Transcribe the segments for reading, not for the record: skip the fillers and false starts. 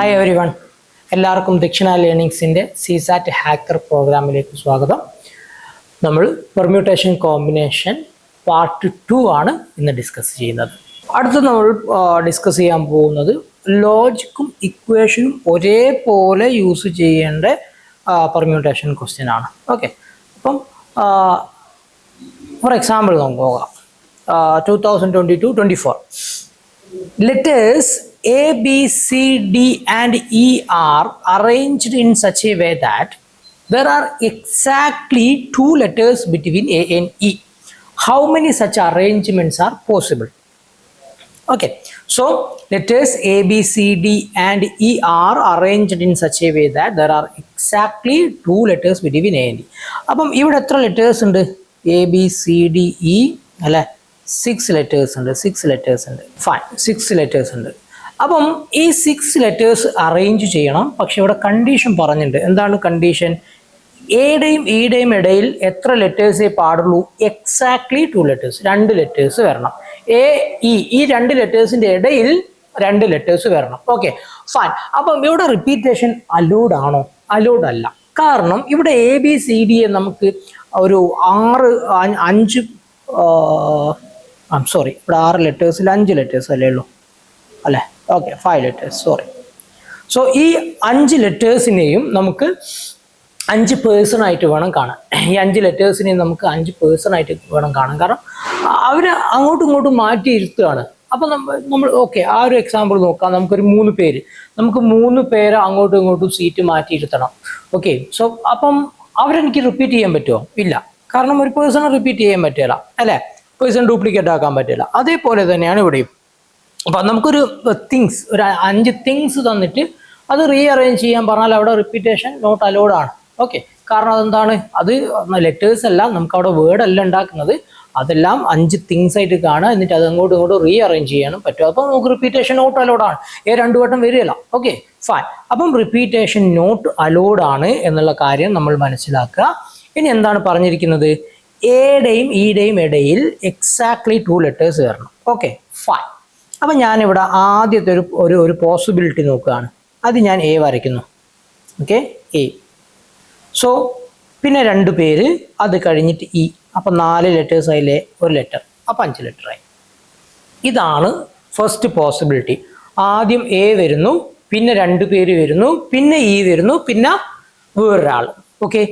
Hi every one, എല്ലാവർക്കും ദക്ഷിണ ലേണിങ്സിൻ്റെ CSAT hacker പ്രോഗ്രാമിലേക്ക് സ്വാഗതം. നമ്മൾ പെർമ്യൂട്ടേഷൻ കോമ്പിനേഷൻ പാർട്ട് 2 ആണ് ഇന്ന് ഡിസ്കസ് ചെയ്യുന്നത്. അടുത്ത് നമ്മൾ ഡിസ്കസ് ചെയ്യാൻ പോകുന്നത് ലോജിക്കും ഇക്വേഷനും ഒരേപോലെ യൂസ് ചെയ്യേണ്ട പെർമ്യൂട്ടേഷൻ ക്വസ്റ്റ്യൻ ആണ്. ഓക്കെ, അപ്പം ഫോർ എക്സാമ്പിൾ നമുക്ക് നോക്കാം. 2022-24 letters A, B, C, D and E are arranged in such a way that there are exactly 2 letters between A and E. How many such arrangements are possible? Okay, so letters A, B, C, D and E are arranged in such a way that there are exactly 2 letters between A and E. അപ്പം ഇവിടെ എത്ര letters ഉണ്ട്? A, B, C, D, E അല്ലേ? 6 letters ഉണ്ട്. 6 letters ഉണ്ട്. Fine, 6 letters ഉണ്ട്. അപ്പം ഈ 6 ലെറ്റേഴ്സ് അറേഞ്ച് ചെയ്യണം. പക്ഷെ ഇവിടെ കണ്ടീഷൻ പറഞ്ഞിട്ടുണ്ട്. എന്താണ് കണ്ടീഷൻ? എയുടെയും ഇയുടെയും ഇടയിൽ എത്ര ലെറ്റേഴ്സേ പാടുള്ളൂ? എക്സാക്ട്ലി 2 ലെറ്റേഴ്സ്, 2 ലെറ്റേഴ്സ് വരണം. എ ഇ ഈ 2 ലെറ്റേഴ്സിന്റെ ഇടയിൽ 2 ലെറ്റേഴ്സ് വരണം. Okay, fine. അപ്പം ഇവിടെ റിപ്പീറ്റേഷൻ അലൗഡ് ആണോ? അലൗഡ് അല്ല. കാരണം ഇവിടെ A B C D A നമുക്ക് ഒരു 5 സോറി, ഇവിടെ 6 ലെറ്റേഴ്സിൽ 5 ലെറ്റേഴ്സ് അല്ലേ ഉള്ളൂ അല്ലേ? Okay, 5 letters, sorry. സോ ഈ 5 ലെറ്റേഴ്സിനെയും നമുക്ക് 5 പേഴ്സൺ ആയിട്ട് വേണം കാണാൻ. ഈ 5 ലെറ്റേഴ്സിനെയും നമുക്ക് 5 പേഴ്സൺ ആയിട്ട് വേണം കാണാൻ. കാരണം അവർ അങ്ങോട്ടും ഇങ്ങോട്ടും മാറ്റി ഇരുത്തുകയാണ്. അപ്പം നമ്മൾ ഓക്കെ, ആ ഒരു എക്സാമ്പിൾ നോക്കാം. നമുക്കൊരു 3 പേര്, നമുക്ക് 3 പേര് അങ്ങോട്ടും ഇങ്ങോട്ടും സീറ്റ് മാറ്റി ഇരുത്തണം. ഓക്കെ, സോ അപ്പം അവരെനിക്ക് റിപ്പീറ്റ് ചെയ്യാൻ പറ്റുമോ? ഇല്ല. കാരണം ഒരു പേഴ്സണെ റിപ്പീറ്റ് ചെയ്യാൻ പറ്റില്ല അല്ലേ? പേഴ്സൺ ഡ്യൂപ്ലിക്കേറ്റ് ആക്കാൻ പറ്റില്ല. അതേപോലെ തന്നെയാണ് ഇവിടെയും. അപ്പം നമുക്കൊരു തിങ്സ്, ഒരു 5 തിങ്സ് തന്നിട്ട് അത് റീഅറേഞ്ച് ചെയ്യാൻ പറഞ്ഞാൽ അവിടെ റിപ്പീറ്റേഷൻ നോട്ട് അലൗഡ് ആണ്. ഓക്കെ, കാരണം അതെന്താണ്? അത് ലെറ്റേഴ്സ് അല്ല, നമുക്ക് അവിടെ വേർഡ് അല്ല ഉണ്ടാക്കുന്നത്, അതെല്ലാം 5 തിങ്സ് ആയിട്ട് കാണുക, എന്നിട്ട് അത് അങ്ങോട്ടും ഇങ്ങോട്ടും റീഅറേഞ്ച് ചെയ്യാനും പറ്റും. അപ്പോൾ നമുക്ക് റിപ്പീറ്റേഷൻ നോട്ട് അലൗഡ് ആണ്. 2 വട്ടം വരികയില്ല. Okay, fine. അപ്പം റിപ്പീറ്റേഷൻ നോട്ട് അലൗഡ് ആണ് എന്നുള്ള കാര്യം നമ്മൾ മനസ്സിലാക്കുക. ഇനി എന്താണ് പറഞ്ഞിരിക്കുന്നത്? എയുടെയും ഇയുടെയും ഇടയിൽ എക്സാക്ട്ലി 2 ലെറ്റേഴ്സ് വരണം. Okay, fine. അപ്പം ഞാനിവിടെ ആദ്യത്തെ ഒരു പോസിബിലിറ്റി നോക്കുകയാണ്. അത് ഞാൻ എ വരയ്ക്കുന്നു. Okay, A. സോ പിന്നെ 2 പേര്, അത് കഴിഞ്ഞിട്ട് ഇ. അപ്പം 4 ലെറ്റേഴ്സ് ആയില്ലേ? ഒരു ലെറ്റർ, അപ്പം 5 ലെറ്ററായി. ഇതാണ് ഫസ്റ്റ് പോസിബിലിറ്റി. ആദ്യം എ വരുന്നു, പിന്നെ 2 പേര് വരുന്നു, പിന്നെ ഇ വരുന്നു, പിന്നെ വേറൊരാൾ. ഓക്കെ,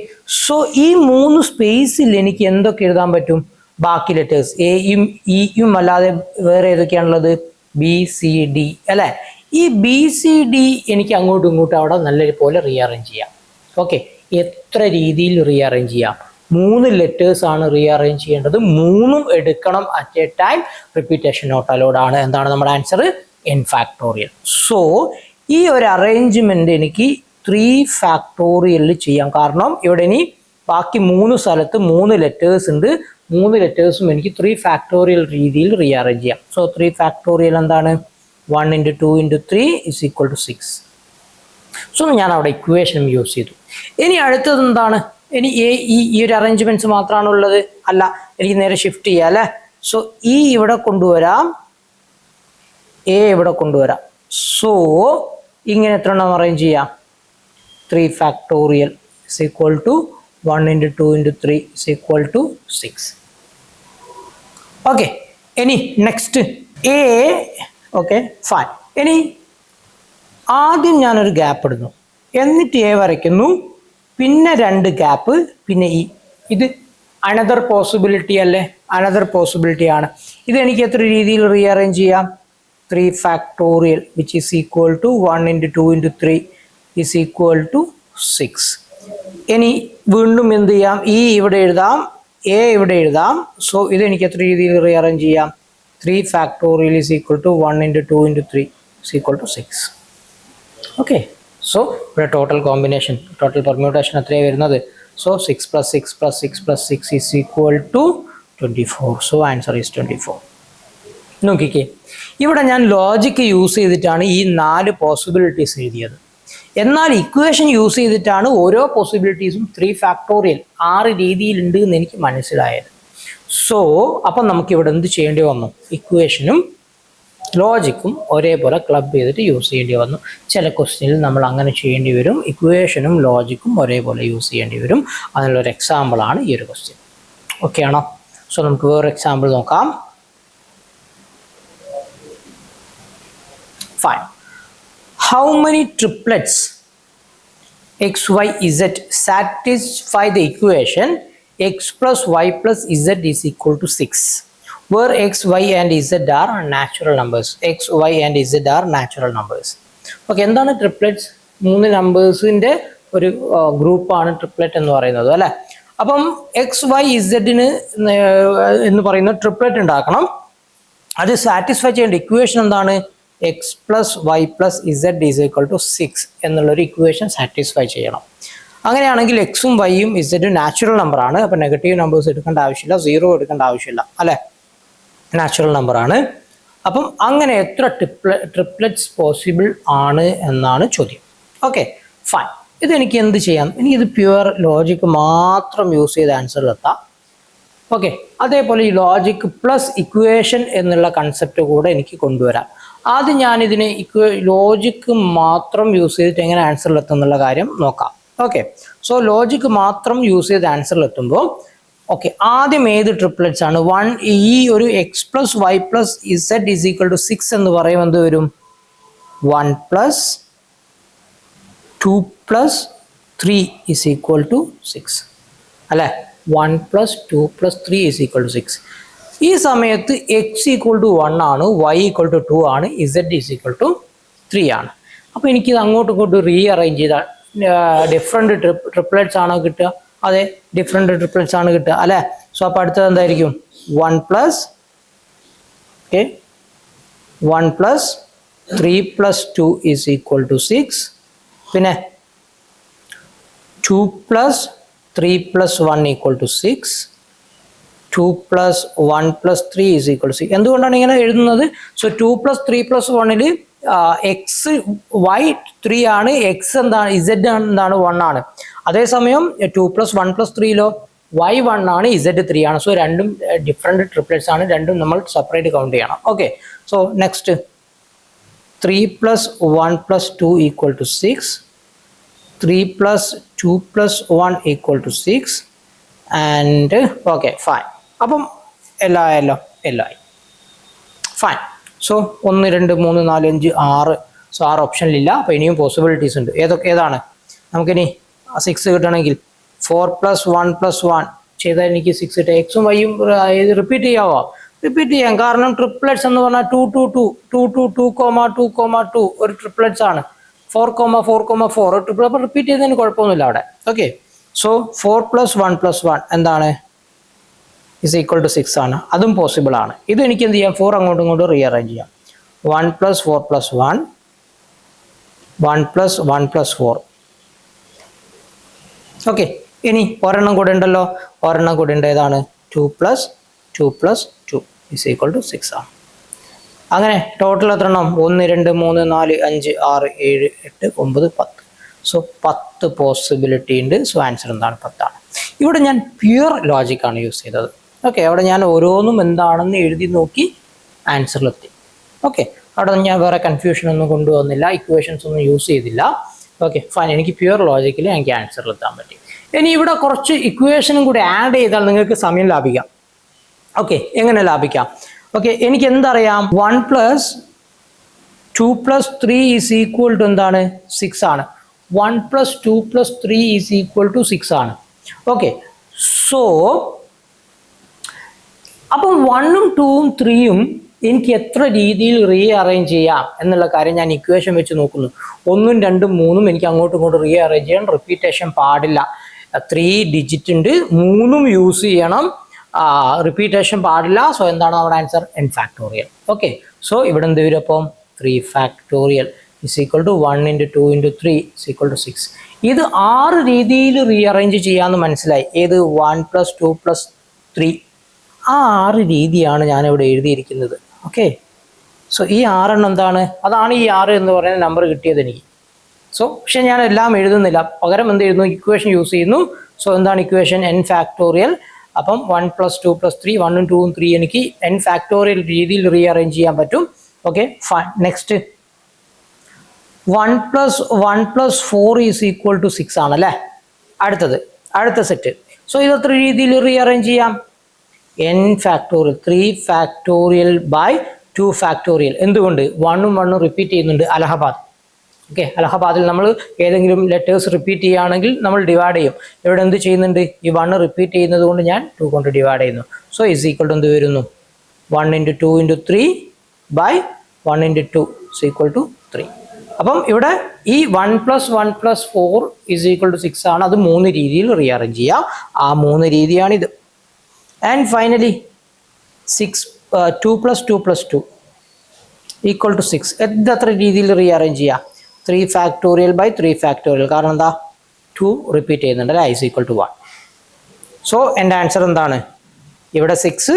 സോ ഈ 3 സ്പേസിൽ എനിക്ക് എന്തൊക്കെ എഴുതാൻ പറ്റും? ബാക്കി ലെറ്റേഴ്സ് എയും ഇയും അല്ലാതെ വേറെ ഏതൊക്കെയാണുള്ളത്? ബി സി ഡി അല്ലേ? ഈ ബി സി ഡി എനിക്ക് അങ്ങോട്ടും ഇങ്ങോട്ടും അവിടെ നല്ലപോലെ റീഅറേഞ്ച് ചെയ്യാം. ഓക്കെ, എത്ര രീതിയിൽ റീഅറേഞ്ച് ചെയ്യാം? 3 ലെറ്റേഴ്സ് ആണ് റീഅറേഞ്ച് ചെയ്യേണ്ടത്. 3ഉം എടുക്കണം at a time. Repetition not allowed ആണ്. എന്താണ് നമ്മുടെ ആൻസർ? n factorial. സോ ഈ ഒരു അറേഞ്ച്മെന്റ് എനിക്ക് 3 ഫാക്ടോറിയലിൽ ചെയ്യാം. കാരണം ഇവിടെ ഇനി ബാക്കി 3 സ്ഥലത്ത് 3 ലെറ്റേഴ്സ് ഉണ്ട്. 3 ലെറ്റേഴ്സും എനിക്ക് 3 ഫാക്ടോറിയൽ രീതിയിൽ റീഅറേഞ്ച് ചെയ്യാം. സോ 3 ഫാക്ടോറിയൽ എന്താണ്? 1 × 2 × 3 = 6. സോ ഞാൻ അവിടെ ഇക്വേഷനും യൂസ് ചെയ്തു. ഇനി അടുത്തത് എന്താണ്? ഇനി ഈ ഒരു അറേഞ്ച്മെന്റ്സ് മാത്രമാണ് ഉള്ളത്? അല്ല, എനിക്ക് നേരെ ഷിഫ്റ്റ് ചെയ്യാം അല്ലേ? സോ ഇ ഇവിടെ കൊണ്ടുവരാം, എ ഇവിടെ കൊണ്ടുവരാം. സോ ഇങ്ങനെ എത്ര എണ്ണം അറേഞ്ച് ചെയ്യാം? 3 ഫാക്ടോറിയൽ = 1 × 2 × 3 = 6. ഓക്കെ, ഇനി നെക്സ്റ്റ് എ. Okay, fine. ഇനി ആദ്യം ഞാനൊരു ഗ്യാപ്പ് ഇടുന്നു, എന്നിട്ട് എ വരയ്ക്കുന്നു, പിന്നെ 2 ഗ്യാപ്പ്, പിന്നെ ഇ. ഇത് അനദർ പോസിബിലിറ്റി അല്ലേ? അനദർ പോസിബിലിറ്റി ആണ്. ഇത് എനിക്ക് എത്ര രീതിയിൽ റീഅറേഞ്ച് ചെയ്യാം? 3 ഫാക്ടോറിയൽ = 1 × 2 × 3 = 6. ഇനി വീണ്ടും എന്ത് ചെയ്യാം? ഇ ഇവിടെ എഴുതാം, എ ഇവിടെ എഴുതാം. സോ ഇത് എനിക്ക് എത്ര രീതിയിൽ റീഅറേഞ്ച് ചെയ്യാം? 3 ഫാക്ടോറിയൽ = 1 × 2 × 3 = 6. ഓക്കെ, സോ ഇവിടെ ടോട്ടൽ കോമ്പിനേഷൻ, ടോട്ടൽ പെർമ്യൂട്ടേഷൻ എത്രയാണ് വരുന്നത്? സോ 6 + 6 + 6 + 6 = 24. So answer is 24. നോക്കിക്കേ, ഇവിടെ ഞാൻ ലോജിക്ക് യൂസ് ചെയ്തിട്ടാണ് ഈ 4 പോസിബിലിറ്റീസ് എഴുതിയത്. എന്നാൽ ഇക്വേഷൻ യൂസ് ചെയ്തിട്ടാണ് ഓരോ പോസിബിലിറ്റീസും 3 ഫാക്ടോറിയൽ 6 രീതിയിലുണ്ട് എന്ന് എനിക്ക് മനസ്സിലായത്. സോ അപ്പം നമുക്കിവിടെ എന്ത് ചെയ്യേണ്ടി വന്നു? ഇക്വേഷനും ലോജിക്കും ഒരേപോലെ ക്ലബ് ചെയ്തിട്ട് യൂസ് ചെയ്യേണ്ടി വന്നു. ചില ക്വസ്റ്റ്യനിൽ നമ്മൾ അങ്ങനെ ചെയ്യേണ്ടി വരും. ഇക്വേഷനും ലോജിക്കും ഒരേപോലെ യൂസ് ചെയ്യേണ്ടി വരും. അതിനുള്ളൊരു എക്സാമ്പിളാണ് ഈ ഒരു ക്വസ്റ്റ്യൻ. ഓക്കെ ആണോ? സോ നമുക്ക് വേറൊരു എക്സാമ്പിൾ നോക്കാം. Fine. How many triplets x, y, z satisfy the equation x plus y plus z is equal to 6, where x, y and z are natural numbers? x, y and z are natural numbers. Okay, എന്താണ് triplets? 3 നമ്പേഴ്സിൻ്റെ ഒരു ഗ്രൂപ്പാണ് triplet എന്ന് പറയുന്നത് അല്ലേ. അപ്പം X Y ഇസഡിന് എന്ന് പറയുന്ന triplet ഉണ്ടാക്കണം. അത് സാറ്റിസ്ഫൈ ചെയ്യേണ്ട ഇക്വേഷൻ എന്താണ്? X plus y plus z is equal to 6 എന്നുള്ളൊരു ഇക്വേഷൻ സാറ്റിസ്ഫൈ ചെയ്യണം. അങ്ങനെയാണെങ്കിൽ എക്സും വൈയും ഇസഡും നാച്ചുറൽ നമ്പറാണ്. അപ്പം നെഗറ്റീവ് നമ്പേഴ്സ് എടുക്കേണ്ട ആവശ്യമില്ല, 0 എടുക്കേണ്ട ആവശ്യമില്ല അല്ലേ, നാച്ചുറൽ നമ്പറാണ്. അപ്പം അങ്ങനെ എത്ര ട്രിപ്ലെറ്റ്സ് പോസിബിൾ ആണ് എന്നാണ് ചോദ്യം. Okay fine. ഇതെനിക്ക് എന്ത് ചെയ്യാം? എനിക്കിത് പ്യുവർ ലോജിക്ക് മാത്രം യൂസ് ചെയ്ത് ആൻസറിലെത്താം. ഓക്കെ, അതേപോലെ ഈ ലോജിക്ക് പ്ലസ് ഇക്വേഷൻ എന്നുള്ള കൺസെപ്റ്റ് കൂടെ എനിക്ക് കൊണ്ടുവരാം. ആദ്യം ഞാനിതിനെ ലോജിക്ക് മാത്രം യൂസ് ചെയ്തിട്ട് എങ്ങനെ ആൻസറിലെത്തും എന്നുള്ള കാര്യം നോക്കാം. ഓക്കെ, സോ ലോജിക്ക് മാത്രം യൂസ് ചെയ്ത് ആൻസറിലെത്തുമ്പോൾ ഓക്കെ ആദ്യം ഏത് ട്രിപ്ലെറ്റ്സ് ആണ്? ഈ ഒരു x plus y plus z is equal to 6 എന്ന് പറയുമ്പോൾ എന്ത് വരും? 1 plus 2 plus 3 is equal to 6 അല്ലേ. 1 plus 2 plus 3 is equal to 6. ഈ സമയത്ത് എക്സ് ഈക്വൽ ടു 1 ആണ്, വൈ ഈക്വൽ ടു 2 ആണ്, ഇസഡ് ഈസ് ഈക്വൽ ടു 3 ആണ്. അപ്പോൾ എനിക്കിത് അങ്ങോട്ടും ഇങ്ങോട്ടും റീഅറേഞ്ച് ചെയ്താൽ ഡിഫറെൻറ്റ് ട്രിപ്ലെറ്റ്സ് ആണോ കിട്ടുക? അതെ, ഡിഫറെൻറ്റ് ട്രിപ്ലെറ്റ്സ് ആണ് കിട്ടുക അല്ലേ. സോ അപ്പോൾ അടുത്തത് എന്തായിരിക്കും? 1 plus 3 plus 2 is equal to 6. പിന്നെ 2 plus 3 plus 1 equal to 6. 2 plus 1 plus 3 is equal to 6. എന്തുകൊണ്ടാണ് ഇങ്ങനെ എഴുതുന്നത്? സോ 2 പ്ലസ് 3 പ്ലസ് 1ൽ എക്സ് വൈ 3 ആണ്, എക്സ് എന്താണ് ഇസഡ് എന്താണ് 1 ആണ്. അതേസമയം 2 പ്ലസ് 1 പ്ലസ് 3ലോ വൈ 1 ആണ്, ഇസഡ് 3 ആണ്. സോ രണ്ടും ഡിഫറെൻറ്റ് ട്രിപ്ലെറ്റ്സ് ആണ്, രണ്ടും നമ്മൾ സെപ്പറേറ്റ് കൗണ്ട് ചെയ്യണം. Okay, so next 3 plus 1 plus 2 equal to 6. 3 plus 2 plus 1 equal to 6 and okay fine. അപ്പം എല്ലാമല്ലോ എല്ലായി ഫൈൻ. സോ 1 2 3 4 5 6. സോ 6 ഓപ്ഷനിലില്ല. അപ്പോൾ ഇനിയും പോസിബിലിറ്റീസ് ഉണ്ട്. ഏതാണ്? നമുക്കിനി 6 കിട്ടണമെങ്കിൽ 4 പ്ലസ് 1 പ്ലസ് 1 ചെയ്താൽ എനിക്ക് 6 കിട്ടും. എക്സും വൈയും റിപ്പീറ്റ് ചെയ്യാവോ? റിപ്പീറ്റ് ചെയ്യാം. കാരണം ട്രിപ്ലെറ്റ്സ് എന്ന് പറഞ്ഞാൽ 2 2 2 2 2 2 2 2 ഒരു ട്രിപ്ലെറ്റ്സ് ആണ്. 4 4 4 ഒരു ട്രിപ്പിൾ. അപ്പോൾ റിപ്പീറ്റ് ചെയ്തതിന് കുഴപ്പമൊന്നുമില്ല അവിടെ. ഓക്കെ, സോ 4 പ്ലസ് 1 പ്ലസ് 1 എന്താണ്? ഇസ് ഈക്വൽ ടു 6 ആണ്. അതും പോസിബിൾ ആണ്. ഇത് എനിക്ക് എന്ത് ചെയ്യാം? 4 അങ്ങോട്ടും ഇങ്ങോട്ടും റീഅറേഞ്ച് ചെയ്യാം. 1 plus 4 plus 1 1 plus 1 plus 4. Okay, ഇനി ഒരെണ്ണം കൂടെ ഉണ്ടല്ലോ. ഒരെണ്ണം കൂടെ ഉണ്ട്. ഏതാണ്? 2 plus 2 plus 2 is equal to 6 ആണ്. അങ്ങനെ ടോട്ടൽ എത്ര എണ്ണം? 1 2 3 4 5 6 7 8 9 10. സോ 10 പോസിബിലിറ്റി ഉണ്ട്. സോ ആൻസർ എന്താണ്? 10 ആണ്. ഇവിടെ ഞാൻ പ്യുവർ ലോജിക്കാണ് യൂസ് ചെയ്തത്. ഓക്കെ, അവിടെ ഞാൻ ഓരോന്നും എന്താണെന്ന് എഴുതി നോക്കി ആൻസറിലെത്തി. ഓക്കെ, അവിടെ ഞാൻ വേറെ കൺഫ്യൂഷൻ ഒന്നും കൊണ്ടുവന്നില്ല, ഇക്വേഷൻസ് ഒന്നും യൂസ് ചെയ്തില്ല. Okay fine. എനിക്ക് പ്യുവർ ലോജിക്കിൽ എനിക്ക് ആൻസറിലെത്താൻ പറ്റി. ഇനി ഇവിടെ കുറച്ച് ഇക്വേഷനും കൂടി ആഡ് ചെയ്താൽ നിങ്ങൾക്ക് സമയം ലാഭിക്കാം. ഓക്കെ, എങ്ങനെ ലാഭിക്കാം? ഓക്കെ, എനിക്ക് എന്തറിയാം? 1 plus 2 plus 3 is equal to എന്താണ്? 6 ആണ്. 1 plus 2 plus 3 is equal to 6 ആണ്. ഓക്കെ, സോ അപ്പം 1ഉം 2ഉം 3ഉം എനിക്ക് എത്ര രീതിയിൽ റീഅറേഞ്ച് ചെയ്യാം എന്നുള്ള കാര്യം ഞാൻ ഇക്വേഷൻ വെച്ച് നോക്കുന്നു. 1ഉം 2ഉം 3ഉം എനിക്ക് അങ്ങോട്ടും ഇങ്ങോട്ടും റീഅറേഞ്ച് ചെയ്യണം. റിപ്പീറ്റേഷൻ പാടില്ല. 3 ഡിജിറ്റ് ഉണ്ട്, 3ഉം യൂസ് ചെയ്യണം, റിപ്പീറ്റേഷൻ പാടില്ല. സോ എന്താണ് നമ്മുടെ answer? n factorial. Okay, so ഇവിടെ എന്ത് വരും? അപ്പം 3 factorial is equal to 1 × 2 × 3 is equal to 6. ഇത് 6 രീതിയിൽ റീഅറേഞ്ച് ചെയ്യാമെന്ന് മനസ്സിലായി. ഏത്? 1 പ്ലസ് 2 പ്ലസ് 3. ആ 6 രീതിയാണ് ഞാനിവിടെ എഴുതിയിരിക്കുന്നത്. ഓക്കെ, സോ ഈ 6 എണ്ണം എന്താണ്? അതാണ് ഈ 6 എന്ന് പറയുന്ന നമ്പർ കിട്ടിയത് എനിക്ക്. സോ പക്ഷെ ഞാൻ എല്ലാം എഴുതുന്നില്ല, പകരം എന്ത് എഴുതുന്നു? ഇക്വേഷൻ യൂസ് ചെയ്യുന്നു. സോ എന്താണ് ഇക്വേഷൻ? n factorial. അപ്പം 1 പ്ലസ് 2 പ്ലസ് 3, 1ഉം 2ഉം 3 എനിക്ക് n ഫാക്ടോറിയൽ രീതിയിൽ റീഅറേഞ്ച് ചെയ്യാൻ പറ്റും. Okay fine. Next 1 + 4 is equal to 6 ആണല്ലേ അടുത്ത സെറ്റ്. സോ ഇത് എത്ര രീതിയിൽ റീഅറേഞ്ച് ചെയ്യാം? n factorial 3 factorial by 2 factorial. എന്തുകൊണ്ട്? 1ഉം 1ഉം റിപ്പീറ്റ് ചെയ്യുന്നുണ്ട്. അലഹബാദ്. ഓക്കെ, അലഹബാദിൽ നമ്മൾ ഏതെങ്കിലും ലെറ്റേഴ്സ് റിപ്പീറ്റ് ചെയ്യുകയാണെങ്കിൽ നമ്മൾ ഡിവൈഡ് ചെയ്യും. ഇവിടെ എന്ത് ചെയ്യുന്നുണ്ട്? ഈ 1 റിപ്പീറ്റ് ചെയ്യുന്നത് കൊണ്ട് ഞാൻ 2 കൊണ്ട് ഡിവൈഡ് ചെയ്യുന്നു. സോ ഇസ് ഈക്വൽ ടു എന്ത് വരുന്നു? 1 × 2 × 3 ബൈ 1 × 2 ഇസ് ഈക്വൽ ടു 3. അപ്പം ഇവിടെ ഈ 1 + 1 + 4 ഇസ് ഈക്വൽ ടു 6 ആണ്. അത് 3 രീതിയിൽ റീഅറേഞ്ച് ചെയ്യാം. ആ 3 രീതിയാണിത്. And finally 2 + 2 + 2 equal to 6. ഇത് എത്ര രീതിയിൽ റീഅറേഞ്ച് ചെയ്യാം? 3 ഫാക്ടോറിയൽ ബൈ 3 ഫാക്ടോറിയൽ. കാരണം എന്താ? 2 റിപ്പീറ്റ് ചെയ്യുന്നുണ്ട് അല്ലേ? Is equal to 1. സോ എൻ്റെ ആൻസർ എന്താണ്? ഇവിടെ 6,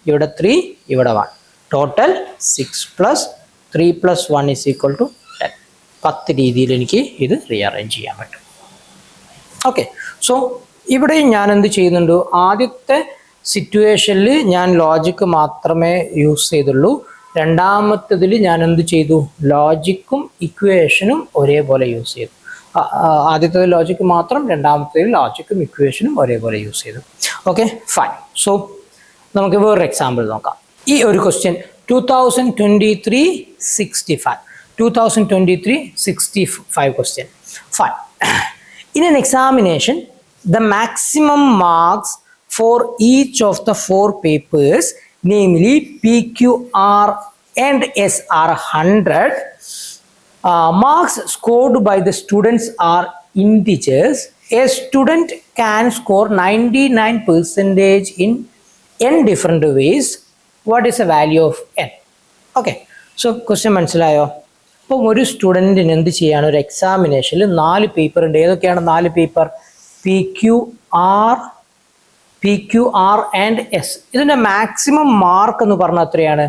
ഇവിടെ 3, ഇവിടെ 1. Total 6 + 3 + 1 is equal to 10. 10 രീതിയിൽ എനിക്ക് ഇത് റീഅറേഞ്ച് ചെയ്യാൻ പറ്റും. ഓക്കെ, സോ ഇവിടെ ഞാൻ എന്ത് ചെയ്യുന്നുണ്ട്? ആദ്യത്തെ സിറ്റുവേഷനിൽ ഞാൻ ലോജിക്ക് മാത്രമേ യൂസ് ചെയ്തുള്ളൂ. രണ്ടാമത്തതിൽ ഞാൻ എന്ത് ചെയ്തു? ലോജിക്കും ഇക്വേഷനും ഒരേപോലെ യൂസ് ചെയ്തു. ആദ്യത്തെ ലോജിക്ക് മാത്രം, രണ്ടാമത്തേതിൽ ലോജിക്കും ഇക്വേഷനും ഒരേപോലെ യൂസ് ചെയ്തു. Okay fine. സോ നമുക്ക് വേറൊരു എക്സാമ്പിൾ നോക്കാം. ഈ ഒരു question 2023-65 question. Fine. In an examination, the maximum marks for each of the 4 papers, namely PQ, R and S, are 100. Marks scored by the students are integers. A student can score 99% in n different ways. What is the value of n? Okay, so question മനസ്സിലായോ? അപ്പോൾ ഒരു സ്റ്റുഡൻറ്റിന് എന്ത് ചെയ്യാണ്? ഒരു എക്സാമിനേഷനിൽ 4 paper ഉണ്ട്. ഏതൊക്കെയാണ് 4 paper? PQ, R and S. ഇതിൻ്റെ maximum mark എന്ന് പറഞ്ഞാൽ എത്രയാണ്?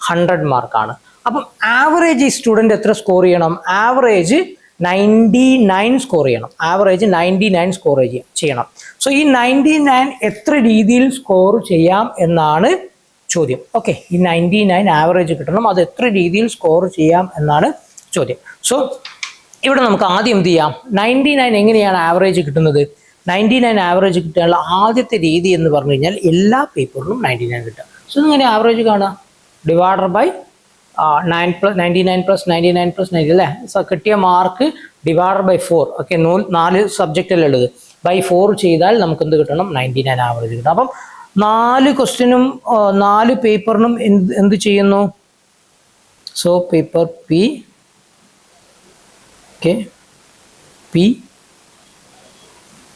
100 മാർക്കാണ്. അപ്പം ആവറേജ് ഈ സ്റ്റുഡൻറ്റ് എത്ര സ്കോർ ചെയ്യണം? ആവറേജ് 99 സ്കോർ ചെയ്യണം. ആവറേജ് 99 സ്കോർ ചെയ്യണം. സോ ഈ 99 എത്ര രീതിയിൽ സ്കോർ ചെയ്യാം എന്നാണ് ചോദ്യം. ഓക്കെ, ഈ 99 ആവറേജ് കിട്ടണം. അത് എത്ര രീതിയിൽ സ്കോർ ചെയ്യാം എന്നാണ് ചോദ്യം. സോ ഇവിടെ നമുക്ക് ആദ്യം എന്ത് ചെയ്യാം? 99 എങ്ങനെയാണ് ആവറേജ് കിട്ടുന്നത്? 99 ആവറേജ് കിട്ടാനുള്ള ആദ്യത്തെ രീതി എന്ന് പറഞ്ഞു കഴിഞ്ഞാൽ എല്ലാ പേപ്പറിലും 99 കിട്ടുക. സോ ഇങ്ങനെ ആവറേജ് കാണുക, ഡിവൈഡർ ബൈ 99 + 99 + 90 അല്ലേ? സോ കിട്ടിയ മാർക്ക് ഡിവൈഡർ ബൈ 4. ഓക്കെ, 4 സബ്ജക്റ്റിലുള്ള ഉള്ളത് ബൈ 4 ചെയ്താൽ നമുക്ക് എന്ത് കിട്ടണം? 99 ആവറേജ് കിട്ടും. അപ്പം 4 ക്വസ്റ്റ്യനും 4 പേപ്പറിനും എന്ത് ചെയ്യുന്നു? So paper P, okay, P,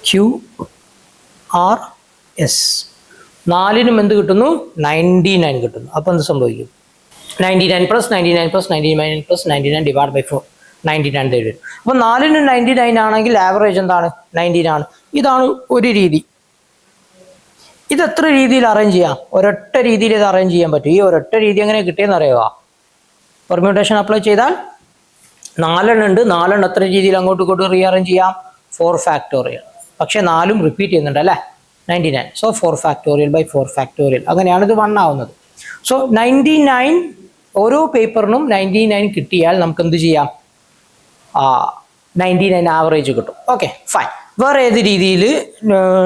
Q, R, S, 4നും എന്ത് കിട്ടുന്നു? 99 കിട്ടുന്നു. അപ്പോൾ എന്ത് സംഭവിക്കും? 99 + 99 + 99 + 99 ഡിവൈഡ് ബൈ 4, 99 തരും. അപ്പോൾ 4നും 99 ആണെങ്കിൽ ആവറേജ് എന്താണ്? 19 ആണ്. ഇതാണ് ഒരു രീതി. ഇത് എത്ര രീതിയിൽ അറേഞ്ച് ചെയ്യാം? ഒരൊറ്റ രീതിയിൽ ഇത് അറേഞ്ച് ചെയ്യാൻ പറ്റും. ഈ ഒരൊറ്റ രീതി എങ്ങനെ കിട്ടിയെന്ന് അറിയുക? പെർമ്യൂട്ടേഷൻ അപ്ലൈ ചെയ്താൽ 4 ഉണ്ട്. 4 എത്ര രീതിയിൽ അങ്ങോട്ടും ഇങ്ങോട്ടും റീഅറേഞ്ച് ചെയ്യാം? 4 ഫാക്ടോറിയൽ. പക്ഷേ 4ഉം റിപ്പീറ്റ് ചെയ്യുന്നുണ്ട് അല്ലേ? 99. So 4 factorial by 4 factorial. അങ്ങനെയാണ് ഇത് 1 ആവുന്നത്. സോ 99 ഓരോ പേപ്പറിനും 99 കിട്ടിയാൽ നമുക്ക് എന്ത് ചെയ്യാം? 99 ആവറേജ് കിട്ടും. Okay fine. വേറെ ഏത് രീതിയിൽ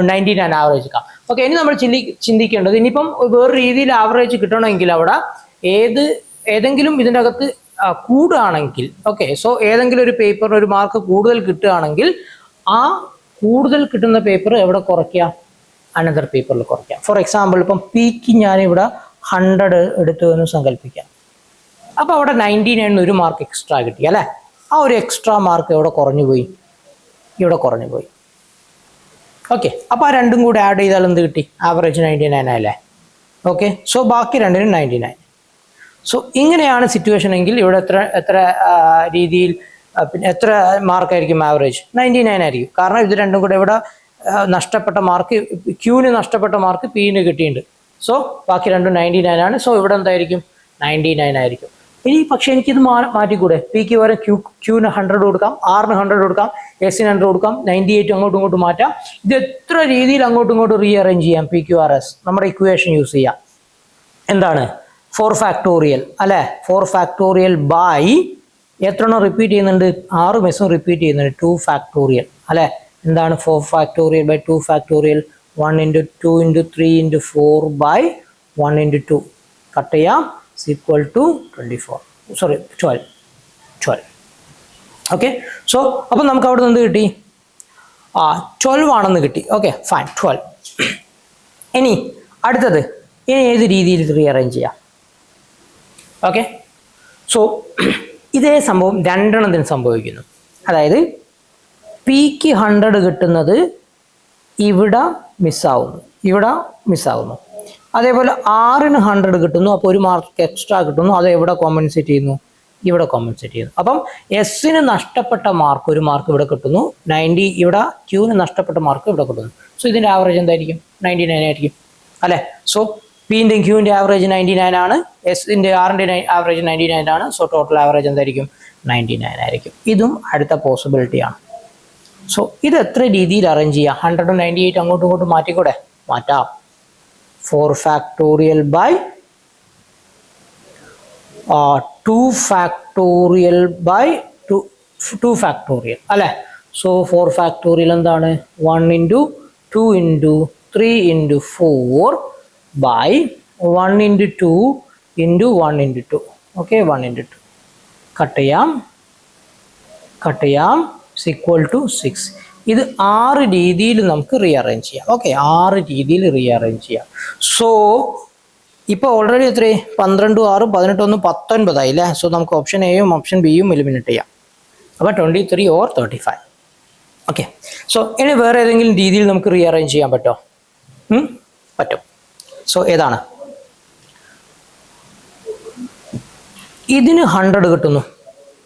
99 ആവറേജ് കിട്ടാം? ഓക്കെ, ഇനി നമ്മൾ ചിന്തിക്കേണ്ടത്, ഇനിയിപ്പം വേറെ രീതിയിൽ ആവറേജ് കിട്ടണമെങ്കിൽ അവിടെ ഏതെങ്കിലും ഇതിൻ്റെ അകത്ത് കൂടുകയാണെങ്കിൽ, ഓക്കെ, സോ ഏതെങ്കിലും ഒരു പേപ്പറിന് ഒരു മാർക്ക് കൂടുതൽ കിട്ടുകയാണെങ്കിൽ ആ കൂടുതൽ കിട്ടുന്ന പേപ്പർ എവിടെ കുറയ്ക്കുക? അനദർ പേപ്പറിൽ കുറയ്ക്കാം. ഫോർ എക്സാമ്പിൾ ഇപ്പം Pക്ക് ഞാനിവിടെ 100 എടുത്തു എന്ന് സങ്കല്പിക്കാം. അപ്പോൾ അവിടെ 99 ഒരു മാർക്ക് എക്സ്ട്രാ കിട്ടി അല്ലേ? ആ ഒരു എക്സ്ട്രാ മാർക്ക് എവിടെ കുറഞ്ഞു പോയി? ഇവിടെ കുറഞ്ഞു പോയി. ഓക്കെ, അപ്പോൾ ആ രണ്ടും കൂടി ആഡ് ചെയ്താൽ എന്ത് കിട്ടി? ആവറേജ് 99 ആയല്ലേ? ഓക്കെ, സോ ബാക്കി രണ്ടിനും 99. സോ ഇങ്ങനെയാണ് സിറ്റുവേഷൻ എങ്കിൽ ഇവിടെ എത്ര രീതിയിൽ പിന്നെ എത്ര മാർക്കായിരിക്കും ആവറേജ്? 99 ആയിരിക്കും. കാരണം ഇത് രണ്ടും കൂടെ ഇവിടെ നഷ്ടപ്പെട്ട മാർക്ക്, Qന് നഷ്ടപ്പെട്ട മാർക്ക് Pന് കിട്ടിയിട്ടുണ്ട്. സോ ബാക്കി രണ്ടും 99 ആണ്. സോ ഇവിടെ എന്തായിരിക്കും? 99 ആയിരിക്കും. ഇനി പക്ഷെ എനിക്കിത് മാറ്റിക്കൂടെ? Pക്ക് വരെ Qന് 100 കൊടുക്കാം, Rന് 100 കൊടുക്കാം, Sന് 100 കൊടുക്കാം, 98 അങ്ങോട്ടും ഇങ്ങോട്ടും മാറ്റാം. ഇത് എത്ര രീതിയിൽ അങ്ങോട്ടും ഇങ്ങോട്ടും റീഅറേഞ്ച് ചെയ്യാം? PQRS നമ്മുടെ ഇക്വേഷൻ യൂസ് ചെയ്യാം. എന്താണ്? 4 ഫാക്ടോറിയൽ അല്ലേ, 4 ഫാക്ടോറിയൽ ബൈ എത്ര എണ്ണം റിപ്പീറ്റ് ചെയ്യുന്നുണ്ട്, 6 മെസ്സും റിപ്പീറ്റ് ചെയ്യുന്നുണ്ട്, 2 ഫാക്ടോറിയൽ അല്ലേ. എന്താണ് 4 factorial by 2 factorial, 1 into 2 into 3 into 4 by 1 into 2 cut ചെയ്യാം, is equal to 24, sorry 12. Okay, so അപ്പം നമുക്ക് അവിടെ നിന്ന് കിട്ടി 12 ആണെന്ന് കിട്ടി. Okay fine, 12. ഇനി അടുത്തത്, ഇനി ഏത് രീതിയിൽ റീഅറേഞ്ച് ചെയ്യാം. ഓക്കെ, സോ ഇതേ സംഭവം രണ്ടെണ്ണത്തിന് സംഭവിക്കുന്നു. അതായത് പിക്ക് 100 കിട്ടുന്നത് ഇവിടെ മിസ്സാവുന്നു. അതേപോലെ 6ന് 100 കിട്ടുന്നു, അപ്പോൾ 1 മാർക്ക് എക്സ്ട്രാ കിട്ടുന്നു, അത് എവിടെ കോമ്പൻസേറ്റ് ചെയ്യുന്നു, ഇവിടെ കോമ്പൻസേറ്റ് ചെയ്യുന്നു. അപ്പം എസ്സിന് നഷ്ടപ്പെട്ട മാർക്ക് 1 മാർക്ക് ഇവിടെ കിട്ടുന്നു, 90 ഇവിടെ ക്യൂവിന് നഷ്ടപ്പെട്ട മാർക്ക് ഇവിടെ കിട്ടുന്നു. സോ ഇതിൻ്റെ ആവറേജ് എന്തായിരിക്കും, 99 ആയിരിക്കും അല്ലേ. സോ പിൻ്റെയും ക്യൂവിൻ്റെ ആവറേജ് 99 ആണ്, എസിൻ്റെ ആറിൻ്റെ ആവറേജ് 99 ആണ്. സോ ടോട്ടൽ ആവറേജ് എന്തായിരിക്കും, 99 ആയിരിക്കും. ഇതും അടുത്ത പോസിബിലിറ്റിയാണ്. സോ ഇത് എത്ര രീതിയിൽ അറേഞ്ച് ചെയ്യാം, 198 അങ്ങോട്ടും ഇങ്ങോട്ടും മാറ്റാം. 4 factorial by 2 factorial by 2 factorial അല്ലേ. സോ 4 ഫാക്ടോറിയൽ എന്താണ്, 1 into 2 into 3 into 4 by 1 into 2 into 1 into 2. Okay, 1 into 2 cut ചെയ്യാം, is equal to 6. ഇത് 6 രീതിയിൽ നമുക്ക് റീഅറേഞ്ച് ചെയ്യാം. ഓക്കെ, 6 രീതിയിൽ റീഅറേഞ്ച് ചെയ്യാം. സോ ഇപ്പോൾ ഓൾറെഡി എത്ര, 12 6 18 19 ആയില്ലേ. സോ നമുക്ക് ഓപ്ഷൻ എയും ഓപ്ഷൻ ബിയും എലിമിനേറ്റ് ചെയ്യാം. അപ്പോൾ 23 or 35. ഓക്കെ, സോ ഇനി വേറെ ഏതെങ്കിലും രീതിയിൽ നമുക്ക് റീഅറേഞ്ച് ചെയ്യാൻ പറ്റുമോ? പറ്റും. സോ ഏതാണ്, ഇതിന് 100 കിട്ടുന്നു,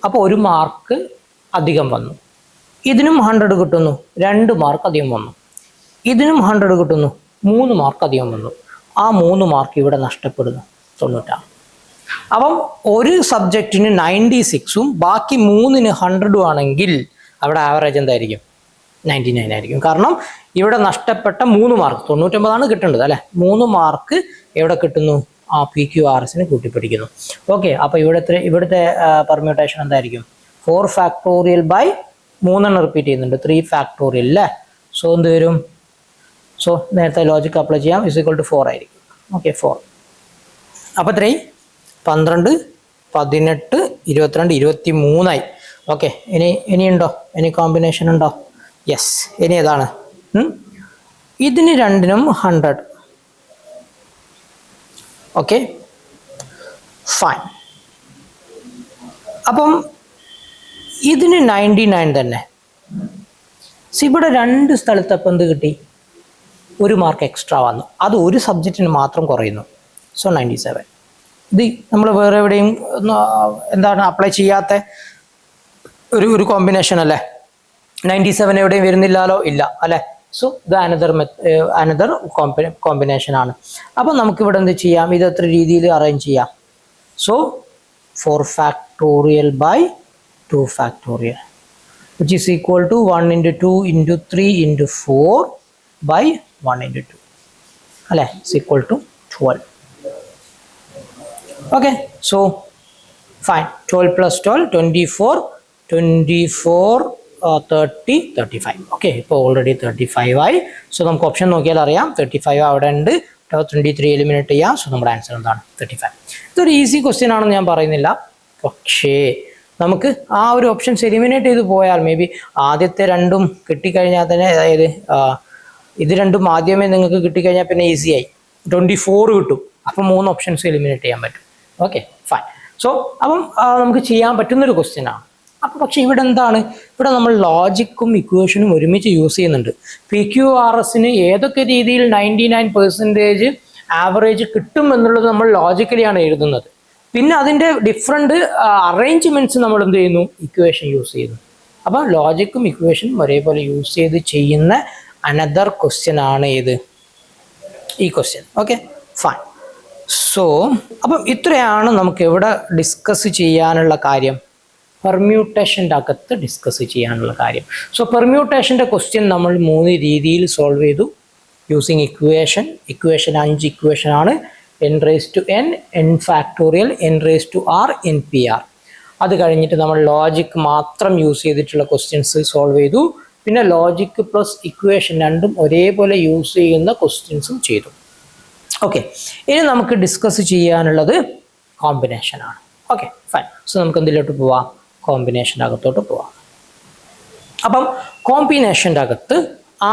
അപ്പോൾ 1 മാർക്ക് അധികം വന്നു. ഇതിനും 100 കിട്ടുന്നു, 2 മാർക്ക് അധികം വന്നു. ഇതിനും 100 കിട്ടുന്നു, 3 മാർക്ക് അധികം വന്നു. ആ 3 മാർക്ക് ഇവിടെ നഷ്ടപ്പെടുന്നു, 90. അപ്പം ഒരു സബ്ജക്റ്റിന് 96ഉം ബാക്കി 3ന് 100ഉം ആണെങ്കിൽ അവിടെ ആവറേജ് എന്തായിരിക്കും, 99 ആയിരിക്കും. കാരണം ഇവിടെ നഷ്ടപ്പെട്ട 3 മാർക്ക്, 99 കിട്ടേണ്ടത് അല്ലേ, 3 മാർക്ക് എവിടെ കിട്ടുന്നു, ആ PQRSന് കൂട്ടിപ്പിടിക്കുന്നു. ഓക്കെ, അപ്പോൾ ഇവിടുത്തെ പെർമ്യൂട്ടേഷൻ എന്തായിരിക്കും, 4 ഫാക്ടോറിയൽ ബൈ 3 റിപ്പീറ്റ് ചെയ്യുന്നുണ്ട്, 3 ഫാക്ടോറിയൽ അല്ലേ. സോ എന്ത് വരും, സോ നേരത്തെ ലോജിക്ക് അപ്ലൈ ചെയ്യാം, is equal to 4 ആയിരിക്കും. ഓക്കെ, 4. അപ്പോൾ 12 18 22 23 ഓക്കെ, ഇനിയുണ്ടോ, ഇനി കോമ്പിനേഷൻ ഉണ്ടോ? യെസ്, ഇനി ഏതാണ്, ഇതിന് രണ്ടിനും 100. Okay fine. അപ്പം ഇതിന് 99 തന്നെ. ഇവിടെ 2 സ്ഥലത്ത് അപ്പം എന്ത് കിട്ടി, 1 മാർക്ക് എക്സ്ട്രാ വന്നു, അത് ഒരു സബ്ജക്റ്റിന് മാത്രം കുറയുന്നു. സോ 97. ഇത് നമ്മൾ വേറെ എവിടെയും എന്താണ് അപ്ലൈ ചെയ്യാത്ത ഒരു കോമ്പിനേഷൻ അല്ലേ, 97 എവിടെയും വരുന്നില്ലല്ലോ, ഇല്ല അല്ലേ. സോ ഇത് അനദർ കോമ്പിനേഷൻ ആണ്. അപ്പം നമുക്കിവിടെ എന്ത് ചെയ്യാം, ഇത് എത്ര രീതിയിൽ അറേഞ്ച് ചെയ്യാം. So 4 factorial by 2 factorial which is equal to 1 into 2 into 3 into 4 by 1 into 2 അല്ലേ, is equal to 12. Okay, so fine, 12 plus 12 24 30 35. Okay, ഇപ്പോൾ ഓൾറെഡി 35 ആയി. സോ നമുക്ക് ഓപ്ഷൻ നോക്കിയാൽ അറിയാം 35 അവിടെ ഉണ്ട്, 23 എലിമിനേറ്റ് ചെയ്യാം. സോ നമ്മുടെ ആൻസർ എന്താണ്, 35. ഇതൊരു ഈസി ക്വസ്റ്റ്യൻ ആണെന്ന് ഞാൻ പറയുന്നില്ല, പക്ഷേ നമുക്ക് ആ ഒരു ഓപ്ഷൻസ് എലിമിനേറ്റ് ചെയ്ത് പോയാൽ മേ ബി ആദ്യത്തെ 2ഉം കിട്ടിക്കഴിഞ്ഞാൽ തന്നെ, അതായത് ഇത് 2ഉം ആദ്യമേ നിങ്ങൾക്ക് കിട്ടിക്കഴിഞ്ഞാൽ പിന്നെ ഈസി ആയി 24 കിട്ടും. അപ്പം 3 ഓപ്ഷൻസ് എലിമിനേറ്റ് ചെയ്യാൻ പറ്റും. Okay fine. സോ അപ്പം നമുക്ക് ചെയ്യാൻ പറ്റുന്നൊരു ക്വസ്റ്റ്യൻ ആണ്. അപ്പോൾ പക്ഷേ ഇവിടെ എന്താണ്, ഇവിടെ നമ്മൾ ലോജിക്കും ഇക്വേഷനും ഒരുമിച്ച് യൂസ് ചെയ്യുന്നുണ്ട്. PQRSന് ഏതൊക്കെ രീതിയിൽ 99% ആവറേജ് കിട്ടും എന്നുള്ളത് നമ്മൾ ലോജിക്കലിയാണ് എഴുതുന്നത്. പിന്നെ അതിൻ്റെ ഡിഫറെൻറ്റ് അറേഞ്ച്മെൻറ്റ്സ് നമ്മൾ എന്ത് ചെയ്യുന്നു, ഇക്വേഷൻ യൂസ് ചെയ്യുന്നു. അപ്പോൾ ലോജിക്കും ഇക്വേഷനും ഒരേപോലെ യൂസ് ചെയ്ത് ചെയ്യുന്ന അനദർ ക്വസ്റ്റ്യൻ ആണ് ഏത്, ഈ ക്വസ്റ്റ്യൻ. Okay fine. സോ അപ്പം ഇത്രയാണ് നമുക്ക് ഇവിടെ ഡിസ്കസ് ചെയ്യാനുള്ള കാര്യം, പെർമ്യൂട്ടേഷൻ്റെ അകത്ത് ഡിസ്കസ് ചെയ്യാനുള്ള കാര്യം. സോ പെർമ്യൂട്ടേഷൻ്റെ ക്വസ്റ്റ്യൻ നമ്മൾ 3 രീതിയിൽ സോൾവ് ചെയ്തു യൂസിങ് ഇക്വേഷൻ 5 ഇക്വേഷൻ ആണ്. n raised to n, n factorial, n raised to r, npr. അത് കഴിഞ്ഞിട്ട് നമ്മൾ ലോജിക് മാത്രം യൂസ് ചെയ്തിട്ടുള്ള ക്വസ്റ്റ്യൻസ് സോൾവ് ചെയ്തു. പിന്നെ ലോജിക് പ്ലസ് ഇക്വേഷൻ രണ്ടും ഒരേപോലെ യൂസ് ചെയ്യുന്ന ക്വസ്റ്റ്യൻസും ചെയ്തു. ഓക്കെ, ഇനി നമുക്ക് ഡിസ്കസ് ചെയ്യാനുള്ളത് കോമ്പിനേഷൻ ആണ്. Okay fine. സോ നമുക്ക് എന്തിലോട്ട് പോവാം? കോമ്പിനേഷൻ്റെ അകത്തോട്ട് പോവാം. അപ്പം കോമ്പിനേഷൻ്റെ അകത്ത്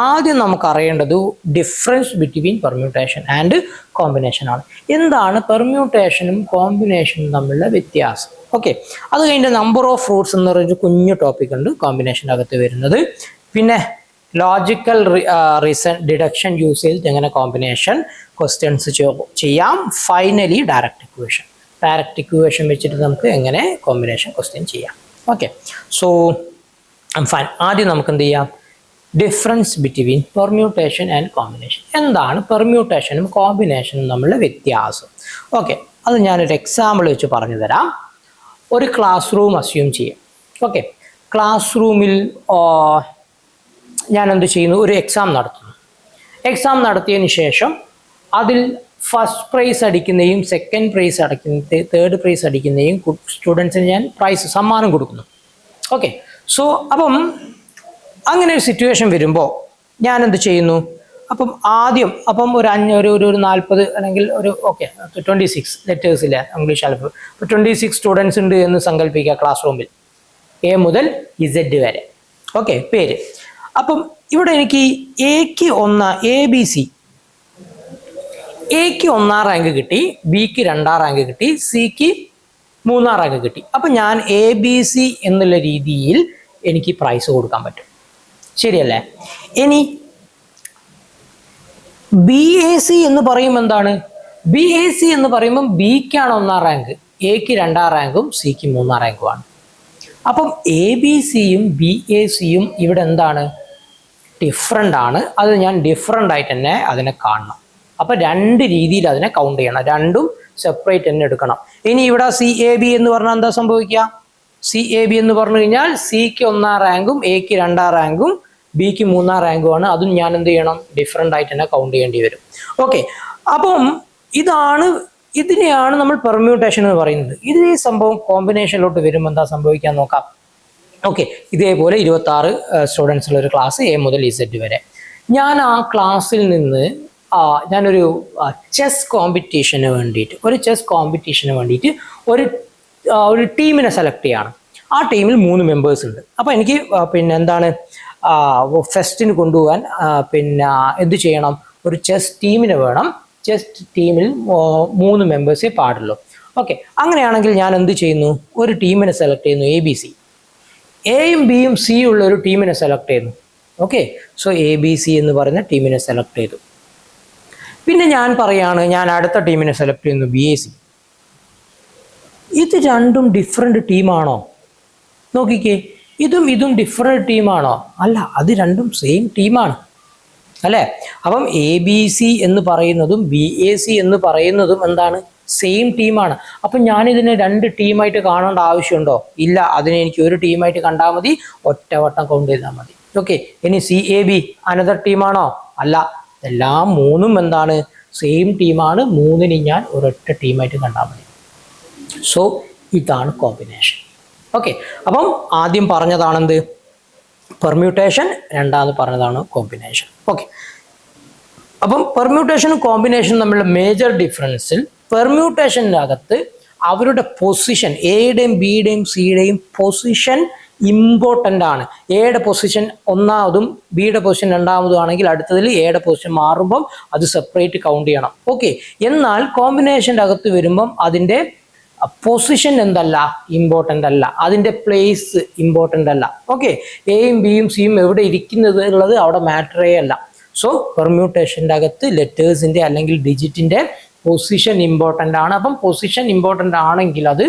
ആദ്യം നമുക്ക് അറിയേണ്ടത് difference between permutation and combination ആണ്. എന്താണ് പെർമ്യൂട്ടേഷനും കോമ്പിനേഷനും തമ്മിലുള്ള വ്യത്യാസം? ഓക്കെ, അത് കഴിഞ്ഞ് നമ്പർ ഓഫ് ഫ്രൂട്ട്സ് എന്ന് പറയുന്ന കുഞ്ഞു ടോപ്പിക് ഉണ്ട് കോമ്പിനേഷൻ്റെ അകത്ത് വരുന്നത്. പിന്നെ ലോജിക്കൽ റീസൺ ഡിഡക്ഷൻ യൂസ് ചെയ്തിട്ട് എങ്ങനെ കോമ്പിനേഷൻ ക്വസ്റ്റ്യൻസ് ചെയ്യാം. ഫൈനലി ഡയറക്റ്റ് ഇക്വേഷൻ വെച്ചിട്ട് നമുക്ക് എങ്ങനെ കോമ്പിനേഷൻ ക്വസ്റ്റ്യൻ ചെയ്യാം. Okay, so fine. ആദ്യം നമുക്ക് എന്ത് ചെയ്യാം? Difference between permutation and combination. എന്താണ് പെർമ്യൂട്ടേഷനും കോമ്പിനേഷനും തമ്മിലുള്ള വ്യത്യാസം? ഓക്കെ, അത് ഞാനൊരു എക്സാമ്പിൾ വെച്ച് പറഞ്ഞു തരാം. ഒരു ക്ലാസ് റൂം അസ്യൂം ചെയ്യാം. ഓക്കെ, ക്ലാസ് റൂമിൽ ഞാൻ എന്ത് ചെയ്യുന്നു? ഒരു എക്സാം നടത്തുന്നു. എക്സാം നടത്തിയതിന് ശേഷം അതിൽ ഫസ്റ്റ് പ്രൈസ് അടിക്കുന്നതും സെക്കൻഡ് പ്രൈസ് അടിക്കുന്നതും തേർഡ് പ്രൈസ് അടിക്കുന്നതും സ്റ്റുഡൻസിന് ഞാൻ സമ്മാനം കൊടുക്കുന്നു. ഓക്കെ, സോ അപ്പം അങ്ങനെ ഒരു സിറ്റുവേഷൻ വരുമ്പോൾ ഞാൻ എന്ത് ചെയ്യുന്നു? അപ്പം ആദ്യം ഒരു 40 അല്ലെങ്കിൽ ഒരു 26 ലെറ്റേഴ്സില്ല ഇംഗ്ലീഷ് ആൽഫബറ്റ്. ഇപ്പോൾ 26 സ്റ്റുഡൻസ് ഉണ്ട് എന്ന് സങ്കല്പിക്കുക ക്ലാസ് റൂമിൽ, എ മുതൽ ഇസഡ് വരെ. ഓക്കെ, പേര്. അപ്പം ഇവിടെ എനിക്ക് എക്ക് എക്ക് 1 റാങ്ക് കിട്ടി, ബിക്ക് 2 റാങ്ക് കിട്ടി, സിക്ക് 3 റാങ്ക് കിട്ടി. അപ്പം ഞാൻ ABC എന്നുള്ള രീതിയിൽ എനിക്ക് പ്രൈസ് കൊടുക്കാൻ പറ്റും. ശരിയല്ലേ? ഇനി BAC എന്ന് പറയുമ്പോൾ എന്താണ്? BAC എന്ന് പറയുമ്പം ബിക്കാണ് 1 റാങ്ക്, എക്ക് 2 റാങ്കും സിക്ക് 3 റാങ്കുമാണ്. അപ്പം ABCയും BACയും ഇവിടെ എന്താണ്? ഡിഫറൻ്റ് ആണ്. അത് ഞാൻ ഡിഫറൻ്റ് ആയിട്ട് തന്നെ അതിനെ കാണണം. അപ്പം 2 രീതിയിൽ അതിനെ കൗണ്ട് ചെയ്യണം, രണ്ടും സെപ്പറേറ്റ് തന്നെ എടുക്കണം. ഇനി ഇവിടെ CAB എന്ന് പറഞ്ഞാൽ എന്താ സംഭവിക്കുക? CAB എന്ന് പറഞ്ഞു കഴിഞ്ഞാൽ സിക്ക് 1 റാങ്കും എക്ക് 2 റാങ്കും ബിക്ക് 3 റാങ്കുമാണ്. അതും ഞാൻ എന്ത് ചെയ്യണം? ഡിഫറൻ്റ് ആയിട്ട് തന്നെ കൗണ്ട് ചെയ്യേണ്ടി വരും. ഓക്കെ, അപ്പം ഇതിനെയാണ് നമ്മൾ പെർമ്യൂട്ടേഷൻ എന്ന് പറയുന്നത്. ഇത് ഈ സംഭവം കോമ്പിനേഷനിലോട്ട് വരുമ്പോൾ എന്താ സംഭവിക്കാൻ നോക്കാം. ഓക്കെ, ഇതേപോലെ 26 സ്റ്റുഡൻസ് ഉള്ള ഒരു ക്ലാസ് എ മുതൽ ഇസഡ് വരെ. ഞാൻ ആ ക്ലാസ്സിൽ നിന്ന് ഞാനൊരു ചെസ് കോമ്പറ്റീഷന് വേണ്ടിയിട്ട് ഒരു ടീമിനെ സെലക്ട് ചെയ്യാണ്. ആ ടീമിൽ 3 മെമ്പേഴ്സ് ഉണ്ട്. അപ്പോൾ എനിക്ക് പിന്നെ എന്താണ് ഫെസ്റ്റിന് കൊണ്ടുപോകാൻ എന്ത് ചെയ്യണം? ഒരു ചെസ് ടീമിന് വേണം. ചെസ് ടീമിൽ 3 മെമ്പേഴ്സേ പാടുള്ളൂ. ഓക്കെ, അങ്ങനെയാണെങ്കിൽ ഞാൻ എന്ത് ചെയ്യുന്നു? ഒരു ടീമിനെ സെലക്ട് ചെയ്യുന്നു, ABC. എയും ബിയും സിയും ഉള്ള ഒരു ടീമിനെ സെലക്ട് ചെയ്യുന്നു. ഓക്കെ, സോ ABC എന്ന് പറയുന്ന ടീമിനെ സെലക്ട് ചെയ്തു. പിന്നെ ഞാൻ അടുത്ത ടീമിനെ സെലക്ട് ചെയ്യുന്നു, BAC. ഇത് രണ്ടും ഡിഫറെൻ്റ് ടീമാണോ? നോക്കിക്കേ, ഇതും ഡിഫറെൻ്റ് ടീമാണോ? അല്ല, അത് രണ്ടും സെയിം ടീമാണ് അല്ലേ? അപ്പം ABC എന്ന് പറയുന്നതും BAC എന്ന് പറയുന്നതും എന്താണ്? സെയിം ടീമാണ്. അപ്പം ഞാനിതിനെ 2 ടീമായിട്ട് കാണേണ്ട ആവശ്യമുണ്ടോ? ഇല്ല, അതിനെ എനിക്ക് ഒരു ടീമായിട്ട് കണ്ടാൽ മതി, ഒറ്റവട്ടം കൗണ്ട് ചെയ്താൽ മതി. ഓക്കെ, ഇനി CAB അനദർ ടീമാണോ? അല്ല, എല്ലാം 3ഉം എന്താണ്? സെയിം ടീമാണ്. 3നെ ഞാൻ ഒരൊറ്റ ടീമായിട്ട് കണ്ടാൽ മതി. സോ ഇതാണ് കോമ്പിനേഷൻ. ഓക്കെ, അപ്പം ആദ്യം പറഞ്ഞതാണെന്ത്? പെർമ്യൂട്ടേഷൻ. രണ്ടാമത് പറഞ്ഞതാണ് കോമ്പിനേഷൻ. ഓക്കെ, അപ്പം പെർമ്യൂട്ടേഷനും കോമ്പിനേഷനും തമ്മിലുള്ള മേജർ ഡിഫറൻസിൽ പെർമ്യൂട്ടേഷൻ്റെ അകത്ത് അവരുടെ പൊസിഷൻ, എയുടെയും ബിയുടെയും സിയുടെയും പൊസിഷൻ ഇമ്പോർട്ടൻ്റ് ആണ്. എയുടെ പൊസിഷൻ 1ാമതും ബിയുടെ പൊസിഷൻ 2ാമതും ആണെങ്കിൽ അടുത്തതിൽ എയുടെ പൊസിഷൻ മാറുമ്പം അത് സെപ്പറേറ്റ് കൗണ്ട് ചെയ്യണം. ഓക്കെ, എന്നാൽ കോമ്പിനേഷൻ്റെ അകത്ത് വരുമ്പം അതിൻ്റെ പൊസിഷൻ എന്തല്ല? ഇമ്പോർട്ടൻ്റ് അല്ല. അതിൻ്റെ പ്ലേസ് ഇമ്പോർട്ടൻ്റ് അല്ല. ഓക്കെ, എയും ബിയും സിയും എവിടെ ഇരിക്കുന്നത് ഉള്ളത് അവിടെ മാറ്ററേ അല്ല. സോ പെർമ്യൂട്ടേഷൻ്റെ അകത്ത് ലെറ്റേഴ്സിൻ്റെ അല്ലെങ്കിൽ ഡിജിറ്റിൻ്റെ പൊസിഷൻ ഇമ്പോർട്ടൻ്റ് ആണ്. അപ്പം പൊസിഷൻ ഇമ്പോർട്ടൻ്റ് ആണെങ്കിൽ അത്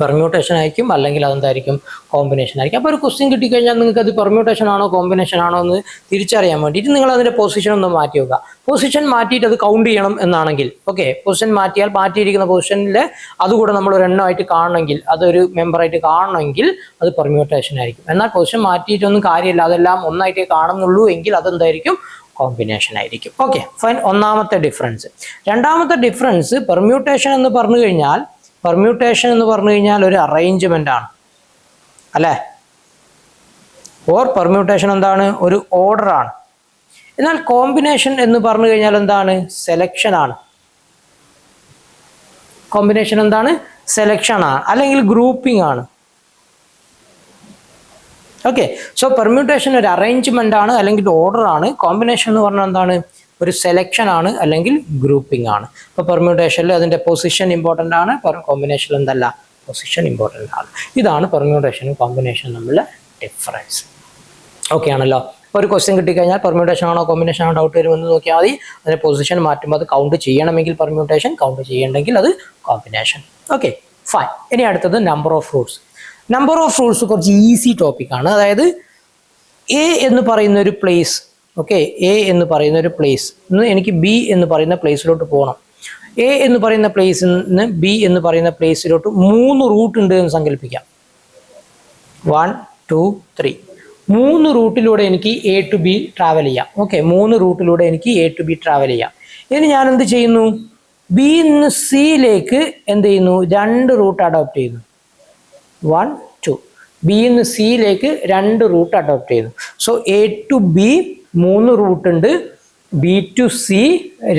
പെർമ്യൂട്ടേഷൻ ആയിരിക്കും, അല്ലെങ്കിൽ അതെന്തായിരിക്കും? കോമ്പിനേഷൻ ആയിരിക്കും. അപ്പോൾ ഒരു ക്വസ്റ്റ്യൻ കിട്ടിക്കഴിഞ്ഞാൽ നിങ്ങൾക്ക് അത് പെർമ്യൂട്ടേഷൻ ആണോ കോമ്പിനേഷൻ ആണോ എന്ന് തിരിച്ചറിയാൻ വേണ്ടിയിട്ട് നിങ്ങൾ അതിൻ്റെ പൊസിഷൻ ഒന്ന് മാറ്റി വെക്കുക. പൊസിഷൻ മാറ്റിയിട്ട് അത് കൗണ്ട് ചെയ്യണം എന്നാണെങ്കിൽ, ഓക്കെ, പൊസിഷൻ മാറ്റിയിരിക്കുന്ന പൊസിഷനിൽ അതുകൂടെ നമ്മൾ ഒരു എണ്ണമായിട്ട് കാണണമെങ്കിൽ, അതൊരു മെമ്പറായിട്ട് കാണണമെങ്കിൽ അത് പെർമ്യൂട്ടേഷൻ ആയിരിക്കും. എന്നാൽ പൊസിഷൻ മാറ്റിയിട്ടൊന്നും കാര്യമില്ല, അതെല്ലാം ഒന്നായിട്ടേ കാണുന്നുള്ളൂ എങ്കിൽ അതെന്തായിരിക്കും? കോമ്പിനേഷൻ ആയിരിക്കും. Okay fine. ഒന്നാമത്തെ ഡിഫറൻസ്. രണ്ടാമത്തെ ഡിഫറൻസ് പെർമ്യൂട്ടേഷൻ എന്ന് പറഞ്ഞു കഴിഞ്ഞാൽ ഒരു അറേഞ്ച്മെന്റ് ആണ് അല്ലേ? ഓർ പെർമ്യൂട്ടേഷൻ എന്താണ്? ഒരു ഓർഡർ ആണ്. എന്നാൽ കോമ്പിനേഷൻ എന്ന് പറഞ്ഞു കഴിഞ്ഞാൽ എന്താണ്? സെലക്ഷൻ ആണ്. കോമ്പിനേഷൻ എന്താണ്? സെലക്ഷൻ ആണ്, അല്ലെങ്കിൽ ഗ്രൂപ്പിംഗ് ആണ്. ഓക്കെ, സോ പെർമ്യൂട്ടേഷൻ ഒരു അറേഞ്ച്മെന്റ് ആണ് അല്ലെങ്കിൽ ഓർഡർ ആണ്. കോമ്പിനേഷൻ എന്ന് പറഞ്ഞാൽ എന്താണ്? ഒരു സെലക്ഷൻ ആണ് അല്ലെങ്കിൽ ഗ്രൂപ്പിംഗ് ആണ്. ഇപ്പോൾ പെർമ്യൂട്ടേഷനിൽ അതിൻ്റെ പൊസിഷൻ ഇമ്പോർട്ടൻ്റ് ആണ്, കോമ്പിനേഷനിൽ എന്തല്ല? പൊസിഷൻ ഇമ്പോർട്ടൻ്റ് ആണ്. ഇതാണ് പെർമ്യൂട്ടേഷനും കോമ്പിനേഷനും തമ്മിലുള്ള ഡിഫറൻസ്. ഓക്കെ ആണല്ലോ? ഒരു ക്വസ്റ്റ്യൻ കിട്ടിക്കഴിഞ്ഞാൽ പെർമ്യൂട്ടേഷൻ ആണോ കോമ്പിനേഷൻ ആണോ ഡൗട്ട് വരുമെന്ന് നോക്കിയാൽ മതി. അതിൻ്റെ പൊസിഷൻ മാറ്റുമ്പോൾ അത് കൗണ്ട് ചെയ്യണമെങ്കിൽ പെർമ്യൂട്ടേഷൻ, കൗണ്ട് ചെയ്യണമെങ്കിൽ അത് കോമ്പിനേഷൻ. Okay fine. ഇനി അടുത്തത് number of Roots. Number of Roots കുറച്ച് ഈസി ടോപ്പിക്കാണ്. അതായത് എ എന്ന് പറയുന്ന ഒരു പ്ലേസ്, ഓക്കെ, എ എന്ന് പറയുന്ന ഒരു പ്ലേസ് ഇന്ന് എനിക്ക് ബി എന്ന് പറയുന്ന പ്ലേസിലോട്ട് പോകണം. എ എന്ന് പറയുന്ന പ്ലേസിൽ നിന്ന് ബി എന്ന് പറയുന്ന പ്ലേസിലോട്ട് 3 റൂട്ട് ഉണ്ട് എന്ന് സങ്കല്പിക്കാം. 1 2 3 3 റൂട്ടിലൂടെ എനിക്ക് എ ടു ബി ട്രാവൽ ചെയ്യാം. ഓക്കെ, 3 റൂട്ടിലൂടെ എനിക്ക് എ ടു ബി ട്രാവൽ ചെയ്യാം. ഇനി ഞാൻ എന്ത് ചെയ്യുന്നു? ബി നിന്ന് സിയിലേക്ക് എന്ത് ചെയ്യുന്നു? 2 റൂട്ട് അഡോപ്റ്റ് ചെയ്യുന്നു. 1 2 ബി നിന്ന് സിയിലേക്ക് 2 റൂട്ട് അഡോപ്റ്റ് ചെയ്യുന്നു. So A to B 3 route ഉണ്ട്, ബി ടു സി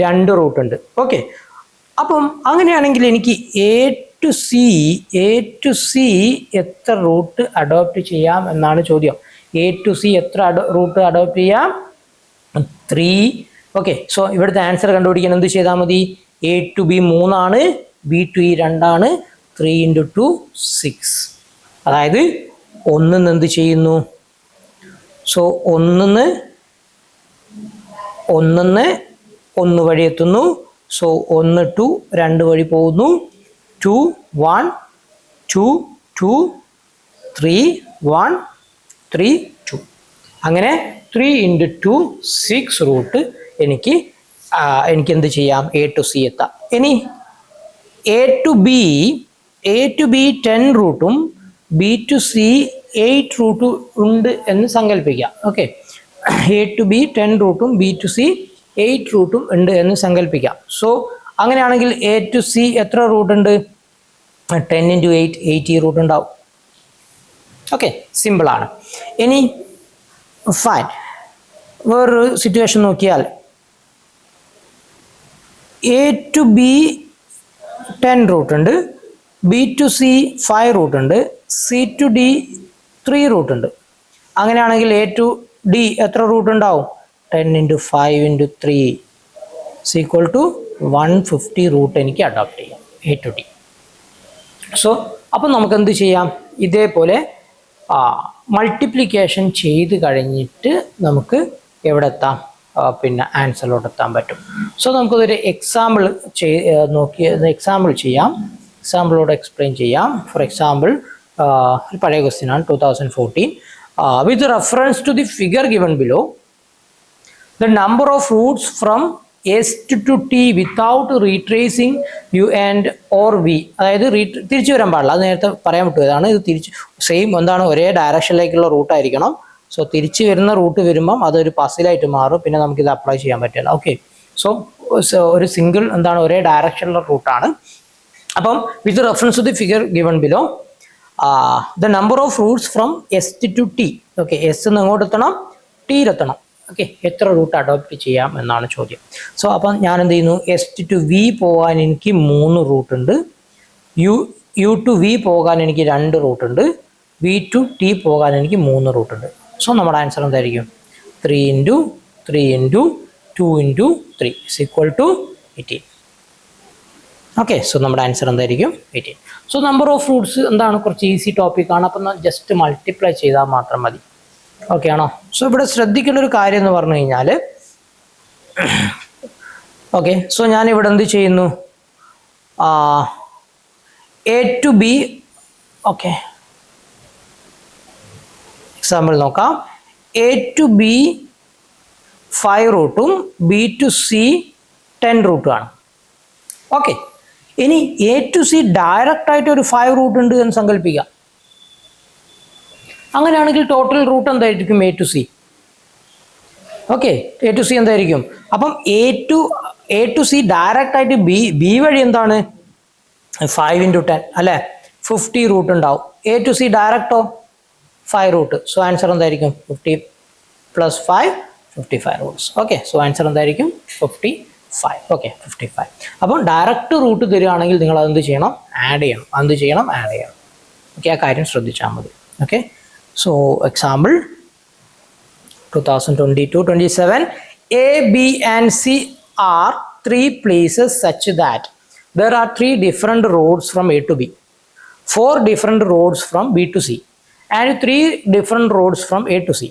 2 റൂട്ട് ഉണ്ട്. ഓക്കെ, അപ്പം അങ്ങനെയാണെങ്കിൽ എനിക്ക് എ ടു സി എത്ര റൂട്ട് അഡോപ്റ്റ് ചെയ്യാം എന്നാണ് ചോദ്യം. എ ടു സി എത്ര റൂട്ട് അഡോപ്റ്റ് ചെയ്യാം? 3. ഓക്കെ, സോ ഇവിടുത്തെ ആൻസർ കണ്ടുപിടിക്കാൻ എന്ത് ചെയ്താൽ മതി? എ ടു ബി 3 ആണ്, ബി ടു ഇ 2 ആണ്. 3 × 2 6. അതായത് 1 എന്ത് ചെയ്യുന്നു? സോ 1 വഴി എത്തുന്നു. സോ 1 2 2 വഴി പോകുന്നു. 2 1 2 2 3 1 3 2. അങ്ങനെ 3 × 2 6 റൂട്ട് എനിക്ക് എന്ത് ചെയ്യാം? എ ടു സി എത്താം. ഇനി എ ടു ബി 10 റൂട്ടും ബി ടു സി 8 റൂട്ടും ഉണ്ട് എന്ന് സങ്കല്പിക്കാം. ഓക്കെ, എ ടു ബി 10 റൂട്ടും ബി ടു സി 8 റൂട്ടും ഉണ്ട് എന്ന് സങ്കല്പിക്കാം. സോ അങ്ങനെയാണെങ്കിൽ എ ടു സി എത്ര റൂട്ട് ഉണ്ട്? 10 × 8 80 റൂട്ട് ഉണ്ടാവും. ഓക്കെ, സിമ്പിളാണ്. ഇനി ഫൈൻ, വേറൊരു സിറ്റുവേഷൻ നോക്കിയാൽ എ ടു ബി 10 റൂട്ട് ഉണ്ട്, ബി ടു സി 5 റൂട്ട് ഉണ്ട്, സി ടു ഡി 3 റൂട്ട് ഉണ്ട്. അങ്ങനെയാണെങ്കിൽ എ ടു ഡി എത്ര റൂട്ട് ഉണ്ടാവും? 10 × 5 × 3 = 150 റൂട്ട് എനിക്ക് അഡോപ്റ്റ് ചെയ്യാം എ ടു ഡി. സോ അപ്പം നമുക്ക് എന്ത് ചെയ്യാം? ഇതേപോലെ മൾട്ടിപ്ലിക്കേഷൻ ചെയ്ത് കഴിഞ്ഞിട്ട് നമുക്ക് എവിടെ എത്താം? പിന്നെ ആൻസറിലോട്ട് എത്താൻ പറ്റും. സോ നമുക്കതൊരു എക്സാമ്പിൾ ചെയ്യാം. എക്സാമ്പിളോട് എക്സ്പ്ലെയിൻ ചെയ്യാം. ഫോർ എക്സാമ്പിൾ, പഴയ ക്വസ്റ്റ്യൻ ആണ്, 2014. With reference to the figure given below, the number of roots from S to T without retracing U and or V. അതായത് തിരിച്ചു വരാൻ പാടില്ല, അത് നേരത്തെ പറയാൻ പറ്റുന്നതാണ്. ഇത് തിരിച്ച് സെയിം എന്താണ്? ഒരേ ഡയറക്ഷനിലേക്കുള്ള റൂട്ടായിരിക്കണം. സോ തിരിച്ചു വരുന്ന റൂട്ട് വരുമ്പം അതൊരു പസിലായിട്ട് മാറും, പിന്നെ നമുക്കിത് അപ്ലൈ ചെയ്യാൻ പറ്റില്ല. ഓക്കെ, സോ ഒരു സിംഗിൾ എന്താണ്? ഒരേ ഡയറക്ഷനിലുള്ള റൂട്ടാണ്. അപ്പം with reference to the figure given below, the number of routes from S to T. Okay, S നിന്ന് എങ്ങോട്ട് എത്തണം? ടിയിലെത്തണം. ഓക്കെ, എത്ര റൂട്ട് അഡോപ്റ്റ് ചെയ്യാം എന്നാണ് ചോദ്യം. സോ അപ്പം ഞാൻ എന്ത് ചെയ്യുന്നു? എസ് ടു വി പോകാൻ എനിക്ക് 3 റൂട്ട് ഉണ്ട്, യു ടു വി പോകാൻ എനിക്ക് 2 റൂട്ട് ഉണ്ട്, വി ടു ടി പോകാൻ എനിക്ക് 3 റൂട്ട് ഉണ്ട്. സോ നമ്മുടെ ആൻസർ എന്തായിരിക്കും? 3 × 3 × 2 × 3 = 18. ഓക്കെ, സോ നമ്മുടെ ആൻസർ എന്തായിരിക്കും? 18. സോ നമ്പർ ഓഫ് റൂട്ട്സ് എന്താണ്? കുറച്ച് ഈസി ടോപ്പിക്കാണ്. അപ്പം ജസ്റ്റ് മൾട്ടിപ്ലൈ ചെയ്താൽ മാത്രം മതി. ഓക്കെ ആണോ? സോ ഇവിടെ ശ്രദ്ധിക്കേണ്ട ഒരു കാര്യം എന്ന് പറഞ്ഞു കഴിഞ്ഞാൽ, ഓക്കെ, സോ ഞാൻ ഇവിടെ എന്ത് ചെയ്യുന്നു? A to b, okay, example നോക്കാം. എ ടു ബി 5 റൂട്ടും ബി ടു സി 10 റൂട്ടുമാണ്. ഓക്കെ, ഇനി എ ടു സി ഡയറക്റ്റ് ആയിട്ട് ഒരു 5 റൂട്ട് ഉണ്ട് എന്ന് സങ്കല്പിക്കാം. അങ്ങനെയാണെങ്കിൽ ടോട്ടൽ റൂട്ട് എന്തായിരിക്കും? A to c okay, a to c എന്തായിരിക്കും? അപ്പം എ ടു സി ഡയറക്റ്റ് ആയിട്ട് ബി വഴി എന്താണ് 5 into 10 അല്ലെ, 50 റൂട്ട് ഉണ്ടാവും. എ ടു സി ഡയറക്റ്റോ 5 റൂട്ട്. സോ ആൻസർ എന്തായിരിക്കും? 50 plus 5 55 Roots. Okay, so answer എന്തായിരിക്കും? 55. ഓക്കെ, 55. അപ്പം ഡയറക്റ്റ് റൂട്ട് തരികയാണെങ്കിൽ നിങ്ങൾ അതെന്ത് ചെയ്യണം? ആഡ് ചെയ്യണം. അതെന്ത് ചെയ്യണം? ആഡ് ചെയ്യണം. ഓക്കെ, ആ കാര്യം ശ്രദ്ധിച്ചാൽ മതി. Okay, so example 2022-27 A, B and C are 3 places such that there are 3 different roads from A to B, 4 different roads from B to C and 3 different roads from A to C.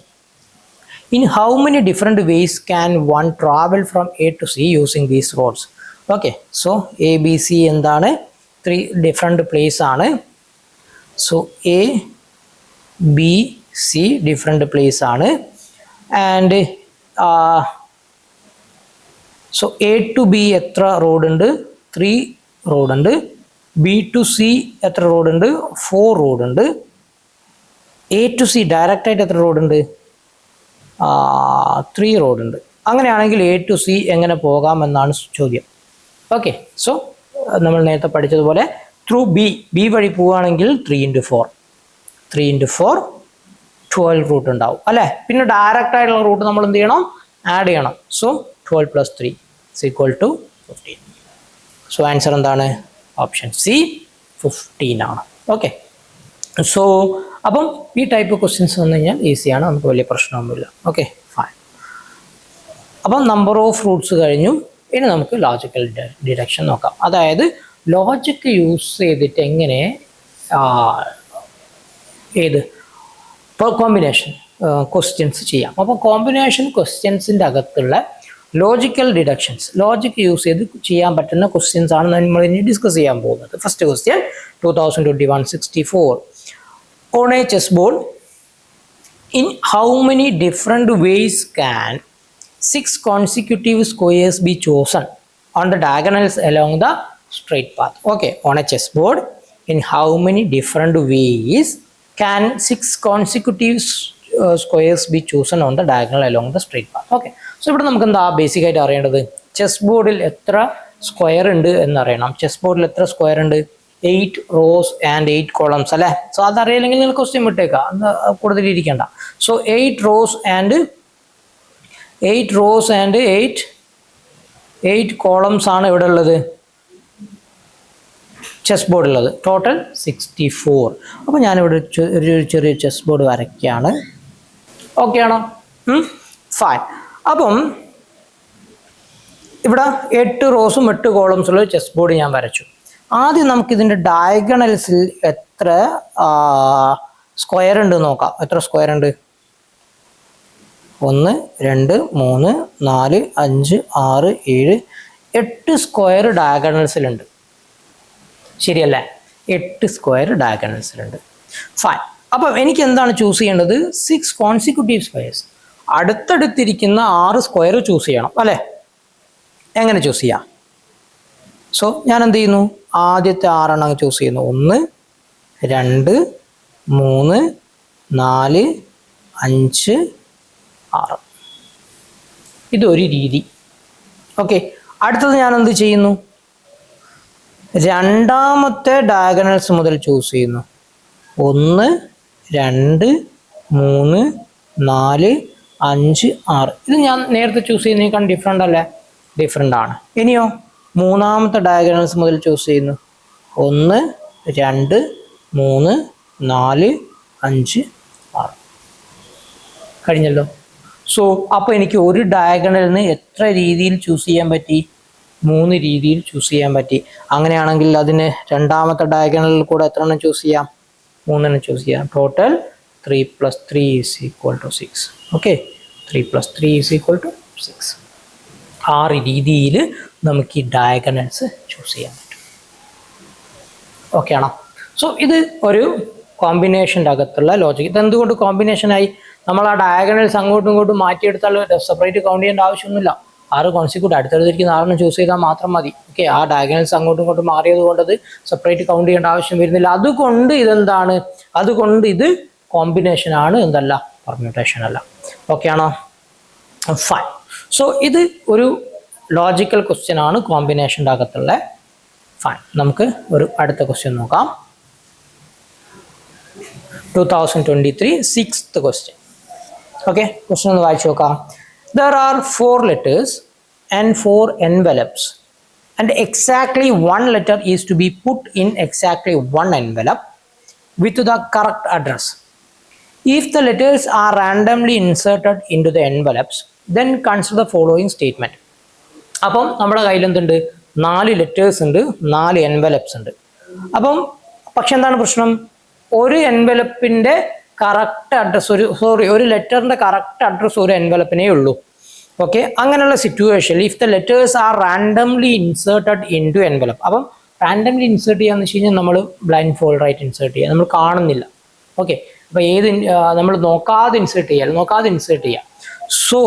In how many different ways can one travel from A to C using these roads? Okay, so A, B, C എന്താണ്? 3 different place ആണ്. So A, B, C different place ആണ്. And so A to B എത്ര road ഉണ്ട്? 3 road ഉണ്ട്. B to C എത്ര road ഉണ്ട്? 4 road ഉണ്ട്. A to C direct ആയിട്ട് എത്ര റോഡ് ഉണ്ട്? 3 റോഡ് ഉണ്ട്. അങ്ങനെയാണെങ്കിൽ A to C എങ്ങനെ പോകാം എന്നാണ് ചോദ്യം. ഓക്കെ, സോ നമ്മൾ നേരത്തെ പഠിച്ചതുപോലെ ത്രൂ ബി വഴി പോവുകയാണെങ്കിൽ 3 into 4 12 റൂട്ട് ഉണ്ടാവും അല്ലേ. പിന്നെ ഡയറക്റ്റ് ആയിട്ടുള്ള റൂട്ട് നമ്മൾ എന്ത് ചെയ്യണം? ആഡ് ചെയ്യണം. So 12 plus 3 is equal to 15. So answer എന്താണ്? ഓപ്ഷൻ സി 15 ആണ്. ഓക്കെ, സോ അപ്പം ഈ ടൈപ്പ് ക്വസ്റ്റ്യൻസ് വന്നു കഴിഞ്ഞാൽ ഈസിയാണ്, നമുക്ക് വലിയ പ്രശ്നമൊന്നുമില്ല. Okay, fine. അപ്പം നമ്പർ ഓഫ് റൂട്ട്സ് കഴിഞ്ഞു. ഇനി നമുക്ക് ലോജിക്കൽ ഡിഡക്ഷൻ നോക്കാം. അതായത് ലോജിക്ക് യൂസ് ചെയ്തിട്ട് എങ്ങനെ കോമ്പിനേഷൻ ക്വസ്റ്റ്യൻസ് ചെയ്യാം. അപ്പോൾ കോമ്പിനേഷൻ ക്വസ്റ്റ്യൻസിൻ്റെ അകത്തുള്ള ലോജിക്കൽ ഡിഡക്ഷൻസ്, ലോജിക്ക് യൂസ് ചെയ്ത് ചെയ്യാൻ പറ്റുന്ന ക്വസ്റ്റ്യൻസ് ആണ് നമ്മൾ ഇനി ഡിസ്കസ് ചെയ്യാൻ പോകുന്നത്. First question 2021-64. On a chessboard, in how many different ways can 6 consecutive squares be chosen on the diagonals along the straight path? Okay, on a chessboard, in how many different ways can 6 consecutive squares be chosen on the diagonal along the straight path? Okay, so ഇവിടെ നമുക്ക് എന്താ basic ആയിട്ട് അറിയേണ്ടത്? Chess ബോർഡിൽ എത്ര square ഉണ്ട് എന്നറിയണം. Chess ബോർഡിൽ എത്ര സ്ക്വയർ ഉണ്ട്? 8 rows and 8 columns അല്ലേ. സോ അതറിയില്ലെങ്കിൽ നിങ്ങൾ ക്വസ്റ്റ്യൻ വിട്ടേക്കാം, അന്ന് കൂടുതൽ ഇരിക്കേണ്ട. സോ 8 rows and 8 columns ആണ് ഇവിടെ ഉള്ളത്, ചെസ് ബോർഡ് ഉള്ളത്. ടോട്ടൽ 64. അപ്പോൾ ഞാനിവിടെ ഒരു ചെറിയ ചെസ് ബോർഡ് വരയ്ക്കുകയാണ്. ഓക്കെ ആണോ? ഫൈൻ. അപ്പം ഇവിടെ 8 റോസും 8 കോളംസും ഉള്ള ചെസ് ബോർഡ് ഞാൻ വരച്ചു. ആദ്യം നമുക്കിതിൻ്റെ ഡയഗണൽസിൽ എത്ര സ്ക്വയർ ഉണ്ട് നോക്കാം. എത്ര സ്ക്വയർ ഉണ്ട്? 1 2 3 4 5 6 7 8 സ്ക്വയർ ഡയഗണൽസിലുണ്ട്. ശരിയല്ലേ? 8 സ്ക്വയർ ഡയഗണൽസിലുണ്ട്. ഫൈൻ. അപ്പം എനിക്ക് എന്താണ് ചൂസ് ചെയ്യേണ്ടത്? 6 കോൺസിക്യൂട്ടീവ് സ്ക്വയേഴ്സ്. അടുത്തടുത്തിരിക്കുന്ന 6 സ്ക്വയർ ചൂസ് ചെയ്യണം അല്ലേ. എങ്ങനെ ചൂസ് ചെയ്യാം? സോ ഞാൻ എന്ത് ചെയ്യുന്നു? ആദ്യത്തെ 6 എണ്ണം ചൂസ് ചെയ്യുന്നു. 1 2 3 4 5 6. ഇതൊരു രീതി. ഓക്കെ, അടുത്തത് ഞാൻ എന്ത് ചെയ്യുന്നു? രണ്ടാമത്തെ ഡയഗണൽസ് മുതൽ ചൂസ് ചെയ്യുന്നു. 1 2 3 4 5 6. ഇത് ഞാൻ നേരത്തെ ചൂസ് ചെയ്യുന്നതിനേക്കാൾ ഡിഫറെൻ്റ് അല്ലേ? ഡിഫറെൻ്റ് ആണ്. ഇനിയോ മൂന്നാമത്തെ ഡയഗണൽസ് മുതൽ ചൂസ് ചെയ്യുന്നു. 1 2 3 4 5 6. കഴിഞ്ഞല്ലോ. സോ അപ്പോൾ എനിക്ക് ഒരു ഡയഗണലിന് എത്ര രീതിയിൽ ചൂസ് ചെയ്യാൻ പറ്റി? 3 രീതിയിൽ ചൂസ് ചെയ്യാൻ പറ്റി. അങ്ങനെയാണെങ്കിൽ അതിന് രണ്ടാമത്തെ ഡയഗണലിൽ കൂടെ എത്ര എണ്ണം ചൂസ് ചെയ്യാം? 3 എണ്ണം ചൂസ് ചെയ്യാം. ടോട്ടൽ 3 + 3 = 6. ഓക്കെ, 3 + 3 = 6. 6 രീതിയിൽ നമുക്ക് ഈ ഡയഗണൽസ് ചൂസ് ചെയ്യാൻ പറ്റും. ഓക്കെ ആണോ? സോ ഇത് ഒരു കോമ്പിനേഷൻ്റെ അകത്തുള്ള ലോജിക്. ഇതെന്തുകൊണ്ട് കോമ്പിനേഷനായി? നമ്മൾ ആ ഡയഗണൽസ് അങ്ങോട്ടും ഇങ്ങോട്ടും മാറ്റിയെടുത്താൽ സെപ്പറേറ്റ് കൗണ്ട് ചെയ്യേണ്ട ആവശ്യമൊന്നുമില്ല. 6 കോൺസിക്യൂട്ട് അടുത്തടുത്തിരിക്കുന്ന 6 ചൂസ് ചെയ്താൽ മാത്രം മതി. ഓക്കെ, ആ ഡയഗണൽസ് അങ്ങോട്ടും ഇങ്ങോട്ടും മാറിയത് കൊണ്ട് അത് സെപ്പറേറ്റ് കൗണ്ട് ചെയ്യേണ്ട ആവശ്യം വരുന്നില്ല. അതുകൊണ്ട് ഇതെന്താണ്? അതുകൊണ്ട് ഇത് കോമ്പിനേഷൻ ആണ്, എന്തല്ല പെർമ്യൂട്ടേഷൻ അല്ല. ഓക്കെ ആണോ? ഫൈൻ. സോ ഇത് ഒരു ലോജിക്കൽ ക്വസ്റ്റ്യൻ ആണ് കോമ്പിനേഷൻ്റെ അകത്തുള്ള. ഫൈൻ. നമുക്ക് ഒരു അടുത്ത ക്വസ്റ്റ്യൻ നോക്കാം. 2023 6th question. Okay, question ഒന്ന് വായിച്ചു നോക്കാം. There are 4 letters and 4 envelopes and exactly one letter is to be put in exactly one envelope with the correct address. If the letters are randomly inserted into the envelopes, then consider the following statement. അപ്പം നമ്മുടെ കയ്യിൽ എന്തുണ്ട്? 4 letters ഉണ്ട്, 4 envelops ഉണ്ട്. അപ്പം പക്ഷെ എന്താണ് പ്രശ്നം? ഒരു എൻവലപ്പിന്റെ കറക്റ്റ് അഡ്രസ് ഒരു ലെറ്ററിന്റെ കറക്റ്റ് അഡ്രസ് ഒരു എൻവലപ്പിനേ ഉള്ളൂ. ഓക്കെ, അങ്ങനെയുള്ള situation if the letters are randomly inserted into envelope. അപ്പം റാൻഡംലി ഇൻസേർട്ട് ചെയ്യാന്ന് വെച്ച് കഴിഞ്ഞാൽ നമ്മൾ ബ്ലൈൻഡ് ഫോൾഡറായിട്ട് ഇൻസേർട്ട് ചെയ്യുക, നമ്മൾ കാണുന്നില്ല. ഓക്കെ, അപ്പോൾ നമ്മൾ നോക്കാതെ ഇൻസേർട്ട് ചെയ്യാം. So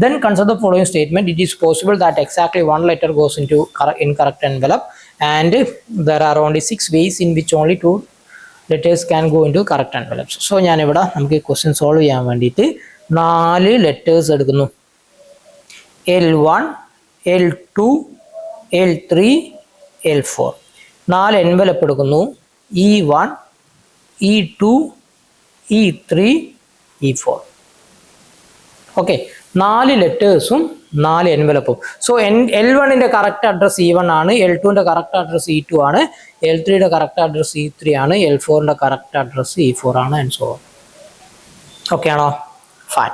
then consider the following statement. It is possible that exactly one letter goes into incorrect envelope and there are only 6 ways in which only 2 letters can go into correct envelopes. So ഞാൻ ഇവിടെ നമുക്ക് ഈ question solve ചെയ്യാൻ വേണ്ടിയിട്ട് 4 letters എടുക്കുന്നു. L1, L2, L3, L4. 4 envelope എടുക്കുന്നു. E1, E2, E3, E4. Okay, 4 ലെറ്റേഴ്സും 4 എൻവലപ്പും. സോ L1ന്റെ കറക്റ്റ് അഡ്രസ് E1 ആണ്, L2ന്റെ കറക്റ്റ് അഡ്രസ് E2 ആണ്, L3യുടെ കറക്റ്റ് അഡ്രസ് E3 ആണ്, L4ന്റെ കറക്റ്റ് അഡ്രസ് E4 ആണ് ആൻഡ് സോ ഓൺ. ഓക്കെ ആണോ? ഫൈൻ.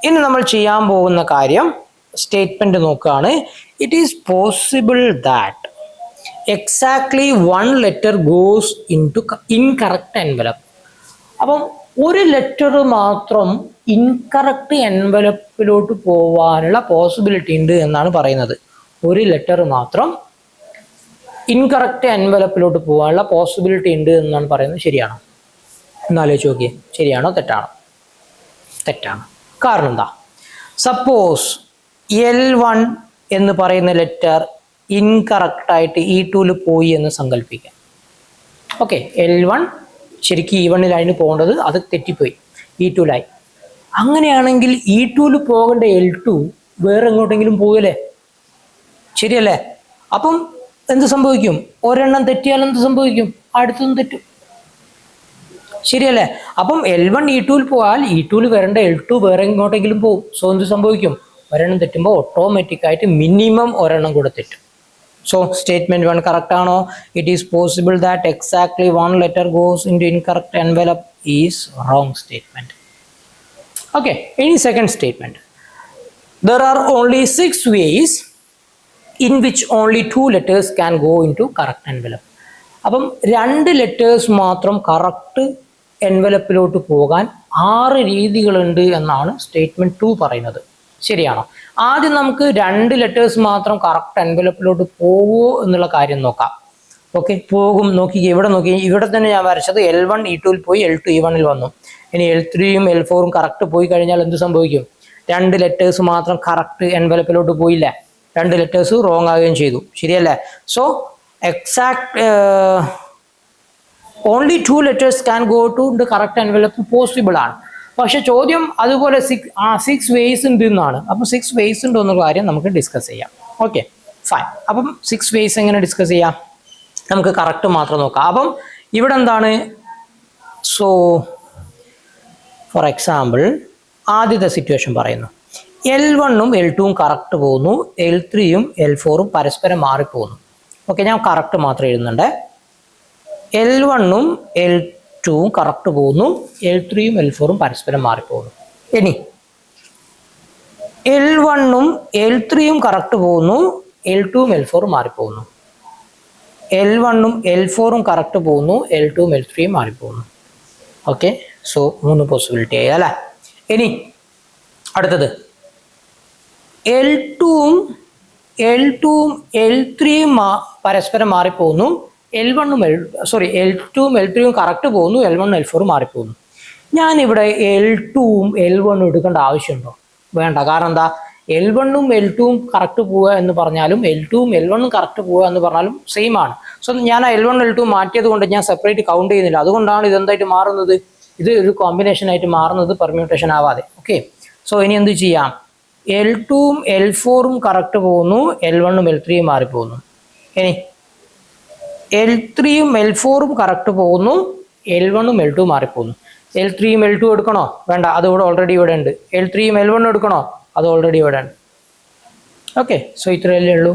ഇനി നമ്മൾ ചെയ്യാൻ പോകുന്ന കാര്യം സ്റ്റേറ്റ്മെന്റ് നോക്കുകയാണ്. It is possible that exactly 1 letter goes into incorrect envelope. അപ്പം ഒരു ലെറ്റർ മാത്രം ഇൻകറക്റ്റ് എൻവലപ്പിലോട്ട് പോവാനുള്ള പോസിബിലിറ്റി ഉണ്ട് എന്നാണ് പറയുന്നത്. ഒരു ലെറ്റർ മാത്രം ഇൻകറക്റ്റ് എൻവലപ്പിലോട്ട് പോകാനുള്ള പോസിബിലിറ്റി ഉണ്ട് എന്നാണ് പറയുന്നത്. ശരിയാണോ? എന്നാലോചിച്ച് നോക്കിയേ, ശരിയാണോ തെറ്റാണോ? തെറ്റാണ്. കാരണം എന്താ? സപ്പോസ് L1 എന്ന് പറയുന്ന ലെറ്റർ ഇൻകറക്റ്റായിട്ട് E2 പോയി എന്ന് സങ്കല്പിക്കാം. ഓക്കെ, L1 ശരിക്കും E1 പോകേണ്ടത്, അത് തെറ്റിപ്പോയി, E2 അങ്ങനെയാണെങ്കിൽ E2 പോകേണ്ട L2 വേറെ എങ്ങോട്ടെങ്കിലും പോകല്ലേ? ശരിയല്ലേ? അപ്പം എന്ത് സംഭവിക്കും? ഒരെണ്ണം തെറ്റിയാൽ എന്ത് സംഭവിക്കും? അടുത്തൊന്നും തെറ്റും. ശരിയല്ലേ? അപ്പം L1 E2 പോയാൽ E2 വരേണ്ട L2 വേറെ എങ്ങോട്ടെങ്കിലും പോകും. സോ എന്ത് സംഭവിക്കും? ഒരെണ്ണം തെറ്റുമ്പോൾ ഓട്ടോമാറ്റിക്കായിട്ട് മിനിമം ഒരെണ്ണം കൂടെ തെറ്റും. So statement 1 correct ആണോ? It is possible that exactly 1 letter goes into incorrect envelope is wrong statement. Okay, any second statement. There are only 6 ways in which only 2 letters can go into correct envelope. അപ്പം 2 letters മാത്രം correct എൻവലപ്പിലോട്ട് പോകാൻ 6 രീതികളുണ്ട് എന്നാണ് statement 2 പറയുന്നത്. ശരിയാണോ? ആദ്യം നമുക്ക് 2 letters മാത്രം കറക്റ്റ് എൻവലപ്പിലോട്ട് പോവോ എന്നുള്ള കാര്യം നോക്കാം. ഓക്കെ, പോകും. നോക്കി ഇവിടെ തന്നെ ഞാൻ വരച്ചത് L1 E2 പോയി, L2 E1 വന്നു. ഇനി L3യും L4ഉം കറക്റ്റ് പോയി കഴിഞ്ഞാൽ എന്ത് സംഭവിക്കും? 2 ലെറ്റേഴ്സ് മാത്രം കറക്റ്റ് എൻവലപ്പിലോട്ട് പോയില്ല, 2 ലെറ്റേഴ്സ് റോങ് ആവുകയും ചെയ്തു. ശരിയല്ലേ? So exact only 2 letters can go to the correct envelope possible ആണ്. പക്ഷെ ചോദ്യം അതുപോലെ 6 വേസ് ഉണ്ട് എന്നാണ്. അപ്പം 6 വേസ് ഉണ്ടോ എന്നുള്ള കാര്യം നമുക്ക് ഡിസ്കസ് ചെയ്യാം. Okay, fine. അപ്പം 6 വേസ് എങ്ങനെ ഡിസ്കസ് ചെയ്യാം? നമുക്ക് കറക്റ്റ് മാത്രം നോക്കാം. അപ്പം ഇവിടെ എന്താണ്? സോ ഫോർ എക്സാമ്പിൾ ആദ്യത്തെ സിറ്റുവേഷൻ പറയുന്നു. L1ഉം L2ഉം കറക്റ്റ് പോകുന്നു, L3യും L4ഉം പരസ്പരം മാറിപ്പോകുന്നു. ഓക്കെ, ഞാൻ കറക്റ്റ് മാത്രം എഴുതുന്നുണ്ട്. L1ഉം L2ഉം കറക്റ്റ് പോകുന്നു, L3യും L4ഉം പരസ്പരം മാറിപ്പോകുന്നു. ഇനി L1ഉം L3യും കറക്റ്റ് പോകുന്നു, L2ഉം L4ഉം മാറിപ്പോകുന്നു. L1ഉം L4ഉം കറക്റ്റ് പോകുന്നു, L2ഉം L3യും മാറിപ്പോകുന്നു. ഓക്കെ, സോ 3 പോസിബിലിറ്റി ആയി അല്ലേ? ഇനി അടുത്തത് L2ഉം L3യും പരസ്പരം മാറിപ്പോകുന്നു, L2ഉം L3യും കറക്റ്റ് പോകുന്നു, L1ഉം L4ഉം മാറിപ്പോകുന്നു. ഞാനിവിടെ L2ഉം L1ഉം എടുക്കേണ്ട ആവശ്യമുണ്ടോ? വേണ്ട. കാരണം എന്താ? L1ഉം L2ഉം കറക്റ്റ് പോവുക എന്ന് പറഞ്ഞാലും L2ഉം L1ഉം കറക്റ്റ് പോവുക എന്ന് പറഞ്ഞാലും സെയിം ആണ്. സോ ഞാൻ L1 L2 മാറ്റിയത് കൊണ്ട് ഞാൻ സെപ്പറേറ്റ് കൗണ്ട് ചെയ്യുന്നില്ല. അതുകൊണ്ടാണ് ഇതെന്തായിട്ട് മാറുന്നത്? ഇത് ഒരു കോമ്പിനേഷൻ ആയിട്ട് മാറുന്നത്, പെർമ്യൂട്ടേഷൻ ആവാതെ. ഓക്കെ, സോ ഇനി എന്ത് ചെയ്യാം? L2ഉം L4ഉം കറക്റ്റ് പോകുന്നു, L1ഉം L3ഉം മാറിപ്പോകുന്നു. ഇനി L3ഉം L4ഉം കറക്റ്റ് പോകുന്നു, L1ഉം L2 മാറിപ്പോകുന്നു. L3ഉം L2 എടുക്കണോ? വേണ്ട, അത് ഇവിടെ ഓൾറെഡി ഇവിടെ ഉണ്ട്. L3ഉം L1 എടുക്കണോ? അത് ഓൾറെഡി ഇവിടെ ഉണ്ട്. ഓക്കെ, സോ ഇത്രയല്ലേ ഉള്ളൂ.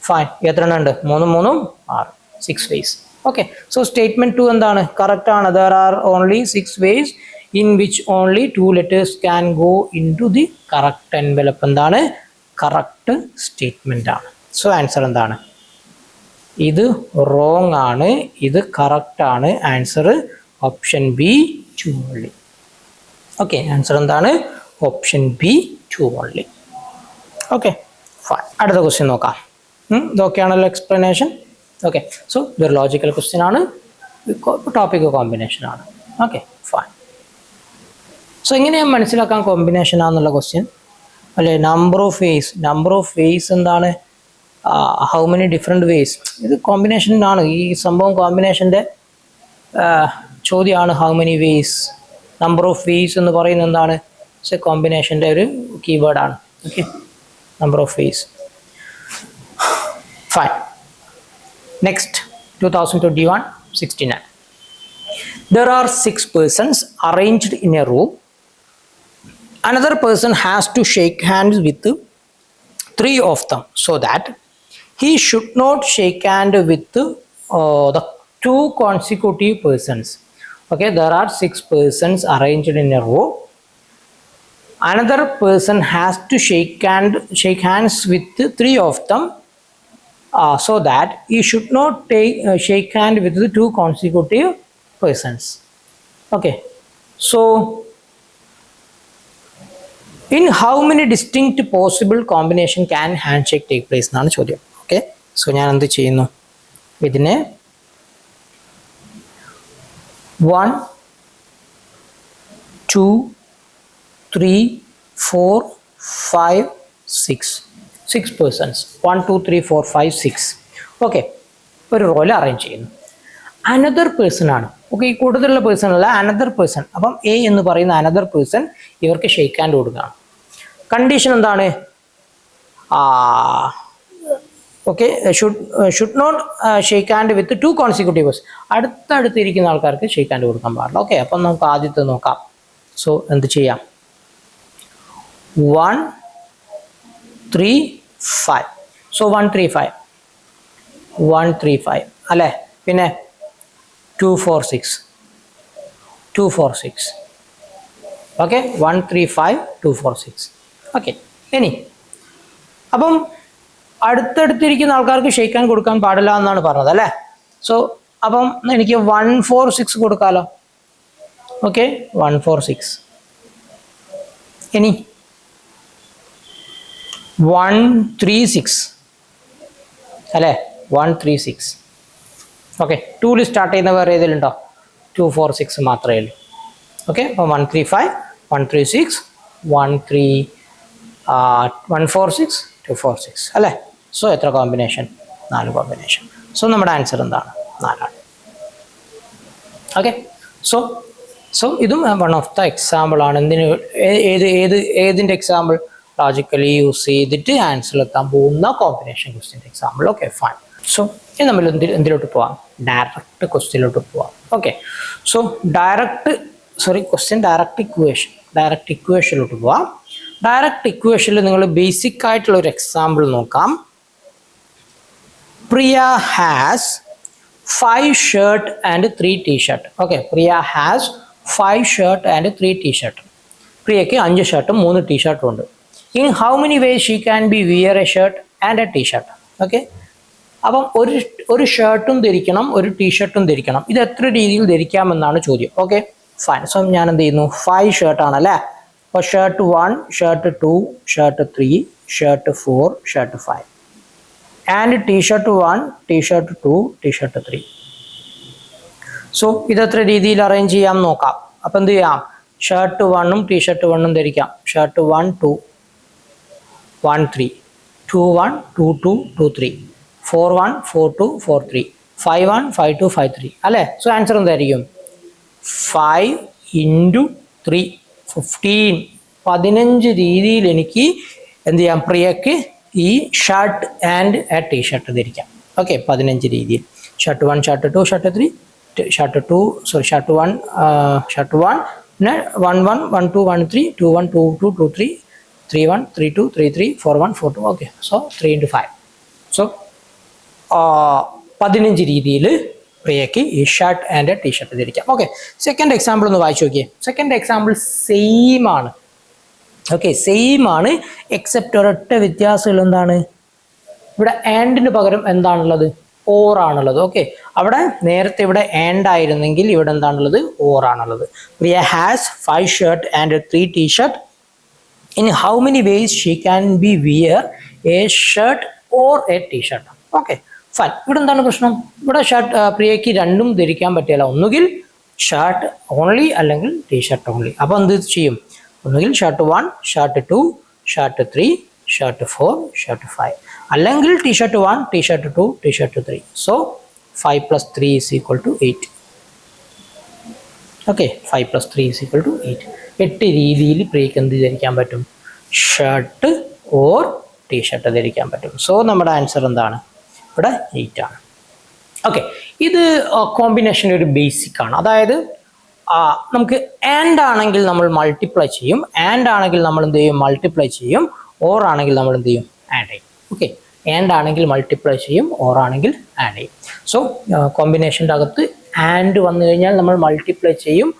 ഫൈൻ. എത്ര എണ്ണം ഉണ്ട്? 3 3 6, 6 ways. ഓക്കെ, സോ സ്റ്റേറ്റ്മെന്റ് 2 എന്താണ്? കറക്റ്റ് ആണ്. There are only 6 ways in which only 2 letters can go into the correct envelope. എന്താണ്? കറക്റ്റ് സ്റ്റേറ്റ്മെന്റ് ആണ്. സോ ആൻസർ എന്താണ്? ഇത് റോങ് ആണ്, ഇത് കറക്റ്റ് ആണ്. Answer option b 2 only. Okay, answer എന്താണ്? Option b 2 only. Okay, fine. അടുത്ത question നോക്കാം. ഇതൊക്കെയാണല്ലോ എക്സ്പ്ലനേഷൻ. ഓക്കെ, സോ ഇതൊരു ലോജിക്കൽ ക്വസ്റ്റ്യൻ ആണ്, ടോപ്പിക് കോമ്പിനേഷൻ ആണ്. Okay, fine. സോ എങ്ങനെയാണ് മനസ്സിലാക്കാൻ കോമ്പിനേഷൻ ആണെന്നുള്ള ക്വസ്റ്റ്യൻ അല്ലേ? നമ്പർ ഓഫ് വേസ് എന്താണ്? How many different ways. ഇത് കോമ്പിനേഷനാണ്. ഈ സംഭവം കോമ്പിനേഷൻ്റെ ചോദ്യമാണ്. How many vase, number of ways എന്ന് പറയുന്നത് എന്താണ്? കോമ്പിനേഷൻ്റെ ഒരു കീവേഡാണ്. Okay, number of ways. Fine. Next 2021-69. There are 6 persons arranged in a row. Another person has to shake hands with 3 of them so that he should not shake hand with the 2 consecutive persons. Okay, there are 6 persons arranged in a row. Another person has to shake hands with 3 of them so that he should not shake hand with the 2 consecutive persons. Okay, so in how many distinct possible combination can handshake take place എന്നാണ് ചോദ്യം. Okay, so ഞാൻ എന്ത് ചെയ്യുന്നു? ഇതിനെ 1 2 3 4 5 6 persons. 1 2 3 4 5 6. Okay, ഒരു റോയിൽ arrange ചെയ്യുന്നു. Another person ആണ്. Okay, ഈ കൂടുതലുള്ള പേഴ്സൺ അല്ല, അനദർ പേഴ്സൺ. അപ്പം എ എന്ന് പറയുന്ന അനദർ പേഴ്സൺ ഇവർക്ക് ഷെയ്ക്ക് ഹാൻഡ് കൊടുക്കുകയാണ്. കണ്ടീഷൻ എന്താണ്? Okay, should not shake hand with 2 consecutives. അടുത്തടുത്തിരിക്കുന്ന ആൾക്കാർക്ക് ഷെയ്ക്ക് ഹാൻഡ് കൊടുക്കാൻ പാടില്ല. ഓക്കെ, അപ്പം നമുക്ക് ആദ്യത്തെ നോക്കാം. സോ എന്ത് ചെയ്യാം? 1 3 5. സോ 1 3 5 1 3 5 അല്ലേ? പിന്നെ 2 4 6 2 4 6. ഓക്കെ, 1 3 5 2 4 6. ഓക്കെ, ഇനി അപ്പം അടുത്തടുത്തിരിക്കുന്ന ആൾക്കാർക്ക് ഷെയ്ക്ക് ഹാൻഡ് കൊടുക്കാൻ പാടില്ല എന്നാണ് പറഞ്ഞത് അല്ലേ? സോ അപ്പം എനിക്ക് 1 4 6 കൊടുക്കാമല്ലോ. ഓക്കെ, 1 4 6. ഇനി 1 3 6 അല്ലേ? 1 3 6. ഓക്കെ, 2 സ്റ്റാർട്ട് ചെയ്യുന്ന വേറെ ഏതെങ്കിലുണ്ടോ? 2 4 6 മാത്രമേ ഉള്ളൂ. ഓക്കെ, അപ്പോൾ 1 3 5 1 3 6 1 4 6 2 4 6 അല്ലേ? സോ എത്ര കോമ്പിനേഷൻ? 4 കോമ്പിനേഷൻ. സോ നമ്മുടെ ആൻസർ എന്താണ്? 4 ആണ്. ഓക്കെ, സോ ഇതും വൺ ഓഫ് ദ എക്സാമ്പിൾ ആണ്. എന്തിന്? ഏതിൻ്റെ എക്സാമ്പിൾ? ലോജിക്കലി യൂസ് ചെയ്തിട്ട് ആൻസർ എത്താൻ പോകുന്ന കോമ്പിനേഷൻ ക്വസ്റ്റ്യൻ്റെ എക്സാമ്പിൾ. Okay, fine. സോ ഇനി നമ്മൾ എന്തിലോട്ട് പോവാം? ഡയറക്റ്റ് ക്വസ്റ്റ്യനിലോട്ട് പോവാം. ഓക്കെ, സോ ഡയറക്റ്റ് ഇക്വേഷനിലോട്ട് പോവാം. ഡയറക്റ്റ് ഇക്വേഷനിൽ നിങ്ങൾ ബേസിക് ആയിട്ടുള്ള ഒരു എക്സാമ്പിൾ നോക്കാം. Priya has 5 shirt and 3 T-shirt. Okay, Priya has 5 shirt and 3 T-shirt. പ്രിയയ്ക്ക് 5 ഷർട്ടും 3 ടീഷർട്ടും ഉണ്ട്. In how many ways she can be wear a shirt and a T-shirt. Okay, അപ്പം ഒരു ഷർട്ടും ധരിക്കണം, ഒരു ടീഷർട്ടും ധരിക്കണം. ഇത് എത്ര രീതിയിൽ ധരിക്കാമെന്നാണ് ചോദ്യം. Okay, fine. സോ ഞാൻ എന്ത് ചെയ്യുന്നു? 5 ഷർട്ടാണല്ലേ? അപ്പോൾ shirt 1 shirt 2 shirt 3 shirt 4 shirt 5 and T-shirt 1 T-shirt 2 T-shirt 3. So ഇതെത്ര രീതിയിൽ അറേഞ്ച് ചെയ്യാം നോക്കാം. അപ്പം എന്ത് ചെയ്യാം? ഷർട്ട് 1ഉം ടീഷർട്ട് 1ഉം ധരിക്കാം. ഷർട്ട് 1 2 1 3 2 1 2 2 2 3 4 1 4 2 4 3 5 1 5 2 5 3 അല്ലേ? സോ ആൻസർ എന്തായിരിക്കും? 5 × 3 15. 15 രീതിയിൽ എനിക്ക് എന്ത് ചെയ്യാം, പ്രിയക്ക് ഈ shirt and a T shirt ധരിക്കാം. ഓക്കെ, 15 രീതിയിൽ. Shirt 1, shirt 2, shirt 3, shirt 2, sorry shirt 1, പിന്നെ 1 1 1 2 1 3 2 1 2 2 2 3 3 1 3 2 3 3 4 1 4 2. Okay, so 3 into 5. സോ 15 രീതിയിൽ പ്രിയക്ക് ഈ ഷർട്ട് ആൻഡ് ടീ ഷർട്ട് ധരിക്കാം. ഓക്കെ, സെക്കൻഡ് എക്സാമ്പിൾ ഒന്ന് വായിച്ചു നോക്കിയേ. സെക്കൻഡ് എക്സാമ്പിൾ സെയിം ആണ്. ഓക്കെ, സെയിം ആണ്, എക്സെപ്റ്റ് ഒരൊറ്റ വ്യത്യാസമുള്ള എന്താണ്, ഇവിടെ ആൻഡിന് പകരം എന്താണുള്ളത്, ഓർ ആണുള്ളത്. ഓക്കെ, അവിടെ നേരത്തെ ഇവിടെ ആൻഡ് ആയിരുന്നെങ്കിൽ ഇവിടെ എന്താണുള്ളത്, ഓർ ആണുള്ളത്. Priya has 5 shirt and 3 T shirt. In how many ways she can be wear a shirt or a T shirt. Okay fine. ഇവിടെ എന്താണ് പ്രശ്നം, ഇവിടെ ഷർട്ട് പ്രിയയ്ക്ക് രണ്ടും ധരിക്കാൻ പറ്റില്ല. ഒന്നുകിൽ ഷർട്ട് ഓൺലി അല്ലെങ്കിൽ ടീ ഷർട്ട് ഓൺലി. അപ്പോൾ എന്ത് ചെയ്യും, ഒന്നുകിൽ shirt 1, shirt 2, shirt 3, shirt 4, shirt 5, അല്ലെങ്കിൽ T shirt 1, T shirt 2, T shirt 3. So 5 + 3 = 8. Okay, 5 + 3 = 8. 8 രീതിയിൽ പ്രിയക്ക് എന്ത് ധരിക്കാൻ പറ്റും, ഷർട്ട് ഓർ ടീ ഷർട്ട് ധരിക്കാൻ പറ്റും. സോ നമ്മുടെ ആൻസർ എന്താണ്, ഇവിടെ 8 ആണ്. ഓക്കെ, ഇത് കോമ്പിനേഷൻ ഒരു ബേസിക് ആണ്. അതായത് നമുക്ക് ആൻഡ് ആണെങ്കിൽ നമ്മൾ മൾട്ടിപ്ലൈ ചെയ്യും, ആൻഡ് ആണെങ്കിൽ നമ്മൾ എന്ത് ചെയ്യും, മൾട്ടിപ്ലൈ ചെയ്യും, ഓർ ആണെങ്കിൽ നമ്മൾ എന്ത് ചെയ്യും, ആഡ് ചെയ്യും. ഓക്കെ, ആൻഡ് ആണെങ്കിൽ മൾട്ടിപ്ലൈ ചെയ്യും, ഓർ ആണെങ്കിൽ ആഡ് ചെയ്യും. സോ കോമ്പിനേഷൻ്റെ അകത്ത് ആൻഡ് വന്നു കഴിഞ്ഞാൽ നമ്മൾ മൾട്ടിപ്ലൈ ചെയ്യും,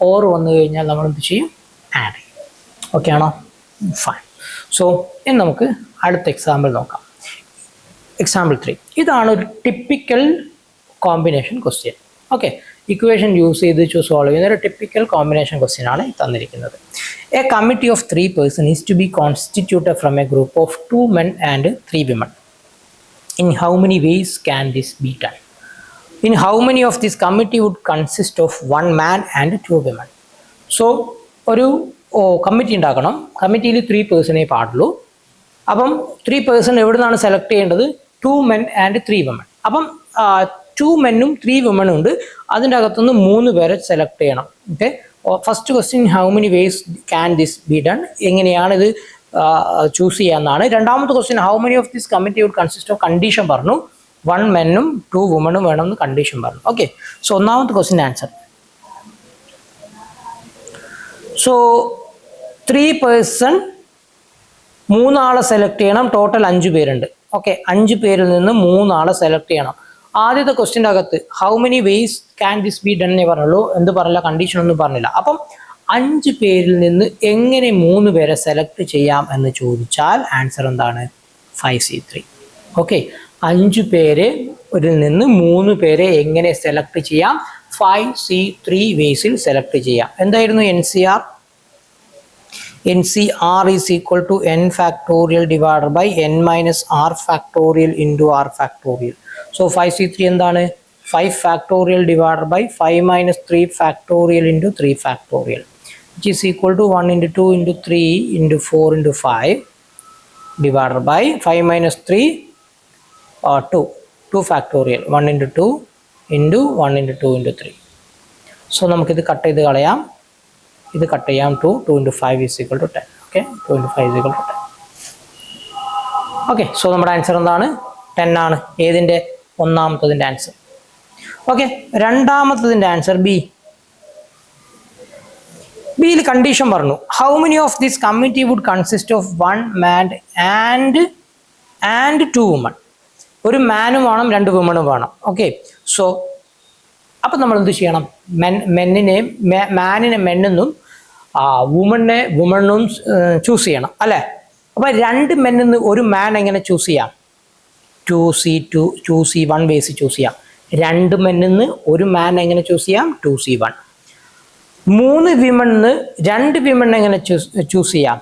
ഓർ വന്നു കഴിഞ്ഞാൽ നമ്മൾ എന്ത് ചെയ്യും, ആഡ് ചെയ്യും. ഓക്കെ ആണോ, ഫൈൻ. സോ ഇനി നമുക്ക് അടുത്ത എക്സാമ്പിൾ നോക്കാം. എക്സാമ്പിൾ 3. ഇതാണ് ഒരു typical combination question. Okay, equation use ചെയ്ത് സോൾവ് ചെയ്യുന്ന ഒരു ടിപ്പിക്കൽ കോമ്പിനേഷൻ ക്വസ്റ്റ്യൻ ആണ് തന്നിരിക്കുന്നത്. A committee of 3 persons is to be constituted from a group of 2 men and 3 women. In how many ways can this be done? In how many of this committee would consist of 1 man and 2 women? So ഒരു committee ഉണ്ടാക്കണം. കമ്മിറ്റിയിൽ 3 പേഴ്സണേ പാടുള്ളൂ. അപ്പം 3 person എവിടെ നിന്നാണ് select ചെയ്യേണ്ടത്, 2 men and 3 women. അപ്പം 2 മെന്നും 3 women ഉണ്ട്. അതിൻ്റെ അകത്തുനിന്ന് 3 പേരെ സെലക്ട് ചെയ്യണം. Okay, first question how many ways can this be done, എങ്ങനെയാണ് ഇത് ചൂസ് ചെയ്യാമെന്നാണ്. രണ്ടാമത്തെ question how many of this committee would consist of, condition പറഞ്ഞു, 1 മെന്നും 2 women വേണമെന്ന് കണ്ടീഷൻ പറഞ്ഞു. ഓക്കെ, സോ ഒന്നാമത്തെ ക്വസ്റ്റ്യൻ ആൻസർ. സോ 3 പേഴ്സൺ 3 ആളെ സെലക്ട് ചെയ്യണം, ടോട്ടൽ 5 പേരുണ്ട്. ഓക്കെ, 5 പേരിൽ നിന്ന് 3 ആളെ സെലക്ട് ചെയ്യണം. ആദ്യത്തെ ക്വസ്റ്റ്യൻ്റെ അകത്ത് how many ways can this be done എന്നേ പറഞ്ഞുള്ളൂ, എന്ത് പറഞ്ഞില്ല, കണ്ടീഷൻ ഒന്നും പറഞ്ഞില്ല. അപ്പം 5 പേരിൽ നിന്ന് എങ്ങനെ 3 പേരെ സെലക്ട് ചെയ്യാം എന്ന് ചോദിച്ചാൽ ആൻസർ എന്താണ്, 5C3. ഓക്കെ, 5 പേരിൽ നിന്ന് 3 പേരെ എങ്ങനെ സെലക്ട് ചെയ്യാം, 5C3 വേസിൽ സെലക്ട് ചെയ്യാം. എന്തായിരുന്നു NCR? NCR is equal to n factorial divided by n minus r factorial into r factorial. So 5C3 എന്താണ്, 5 factorial divided by 5 minus 3 factorial into 3 factorial, which is equal to 1 into 2 into 3 into 4 into 5 divided by 5 minus 3 2 factorial, 1 into 2 into 1 into 2 into 3. So നമുക്കിത് cut ചെയ്ത് കളയാം, ഇത് cut ചെയ്യാം. 2 into 5 is equal to 10. Okay, 2 into 5 is equal to 10. Okay, so നമ്മുടെ answer എന്താണ്, 10 ആണ്. ഏതിൻ്റെ, ഒന്നാമത്തതിൻ്റെ ആൻസർ. ഓക്കെ, രണ്ടാമത്തതിൻ്റെ ആൻസർ ബി. ബിയിൽ കണ്ടീഷൻ പറഞ്ഞു, how many of this committee would consist of 1 man and 2 women. ഒരു മാനും വേണം, 2 women വേണം. ഓക്കെ, സോ അപ്പം നമ്മൾ എന്ത് ചെയ്യണം, മാനിനെ മെന്നെന്നും വുമണിനെ വുമണും ചൂസ് ചെയ്യണം അല്ലേ. അപ്പോൾ 2 മെന്നിൽ നിന്ന് ഒരു മാൻ എങ്ങനെ ചൂസ് ചെയ്യാം, 2C1 വേസ് ചൂസ് ചെയ്യാം. 2 മെന്നിൽ നിന്ന് ഒരു മാൻ എങ്ങനെ ചൂസ് ചെയ്യാം, 2C1. 3 വിമണിൽ നിന്ന് 2 വിമൺ എങ്ങനെ ചൂസ് ചെയ്യാം,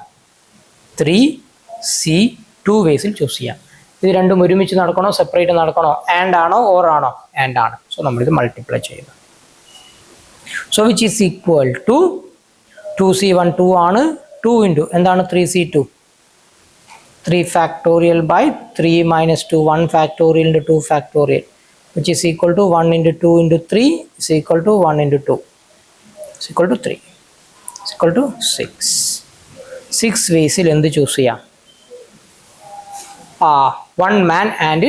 3C2 വേസിൽ ചൂസ് ചെയ്യാം. ഇത് രണ്ടും ഒരുമിച്ച് നടക്കണോ, സെപ്പറേറ്റ് നടക്കണോ, ആൻഡ് ആണോ ഓർ ആണോ, ആൻഡ് ആണ്. സോ നമ്മളിത് മൾട്ടിപ്ലൈ ചെയ്യുക. So which is equal to 2C1 2 ആണ്, 2 ഇൻറ്റു എന്താണ് 3C2, 3 factorial by 3 minus 2, 1 factorial into 2 factorial, which is equal to 1 into 2 into 3 is equal to 1 into 2 is equal to 3 is equal to 6. 6 വേസിൽ എന്ത് choose ചെയ്യാം? 1 man and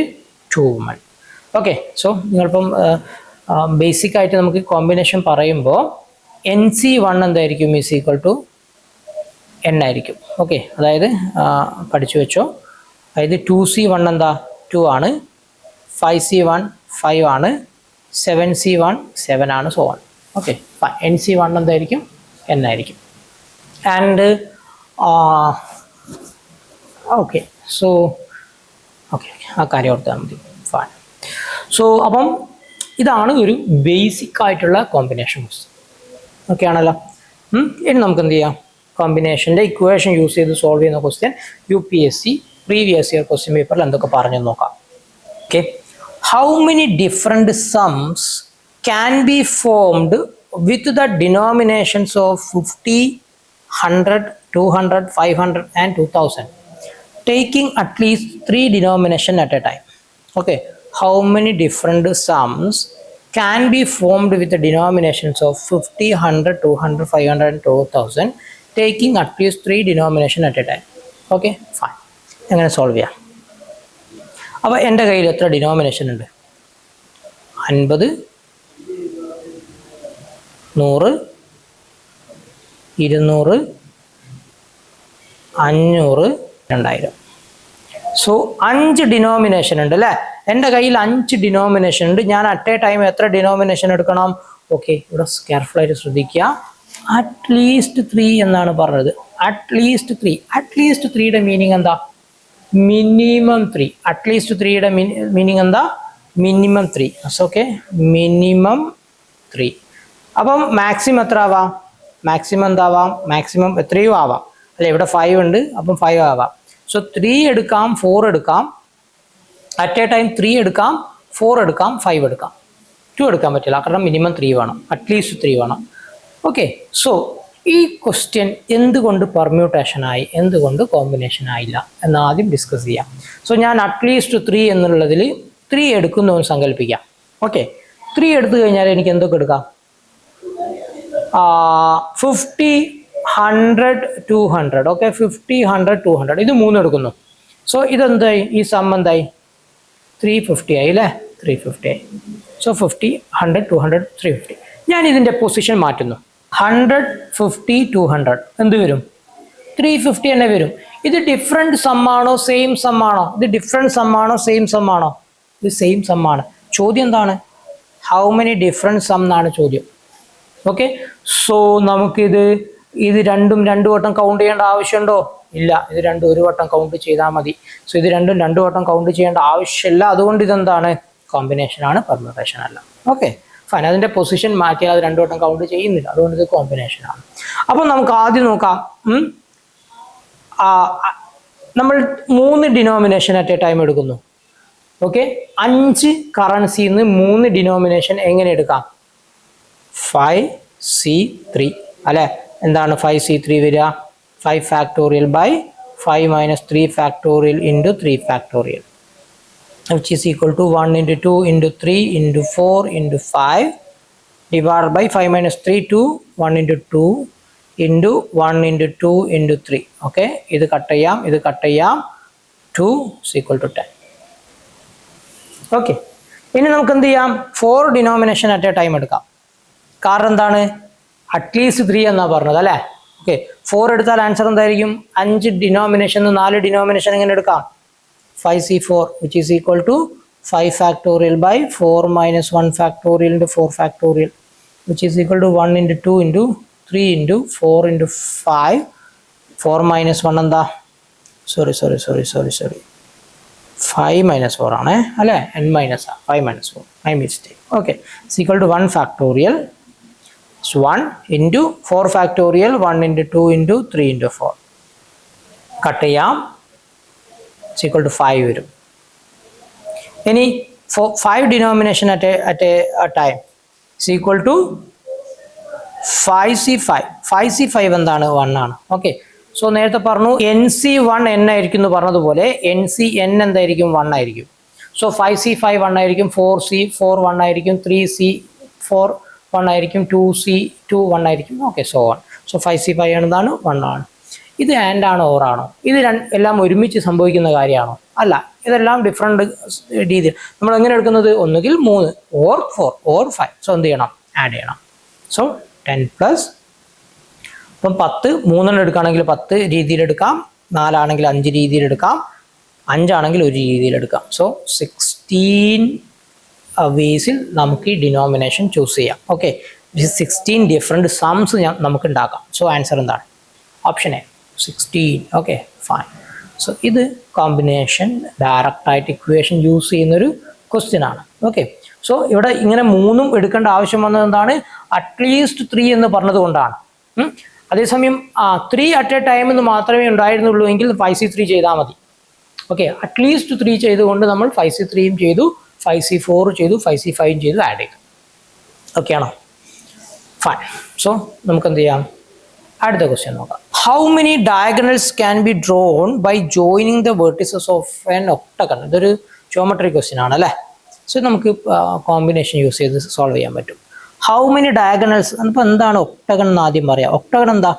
2 women. Okay, so നിങ്ങളിപ്പം basic ആയിട്ട് നമുക്ക് combination പറയുമ്പോൾ NC1 എന്തായിരിക്കും? Is equal to n ആയിരിക്കും. Okay, അതായത് പഠിച്ചു വെച്ചോ. അതായത് 2C1 എന്താ? 2 ആണ്, 5C1 5 ആണ്, 7C1 7 ആണ്, സോ ആണ്. ഓക്കെ, NC1 എന്തായിരിക്കും? n ആയിരിക്കും. ആൻഡ് ഓക്കെ, സോ ഓക്കെ ആ കാര്യം ഓർത്താൽ മതി. ഫൈൻ. സോ അപ്പം ഇതാണ് ഒരു ബേസിക് ആയിട്ടുള്ള കോമ്പിനേഷൻസ്. ഓക്കെ ആണല്ലോ. ഇനി നമുക്ക് എന്ത് ചെയ്യാം? കോമ്പിനേഷൻ്റെ ഇക്വേഷൻ യൂസ് ചെയ്ത് സോൾവ് ചെയ്യുന്ന question UPSC previous year question പേപ്പറിൽ എന്തൊക്കെ പറഞ്ഞു നോക്കാം. ഓക്കെ, ഹൗ മെനി ഡിഫറെൻറ്റ് സംസ് can be formed with the denominations of 50, 100, 200, 500 and 2000 taking at least 3 denomination at a time. Okay, how many different sums can be formed with the denominations of 50, 100, 200, 500 and 2000 taking at least 3 denomination at a time. Okay, fine. എങ്ങനെ solve ചെയ്യാം? അപ്പോൾ എൻ്റെ കയ്യിൽ എത്ര denomination ഉണ്ട്? 50, 100, 200, 500, 2000. So 5 denomination ഉണ്ട് അല്ലേ? എൻ്റെ കയ്യിൽ 5 ഡിനോമിനേഷൻ ഉണ്ട്. ഞാൻ അറ്റ് എ ടൈം എത്ര ഡിനോമിനേഷൻ എടുക്കണം? ഓക്കെ, ഇവിടെ കെയർഫുള്ളായിട്ട് ശ്രദ്ധിക്കുക. അറ്റ്ലീസ്റ്റ് 3 എന്നാണ് പറഞ്ഞത്. അറ്റ്ലീസ്റ്റ് 3. അറ്റ്ലീസ്റ്റ് 3യുടെ മീനിങ് എന്താ? മിനിമം 3. അറ്റ്ലീസ്റ്റ് 3യുടെ മീനിങ് എന്താ? മിനിമം 3. Okay, minimum 3. അപ്പം മാക്സിമം എത്ര ആവാം? മാക്സിമം എന്താവാം? മാക്സിമം എത്രയും ആവാം അല്ലെ? ഇവിടെ 5 ഉണ്ട്, അപ്പം 5 ആവാം. സോ 3 എടുക്കാം, 4 എടുക്കാം. അറ്റ് എ ടൈം 3 എടുക്കാം, 4 എടുക്കാം, 5 എടുക്കാം. 2 എടുക്കാൻ പറ്റില്ല, കാരണം മിനിമം 3 വേണം, അറ്റ്ലീസ്റ്റ് 3 വേണം. ഓക്കെ, സോ ഈ ക്വസ്റ്റ്യൻ എന്തുകൊണ്ട് പെർമ്യൂട്ടേഷനായി, എന്തുകൊണ്ട് കോമ്പിനേഷൻ ആയില്ല എന്ന് ആദ്യം ഡിസ്കസ് ചെയ്യാം. സോ ഞാൻ അറ്റ്ലീസ്റ്റ് 3 എന്നുള്ളതിൽ 3 എടുക്കുന്നു എന്ന് സങ്കല്പിക്കാം. ഓക്കെ, 3 എടുത്തു കഴിഞ്ഞാൽ എനിക്ക് എന്തൊക്കെ എടുക്കാം? 50, 100, 200. ഓക്കെ, 50, 100, 200 ഇത് 3 എടുക്കുന്നു. സോ ഇതെന്തായി? ഈ സം എന്തായി? 350 ആയി അല്ലേ? 350 ആയി. സോ 50, 100, 200, 350. ഞാൻ ഇതിൻ്റെ പൊസിഷൻ മാറ്റുന്നു. 100, 50, 200 എന്ത് വരും? 350 തന്നെ വരും. ഇത് ഡിഫറെൻറ്റ് സമ്മാണോ സെയിം സമ്മാണോ? ഇത് ഡിഫറെൻറ്റ് സമ്മാണോ സെയിം സമ്മാണോ? ഇത് സെയിം സമ്മാണ്. ചോദ്യം എന്താണ്? ഹൗ മെനി ഡിഫറെൻറ്റ് സം എന്നാണ് ചോദ്യം. ഓക്കെ, സോ ഇത് രണ്ടും 2 വട്ടം കൗണ്ട് ചെയ്യേണ്ട ആവശ്യമുണ്ടോ? ഇല്ല, ഇത് രണ്ടും 1 വട്ടം കൗണ്ട് ചെയ്താൽ മതി. സോ ഇത് രണ്ടും 2 വട്ടം കൗണ്ട് ചെയ്യേണ്ട ആവശ്യമില്ല. അതുകൊണ്ട് ഇതെന്താണ്? കോമ്പിനേഷനാണ്, പെർമ്യൂട്ടേഷൻ അല്ല. Okay fine. അതിൻ്റെ പൊസിഷൻ മാറ്റിയാൽ അത് 2 വട്ടം കൗണ്ട് ചെയ്യുന്നില്ല, അതുകൊണ്ട് ഇത് കോമ്പിനേഷനാണ്. അപ്പം നമുക്ക് ആദ്യം നോക്കാം. നമ്മൾ 3 ഡിനോമിനേഷൻ അറ്റ് എ ടൈം എടുക്കുന്നു. ഓക്കെ, 5 കറൻസിയിൽ നിന്ന് 3 ഡിനോമിനേഷൻ എങ്ങനെ എടുക്കാം? 5C3 അല്ലേ? എന്താണ് 5C3 വരിക? 5 factorial by 5 minus 3 factorial into 3 factorial, which is equal to 1 into 2 into 3 into 4 into 5 divided by 5 minus 3 2 1 into 2 into 1 into 2 into 3. Okay, ഇത് കട്ട് ചെയ്യാം. 2 is equal to 10. Okay, ഇനി നമുക്ക് എന്ത് ചെയ്യാം? 4 ഡിനോമിനേഷൻ അറ്റ് എ ടൈം എടുക്കാം. കാരണം എന്താണ്? At least 3 എന്നാണ് പറഞ്ഞത് അല്ലേ? ഓക്കെ, 4 എടുത്താൽ ആൻസർ എന്തായിരിക്കും? 5 ഡിനോമിനേഷൻ 4 ഡിനോമിനേഷൻ എങ്ങനെ എടുക്കാം? 5C4 which is equal to 5 factorial by 4 minus 1 factorial into 4 factorial, which is equal to 1 into 2 into 3 into 4 into 5. 4 minus 1 എന്താ? sorry 5 minus 4 ആണ് അല്ലേ? n minus 5 minus 4, my mistake. Okay, it's equal to 1 factorial. So 1 into 4 factorial, 1 into 2 into 3 into 4. Cut ചെയ്യാം. It's equal to 5 വരും. ഇനി 5 denomination at a time is equal to 5C5. 5C5 എന്താണ്? 1 ആണ്. Okay, so നേരത്തെ പറഞ്ഞു NC1 n ആയിരിക്കും എന്ന് പറഞ്ഞതുപോലെ NCn എന്തായിരിക്കും? 1 ആയിരിക്കും. സോ 5C5 1 ആയിരിക്കും, 4C4 1 ആയിരിക്കും, 3C4 1 ആയിരിക്കും, 2C2 1 ആയിരിക്കും. Okay, so 1. സോ 5C5 എന്താണ്? 1 ആണ്. ഇത് ആൻഡ് ആണോ ഓർ ആണോ? ഇത് എല്ലാം ഒരുമിച്ച് സംഭവിക്കുന്ന കാര്യമാണോ? അല്ല, ഇതെല്ലാം ഡിഫറെൻറ്റ് രീതിയിൽ. നമ്മൾ എങ്ങനെ എടുക്കുന്നത്? ഒന്നുകിൽ 3 ഓർ 4 ഓർ 5. സോ എന്ത് ചെയ്യണം? ആഡ് ചെയ്യണം. സോ 10 പ്ലസ്, ഇപ്പം 10 3 എടുക്കുകയാണെങ്കിൽ 10 രീതിയിലെടുക്കാം, 4 ആണെങ്കിൽ 5 രീതിയിലെടുക്കാം, 5 ആണെങ്കിൽ 1 രീതിയിലെടുക്കാം. സോ 16 വേസിൽ നമുക്ക് ഈ ഡിനോമിനേഷൻ ചൂസ് ചെയ്യാം. ഓക്കെ, 16 ഡിഫറെൻറ്റ് സംസ് നമുക്ക് ഉണ്ടാക്കാം. സോ ആൻസർ എന്താണ്? Option A 16. Okay, fine. So ഇത് കോമ്പിനേഷൻ ഡയറക്റ്റായിട്ട് ഇക്വേഷൻ യൂസ് ചെയ്യുന്നൊരു ക്വസ്റ്റ്യൻ ആണ്. ഓക്കെ, സോ ഇവിടെ ഇങ്ങനെ 3 എടുക്കേണ്ട ആവശ്യം വന്നത് എന്താണ്? അറ്റ്ലീസ്റ്റ് 3 എന്ന് പറഞ്ഞത് കൊണ്ടാണ്. അതേസമയം 3 അറ്റ് എ ടൈം എന്ന് മാത്രമേ ഉണ്ടായിരുന്നുള്ളൂ എങ്കിൽ 5C3 ചെയ്താൽ മതി. ഓക്കെ, അറ്റ്ലീസ്റ്റ് 3 ചെയ്തുകൊണ്ട് നമ്മൾ 5C3യും ചെയ്തു, 5C4 ചെയ്തു, 5C5 ചെയ്തു, ആഡ് ചെയ്തു. ഓക്കെ ആണോ? ഫൈൻ. സോ നമുക്ക് എന്ത് ചെയ്യാം? അടുത്ത ക്വസ്റ്റ്യൻ നോക്കാം. How many diagonals can be drawn by joining the vertices of an octagon? ഇതൊരു ജോമെട്രി ക്വസ്റ്റ്യൻ ആണ് അല്ലേ? സോ നമുക്ക് കോമ്പിനേഷൻ യൂസ് ചെയ്ത് സോൾവ് ചെയ്യാൻ പറ്റും. ഹൗ മെനി ഡയഗണൽസ്, അപ്പോൾ എന്താണ് ഒക്ടഗൺ എന്ന് ആദ്യം പറയാം. ഒക്ടഗൺ എന്താ?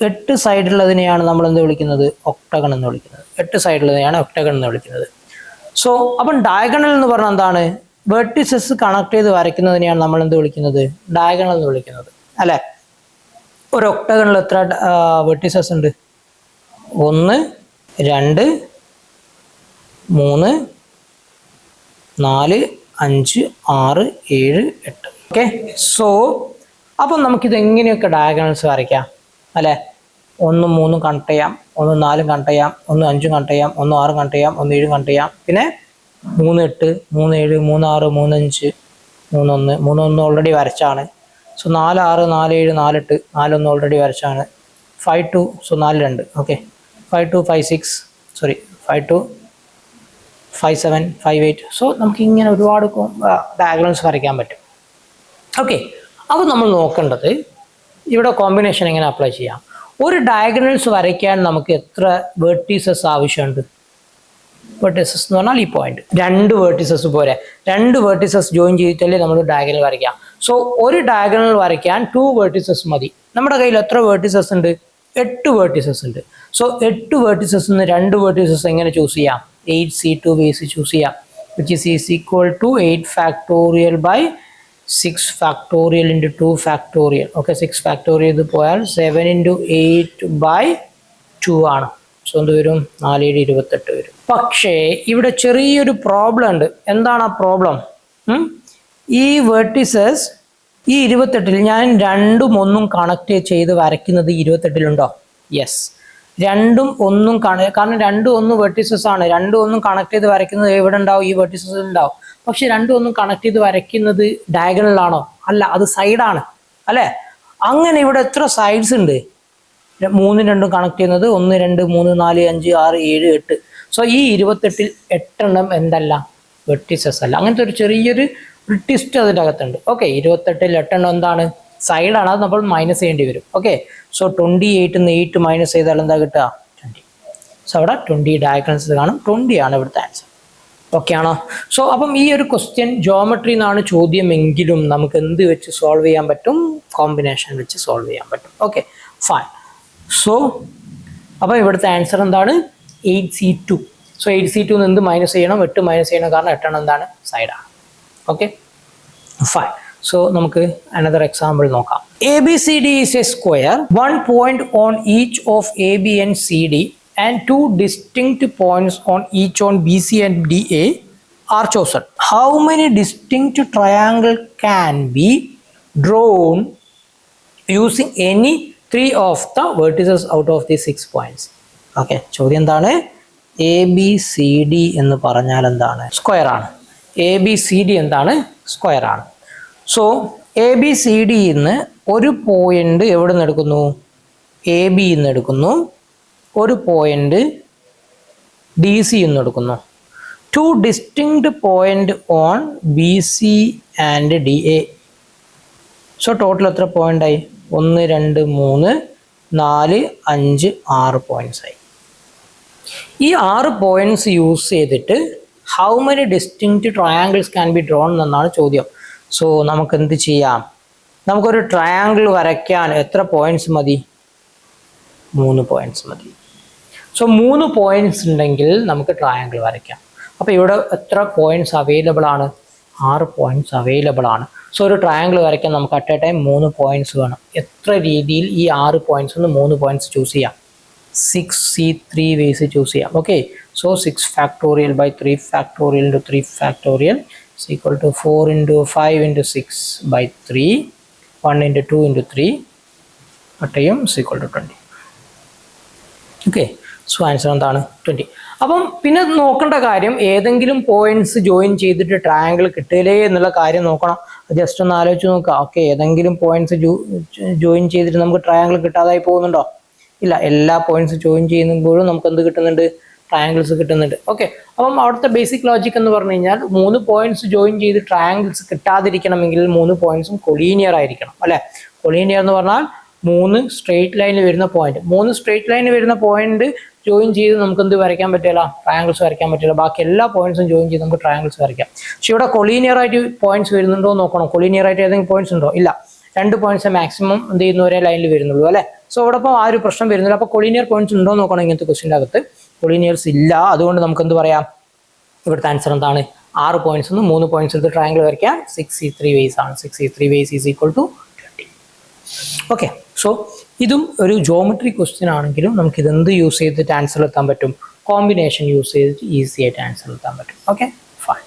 8 സൈഡുള്ളതിനെയാണ് നമ്മൾ എന്ത് വിളിക്കുന്നത്? ഒക്ടഗൺ എന്ന് വിളിക്കുന്നത്. 8 സൈഡുള്ളതിനെയാണ് ഒക്ടഗൺ എന്ന് വിളിക്കുന്നത്. സോ അപ്പം ഡയഗണൽ എന്ന് പറഞ്ഞാൽ എന്താണ്? വെർട്ടിസസ് കണക്ട് ചെയ്ത് വരയ്ക്കുന്നതിനെയാണ് നമ്മൾ എന്ത് വിളിക്കുന്നത്? ഡയഗണൽ എന്ന് വിളിക്കുന്നത് അല്ലേ? ഒരു ഒക്ടഗണിൽ എത്ര വെർട്ടിസസ് ഉണ്ട്? 1 2 3 4 5 6 7 8. ഓക്കെ, സോ അപ്പം നമുക്കിത് എങ്ങനെയൊക്കെ ഡയഗണൽസ് വരയ്ക്കാം അല്ലേ? 1 3 കണക്ട് ചെയ്യാം, 1 4 കണക്ട് ചെയ്യാം, 1 5 കണക്ട് ചെയ്യാം, 1 6 കണക്ട് ചെയ്യാം, 1 7 കണക്ട് ചെയ്യാം, പിന്നെ 3 8 3 7 3 6 3 5 3 1 3 1 ഓൾറെഡി വരച്ചാണ്. സോ 4 6 4 7 4 8 4 1 ഓൾറെഡി വരച്ചാണ്. 5 2, സോ 4 2. Okay, 5 2 5 6, sorry 5 2 5 7 5 8. സോ നമുക്ക് ഇങ്ങനെ ഒരുപാട് ഡയഗ്രാംസ് വരയ്ക്കാൻ പറ്റും. ഓക്കെ, അപ്പോൾ നമ്മൾ നോക്കേണ്ടത് ഇവിടെ കോമ്പിനേഷൻ എങ്ങനെ അപ്ലൈ ചെയ്യാം. ഒരു ഡയഗണൽസ് വരയ്ക്കാൻ നമുക്ക് എത്ര വെർട്ടീസസ് ആവശ്യമുണ്ട്? വെർട്ടീസസ് എന്ന് പറഞ്ഞാൽ ഈ പോയിന്റ് 2 വെർട്ടീസസ് പോരെ. 2 വെർട്ടീസസ് ജോയിൻ ചെയ്തിട്ടല്ലേ നമ്മൾ ഡയഗണൽ വരയ്ക്കാം. സോ ഒരു ഡയഗണൽ വരയ്ക്കാൻ 2 വെർട്ടീസസ് മതി. നമ്മുടെ കയ്യിൽ എത്ര വെർട്ടീസസ് ഉണ്ട്? 8 വെർട്ടീസസ് ഉണ്ട്. സോ 8 വെർട്ടീസസ് നിന്ന് 2 വെർട്ടീസസ് എങ്ങനെ ചൂസ് ചെയ്യാം? 8C2 ബേസ് ചൂസ് ചെയ്യാം, which is equal to 8 factorial by 6 factorial into 2 factorial. Okay, 6 factorial ഇത് പോയാൽ 7 into 8 by 2 ആണ്. സോ എന്ത് വരും? 4 7 28 വരും. പക്ഷേ ഇവിടെ ചെറിയൊരു പ്രോബ്ലം ഉണ്ട്. എന്താണ് ആ പ്രോബ്ലം? ഈ വെർട്ടിസസ് ഈ 28ൽ ഞാൻ 2ഉം 1ഉം കണക്ട് ചെയ്ത് വരയ്ക്കുന്നത് 28ലുണ്ടോ? യെസ്, 2ഉം 1ഉം കാരണം 2 1 വെർട്ടിസസ് ആണ്. 2 1 കണക്ട് ചെയ്ത് വരയ്ക്കുന്നത് എവിടെ ഉണ്ടാവും? ഈ വെർട്ടിസസ് ഉണ്ടാവും. പക്ഷെ 2 1 കണക്ട് ചെയ്ത് വരയ്ക്കുന്നത് ഡയഗണലാണോ? അല്ല, അത് സൈഡാണ് അല്ലേ? അങ്ങനെ ഇവിടെ എത്ര സൈഡ്സ് ഉണ്ട്? 3 2 കണക്ട് ചെയ്യുന്നത് 1 2 3 4 5 6 7 8. സോ ഈ 28ൽ 8 എണ്ണം എന്തല്ല? വെർട്ടിസസ് അല്ല. അങ്ങനത്തെ ഒരു ചെറിയൊരു ട്വിസ്റ്റ് അതിൻ്റെ അകത്തുണ്ട്. ഓക്കെ, 28ൽ 8 എണ്ണം എന്താണ്? സൈഡാണ്. അത് നമ്മൾ മൈനസ് ചെയ്യേണ്ടി വരും. ഓക്കെ, സോ 28 8 മൈനസ് ചെയ്താൽ എന്താ കിട്ടുക? 20. സോ അവിടെ 20 ഡയഗണൽസ് കാണും. 20 ആണ് ഇവിടുത്തെ ആൻസർ. ഓക്കെ ആണോ? സോ അപ്പം ഈ ഒരു ക്വസ്റ്റ്യൻ ജോമെട്രി എന്നാണ് ചോദ്യമെങ്കിലും നമുക്ക് എന്ത് വെച്ച് സോൾവ് ചെയ്യാൻ പറ്റും? കോമ്പിനേഷൻ വെച്ച് സോൾവ് ചെയ്യാൻ പറ്റും. Okay, fine. സോ അപ്പം ഇവിടുത്തെ ആൻസർ എന്താണ്? 8C2. സോ 8C2 എന്ത് മൈനസ് ചെയ്യണം? 8 മൈനസ് ചെയ്യണം. കാരണം 8 എണ്ണം എന്താണ്? സൈഡാണ്. Okay, fine. സോ നമുക്ക് അനദർ എക്സാമ്പിൾ നോക്കാം. ABCD is a square. 1 point on each of AB and CD and 2 distinct points on each on BC and DA are chosen. How many distinct triangles can be drawn using any 3 of the vertices out of the 6 points? Okay, ചോദ്യം എന്താണ്? ABCD എന്ന് പറഞ്ഞാൽ എന്താണ്? Square ആണ്. ABCD എന്താണ്? Square ആണ്. So ABCD നിന്ന് ഒരു പോയിന്റ് എവിടെ നിന്ന് എടുക്കുന്നു? AB നിന്ന് എടുക്കുന്നു. ഒരു പോയിന്റ് DC എന്ന് എടുക്കുന്നു. 2 distinct point on BC and DA. So total എത്ര പോയിന്റ് ആയി? 1 2 3 4 5 6 പോയിന്റ്സ് ആയി. ഈ 6 പോയിന്റ്സ് യൂസ് ചെയ്തിട്ട് how many distinct triangles can be drone എന്നാണ് ചോദ്യം. സോ നമുക്ക് എന്ത് ചെയ്യാം? നമുക്കൊരു ട്രയാങ്കിൾ വരയ്ക്കാൻ എത്ര പോയിന്റ്സ് മതി? 3 പോയിന്റ്സ് മതി. സോ 3 പോയിന്റ്സ് ഉണ്ടെങ്കിൽ നമുക്ക് ട്രയാങ്കിൾ വരയ്ക്കാം. അപ്പോൾ ഇവിടെ എത്ര പോയിന്റ്സ് അവൈലബിൾ ആണ്? 6 പോയിന്റ്സ് അവൈലബിൾ ആണ്. സോ ഒരു ട്രയാങ്കിൾ വരയ്ക്കാൻ നമുക്ക് അറ്റ് എ ടൈം 3 പോയിന്റ്സ് വേണം. എത്ര രീതിയിൽ ഈ 6 പോയിന്റ്സ് 3 പോയിന്റ്സ് ചൂസ് ചെയ്യാം? 6C3 വേസ് ചൂസ് ചെയ്യാം. Okay, so 6 factorial by 3 factorial into 3 factorial is equal to 4 into 5 into 6 by 3, 1 into 2 into 3 അട്ടയും is equal to 20. Okay, so answer എന്താണ്? 20. അപ്പം പിന്നെ നോക്കേണ്ട കാര്യം, ഏതെങ്കിലും പോയിന്റ്സ് ജോയിൻ ചെയ്തിട്ട് ട്രയാങ്കിൾ കിട്ടില്ലേ എന്നുള്ള കാര്യം നോക്കണം. ജസ്റ്റ് ഒന്ന് ആലോചിച്ച് നോക്കുക. ഓക്കെ, ഏതെങ്കിലും പോയിന്റ്സ് ജോയിൻ ചെയ്തിട്ട് നമുക്ക് ട്രയാങ്കിൾ കിട്ടാതായി പോകുന്നുണ്ടോ? ഇല്ല, എല്ലാ പോയിന്റ്സ് ജോയിൻ ചെയ്യുമ്പോഴും നമുക്ക് എന്ത് കിട്ടുന്നുണ്ട്? ട്രയാങ്കിൾസ് കിട്ടുന്നുണ്ട്. ഓക്കെ, അപ്പം അവിടുത്തെ ബേസിക് ലോജിക് എന്ന് പറഞ്ഞു കഴിഞ്ഞാൽ 3 പോയിന്റ്സ് ജോയിൻ ചെയ്ത് ട്രയാങ്കിൾസ് കിട്ടാതിരിക്കണമെങ്കിൽ 3 പോയിന്റ്സും കൊളീനിയർ ആയിരിക്കണം, അല്ലെ? കൊളീനിയർ എന്ന് പറഞ്ഞാൽ 3 സ്ട്രെയിറ്റ് ലൈനിൽ വരുന്ന പോയിന്റ്. 3 സ്ട്രെയിറ്റ് ലൈനിൽ വരുന്ന പോയിന്റ് ജോയിൻ ചെയ്ത് നമുക്ക് എന്ത് വരയ്ക്കാൻ പറ്റില്ല? ട്രയാങ്കിൾസ് വരയ്ക്കാൻ പറ്റില്ല. ബാക്കി എല്ലാ പോയിന്റ്സും ജോയിൻ ചെയ്ത് നമുക്ക് ട്രയാങ്കിൾസ് വരയ്ക്കാം. പക്ഷെ ഇവിടെ കൊളീനിയർ ആയിട്ട് പോയിന്റ്സ് വരുന്നുണ്ടോ എന്ന് നോക്കണം. കൊളീനിയർ ആയിട്ട് ഏതെങ്കിലും പോയിന്റ്സ് ഉണ്ടോ? ഇല്ല. 2 പോയിന്റ്സ് മാക്സിമം എന്ത് ചെയ്യുന്ന ഒരേ ലൈനിൽ വരുന്നുള്ളൂ, അല്ലെ? സോ അവിടെ ഇപ്പോൾ ആ ഒരു പ്രശ്നം വരുന്നില്ല. അപ്പോൾ കൊളീനിയർ പോയിന്റ്സ് ഉണ്ടോ എന്ന് നോക്കണം. ഇങ്ങനത്തെ ക്വസ്റ്റിൻ്റെ അകത്ത് കൊളീനിയർസ് ഇല്ല. അതുകൊണ്ട് നമുക്ക് എന്ത് പറയാം? ഇവിടുത്തെ ആൻസർ എന്താണ്? 6 പോയിന്റ്സ് 3 പോയിന്റ്സ് എടുത്ത് ട്രയാങ്കിൾ വരയ്ക്കാൻ 6C3 വേസ് ആണ്. 6C3 ways is equal to 20. Okay, so ഇതും ഒരു ജോമെട്രി ക്വസ്റ്റ്യൻ ആണെങ്കിലും നമുക്ക് ഇതെന്ത് യൂസ് ചെയ്തിട്ട് ആൻസർ എത്താൻ പറ്റും? കോമ്പിനേഷൻ യൂസ് ചെയ്തിട്ട് ഈസി ആയിട്ട് ആൻസർ എത്താൻ പറ്റും. Okay, fine.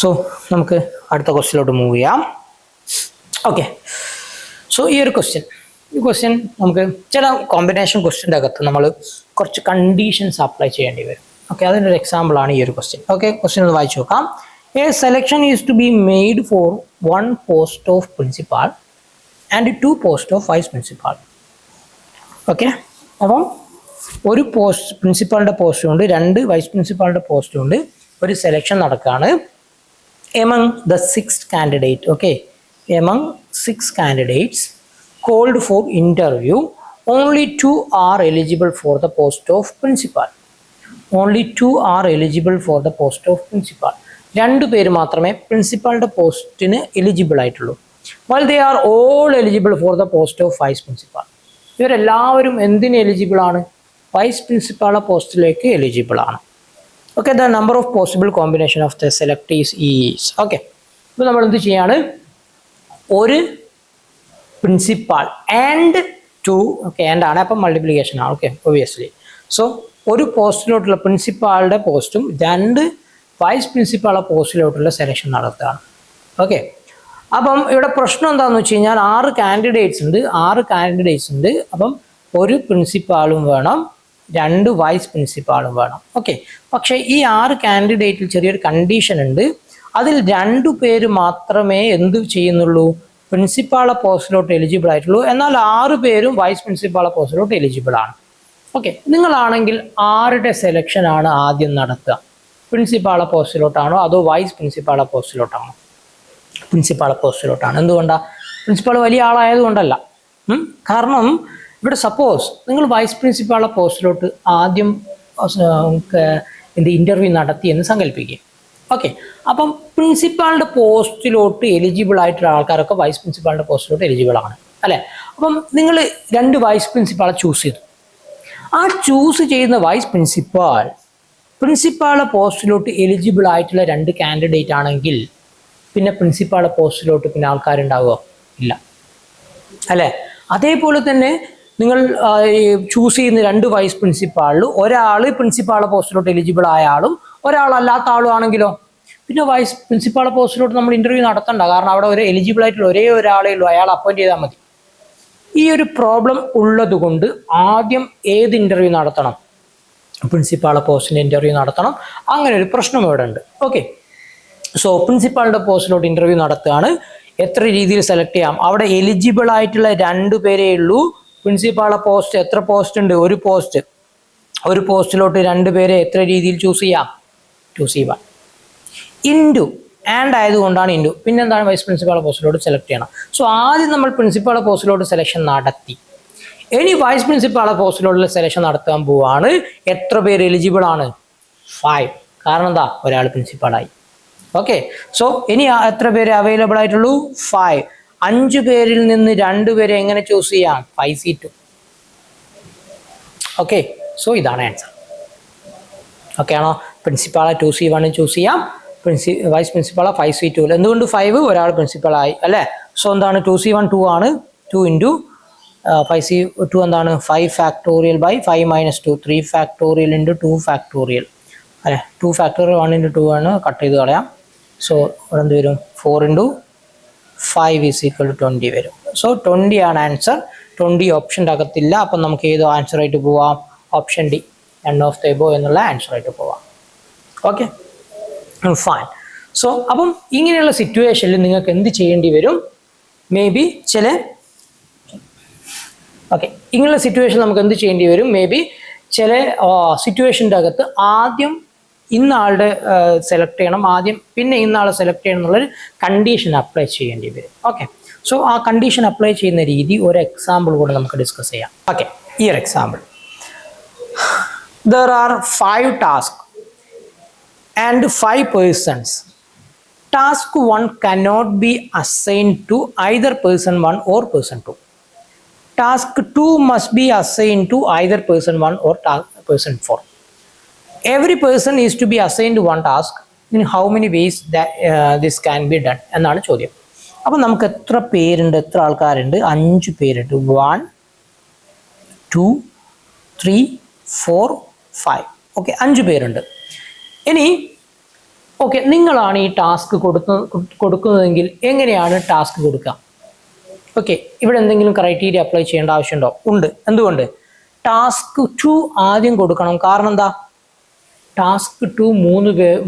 സോ നമുക്ക് അടുത്ത ക്വസ്റ്റ്യനിലോട്ട് മൂവ് ചെയ്യാം. ഓക്കെ, സോ ഈ ഒരു ക്വസ്റ്റ്യൻ നമുക്ക് ചില കോമ്പിനേഷൻ ക്വസ്റ്റ്യൻ്റെ അകത്ത് നമ്മൾ കുറച്ച് കണ്ടീഷൻസ് അപ്ലൈ ചെയ്യേണ്ടി വരും. ഓക്കെ, അതിനൊരു എക്സാമ്പിളാണ് ഈ ഒരു ക്വസ്റ്റ്യൻ. ഓക്കെ, ക്വസ്റ്റ്യൻ ഒന്ന് വായിച്ചു നോക്കാം. A selection is to be made for 1 post of principal and 2 post of vice principal. Okay, അപ്പം ഒരു പോസ്റ്റ് പ്രിൻസിപ്പാളിൻ്റെ പോസ്റ്റും ഉണ്ട്, 2 വൈസ് പ്രിൻസിപ്പാളിൻ്റെ പോസ്റ്റും ഉണ്ട്. ഒരു സെലക്ഷൻ നടക്കുകയാണ് among the 6th candidate. Okay, among 6 candidates called for interview, only 2 are eligible for the post of principal. Only 2 are eligible for the post of principal. 2 പേര് മാത്രമേ പ്രിൻസിപ്പാളിൻ്റെ പോസ്റ്റിന് എലിജിബിൾ ആയിട്ടുള്ളൂ. while they are all eligible for the post of vice principal. ഇവരെല്ലാവരും എന്തിന് eligible ആണ്? Vice പ്രിൻസിപ്പാളിൻ്റെ പോസ്റ്റിലേക്ക് eligible ആണ്. Okay, the number of possible combination of the selectees is. Okay, ഇപ്പോൾ നമ്മൾ എന്ത് ചെയ്യാണ്? ഒരു പ്രിൻസിപ്പാൾ ആൻഡ് 2. ഓക്കെ, ആൻഡ് ആണ്, അപ്പം മൾട്ടിപ്ലിക്കേഷൻ ആണ്. Okay, obviously. സോ ഒരു പോസ്റ്റിലോട്ടുള്ള പ്രിൻസിപ്പാളുടെ പോസ്റ്റും 2 വൈസ് പ്രിൻസിപ്പാളുടെ പോസ്റ്റിലോട്ടുള്ള സെലക്ഷൻ നടത്തുകയാണ്. ഓക്കെ, അപ്പം ഇവിടെ പ്രശ്നം എന്താണെന്ന് വെച്ച് കഴിഞ്ഞാൽ 6 കാൻഡിഡേറ്റ്സ് ഉണ്ട്. അപ്പം ഒരു പ്രിൻസിപ്പാളും വേണം, 2 വൈസ് പ്രിൻസിപ്പാളും വേണം. ഓക്കെ, പക്ഷേ ഈ 6 കാൻഡിഡേറ്റിൽ ചെറിയൊരു കണ്ടീഷൻ ഉണ്ട്. അതിൽ 2 പേര് മാത്രമേ എന്ത് ചെയ്യുന്നുള്ളൂ? പ്രിൻസിപ്പാളെ പോസ്റ്റിലോട്ട് എലിജിബിൾ ആയിട്ടുള്ളൂ. എന്നാൽ 6 പേരും വൈസ് പ്രിൻസിപ്പാളെ പോസ്റ്റിലോട്ട് എലിജിബിൾ ആണ്. ഓക്കെ, നിങ്ങളാണെങ്കിൽ ആരുടെ സെലക്ഷൻ ആണ് ആദ്യം നടത്തുക? പ്രിൻസിപ്പാളെ പോസ്റ്റിലോട്ടാണോ അതോ വൈസ് പ്രിൻസിപ്പാളെ പോസ്റ്റിലോട്ടാണോ? പ്രിൻസിപ്പാളെ പോസ്റ്റിലോട്ടാണ്. എന്തുകൊണ്ടാണ്? പ്രിൻസിപ്പാൾ വലിയ ആളായതുകൊണ്ടല്ല. കാരണം ഇവിടെ സപ്പോസ് നിങ്ങൾ വൈസ് പ്രിൻസിപ്പാളെ പോസ്റ്റിലോട്ട് ആദ്യം ഇൻ്റർവ്യൂ നടത്തി എന്ന് സങ്കല്പിക്കുക. ഓക്കെ, അപ്പം പ്രിൻസിപ്പാളിൻ്റെ പോസ്റ്റിലോട്ട് എലിജിബിൾ ആയിട്ടുള്ള ആൾക്കാരൊക്കെ വൈസ് പ്രിൻസിപ്പാളിൻ്റെ പോസ്റ്റിലോട്ട് എലിജിബിൾ ആണ്, അല്ലേ? അപ്പം നിങ്ങൾ 2 വൈസ് പ്രിൻസിപ്പാളെ ചൂസ് ചെയ്തു. ആ ചൂസ് ചെയ്യുന്ന വൈസ് പ്രിൻസിപ്പാളെ പോസ്റ്റിലോട്ട് എലിജിബിൾ ആയിട്ടുള്ള 2 കാൻഡിഡേറ്റ് ആണെങ്കിൽ പിന്നെ പ്രിൻസിപ്പാളെ പോസ്റ്റിലോട്ട് പിന്നെ ആൾക്കാരുണ്ടാവുമോ? ഇല്ല, അല്ലേ? അതേപോലെ തന്നെ നിങ്ങൾ ചൂസ് ചെയ്യുന്ന 2 വൈസ് പ്രിൻസിപ്പാളിൽ ഒരാൾ പ്രിൻസിപ്പാളെ പോസ്റ്റിലോട്ട് എലിജിബിൾ ആയ ആളും ഒരാളല്ലാത്ത ആളും ആണെങ്കിലോ പിന്നെ വൈസ് പ്രിൻസിപ്പാളെ പോസ്റ്റിലോട്ട് നമ്മൾ ഇൻ്റർവ്യൂ നടത്തണ്ട. കാരണം അവിടെ ഒരു എലിജിബിൾ ആയിട്ടുള്ള ഒരേ ഒരാളേ ഉള്ളൂ, അയാൾ അപ്പോയിൻറ്റ് ചെയ്താൽ മതി. ഈ ഒരു പ്രോബ്ലം ഉള്ളത് കൊണ്ട് ആദ്യം ഏത് ഇൻ്റർവ്യൂ നടത്തണം? പ്രിൻസിപ്പാളെ പോസ്റ്റിൻ്റെ ഇൻ്റർവ്യൂ നടത്തണം. അങ്ങനെ ഒരു പ്രശ്നം ഇവിടെ ഉണ്ട്. ഓക്കെ, സോ പ്രിൻസിപ്പാളിൻ്റെ പോസ്റ്റിലോട്ട് ഇൻ്റർവ്യൂ നടത്തുകയാണ്. എത്ര രീതിയിൽ സെലക്ട് ചെയ്യാം? അവിടെ എലിജിബിൾ ആയിട്ടുള്ള 2 പേരേ ഉള്ളൂ. പ്രിൻസിപ്പാളെ പോസ്റ്റ് എത്ര പോസ്റ്റ് ഉണ്ട്? ഒരു പോസ്റ്റിലോട്ട് 2 പേരെ എത്ര രീതിയിൽ ചൂസ് ചെയ്യാം? 2C1 ഇൻറ്റു ആൻഡ് ആയതുകൊണ്ടാണ് ഇൻറ്റു. പിന്നെന്താണ്? വൈസ് പ്രിൻസിപ്പാളെ പോസ്റ്റിലോട്ട് സെലക്ട് ചെയ്യണം. സോ ആദ്യം നമ്മൾ പ്രിൻസിപ്പാളെ പോസ്റ്റിലോട്ട് സെലക്ഷൻ നടത്തി. ഇനി വൈസ് പ്രിൻസിപ്പാളെ പോസ്റ്റിലോട്ടുള്ള സെലക്ഷൻ നടത്താൻ പോവാണ്. എത്ര പേര് എലിജിബിൾ ആണ്? 5. കാരണം എന്താ? ഒരാൾ പ്രിൻസിപ്പാളായി. ഓക്കെ, സോ ഇനി എത്ര പേര് അവൈലബിൾ ആയിട്ടുള്ളൂ? 5. 5 പേരിൽ നിന്ന് 2 പേരെ എങ്ങനെ ചൂസ് ചെയ്യാം? 5C2. ഓക്കെ, സോ ഇതാണ് ആൻസർ. ഓക്കെ ആണോ? പ്രിൻസിപ്പാളെ 2C1 ചൂസ് ചെയ്യാം, വൈസ് പ്രിൻസിപ്പാളെ 5C2. എന്തുകൊണ്ട് 5? ഒരാൾ പ്രിൻസിപ്പളായി അല്ലേ? സോ എന്താണ് 2C1 2 ആണ്, 2 ഇൻറ്റു 5C2 എന്താണ് 5 factorial by 5 minus 2 3 factorial into 2 factorial അല്ലേ? 2 ഫാക്ടോറിയൽ 1 ഇൻറ്റു 2 ആണ്, കട്ട് ചെയ്ത് കളയാം. സോ ഇവിടെ എന്ത് വരും? 4 ഇൻറ്റു 5 ഈസ് ഈക്വൽ ടു 20 വരും. സോ 20 ആണ് ആൻസർ. 20 ഓപ്ഷൻ്റെ അകത്തില്ല. അപ്പം നമുക്ക് ഏതോ ആൻസർ ആയിട്ട് പോവാം? Option D, none of the above എന്നുള്ള ആൻസർ ആയിട്ട് പോവാം. Okay, fine. സോ അപ്പം ഇങ്ങനെയുള്ള സിറ്റുവേഷനിൽ നിങ്ങൾക്ക് എന്ത് ചെയ്യേണ്ടി വരും? മേ ബി ചില ഇങ്ങനെയുള്ള സിറ്റുവേഷൻ നമുക്ക് എന്ത് ചെയ്യേണ്ടി വരും? മേ ബി ചില സിറ്റുവേഷൻ്റെ അകത്ത് ആദ്യം ഇന്നാളുടെ സെലക്ട് ചെയ്യണം, ആദ്യം പിന്നെ ഇന്നാളെ സെലക്ട് ചെയ്യണം എന്നുള്ളൊരു കണ്ടീഷൻ അപ്ലൈ ചെയ്യേണ്ടി വരും. ഓക്കെ, സോ ആ കണ്ടീഷൻ അപ്ലൈ ചെയ്യുന്ന രീതി ഒരു എക്സാമ്പിൾ കൂടെ നമുക്ക് ഡിസ്കസ് ചെയ്യാം. ഓക്കെ, ഈ ഒരു example, there are 5 tasks and 5 persons. Task 1 cannot be assigned to either person 1 or person 2. Task 2 must be assigned to either person 1 or person 4. Every person is to be assigned one task. In how many ways that this can be done എന്നാണ് ചോദ്യം. അപ്പം നമുക്ക് എത്ര പേരുണ്ട്, എത്ര ആൾക്കാരുണ്ട്? 5 പേരുണ്ട്. 1 2 3 4 5. Okay, 5 പേരുണ്ട്. ഇനി ഓക്കെ, നിങ്ങളാണ് ഈ ടാസ്ക് കൊടുക്കുന്നതെങ്കിൽ എങ്ങനെയാണ് ടാസ്ക് കൊടുക്കുക? ഓക്കെ, ഇവിടെ എന്തെങ്കിലും ക്രൈറ്റീരിയ അപ്ലൈ ചെയ്യേണ്ട ആവശ്യമുണ്ടോ? ഉണ്ട്. എന്തുകൊണ്ട്? ടാസ്ക് 2 ആദ്യം കൊടുക്കണം. കാരണം എന്താ? ടാസ്ക് 2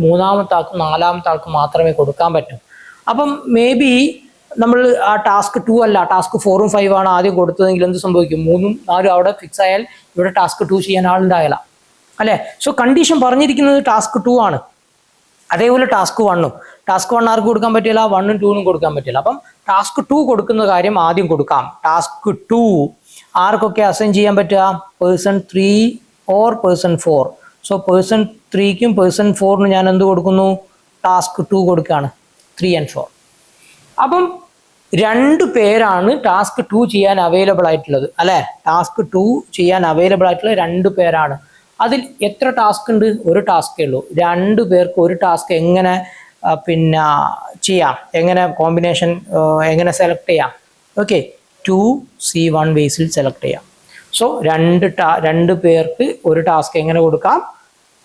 മൂന്നാമത്തെ ആൾക്കും 4ാമത്തെ ആൾക്കും മാത്രമേ കൊടുക്കാൻ പറ്റൂ. അപ്പം മേ ബി നമ്മൾ ആ ടാസ്ക് 2 അല്ല, ടാസ്ക് 4ഉം 5 ആണ് ആദ്യം കൊടുത്തതെങ്കിൽ എന്ത് സംഭവിക്കും? 3ഉം 4ഉം അവിടെ ഫിക്സ് ആയാൽ ഇവിടെ ടാസ്ക് 2 ചെയ്യാൻ ആളുണ്ടായാല അല്ലേ? സോ കണ്ടീഷൻ പറഞ്ഞിരിക്കുന്നത് ടാസ്ക് 2 ആണ്. അതേപോലെ ടാസ്ക് 1ഉം. ടാസ്ക് 1 ആർക്ക് കൊടുക്കാൻ പറ്റില്ല? 1ഉം 2ഉം കൊടുക്കാൻ പറ്റില്ല. അപ്പം ടാസ്ക് 2 കൊടുക്കുന്ന കാര്യം ആദ്യം കൊടുക്കാം. ടാസ്ക് 2 ആർക്കൊക്കെ അസൈൻ ചെയ്യാൻ പറ്റുക? Person 3 or person 4. So person 3ക്കും പേഴ്സൺ 4നും ഞാൻ എന്ത് കൊടുക്കുന്നു? ടാസ്ക് 2 കൊടുക്കുകയാണ്, 3 and 4. അപ്പം 2 പേരാണ് ടാസ്ക് 2 ചെയ്യാൻ അവൈലബിൾ ആയിട്ടുള്ളത് അല്ലേ? ടാസ്ക് 2 ചെയ്യാൻ അവൈലബിൾ ആയിട്ടുള്ള 2 പേരാണ്. അതിൽ എത്ര ടാസ്ക് ഉണ്ട്? ഒരു ടാസ്കേ ഉള്ളൂ. 2 പേർക്ക് ഒരു ടാസ്ക് എങ്ങനെ പിന്നെ ചെയ്യാം? എങ്ങനെ കോമ്പിനേഷൻ എങ്ങനെ സെലക്ട് ചെയ്യാം? ഓക്കെ, 2C1 ബേസിൽ സെലക്ട് ചെയ്യാം. സോ 2 പേർക്ക് ഒരു ടാസ്ക് എങ്ങനെ കൊടുക്കാം?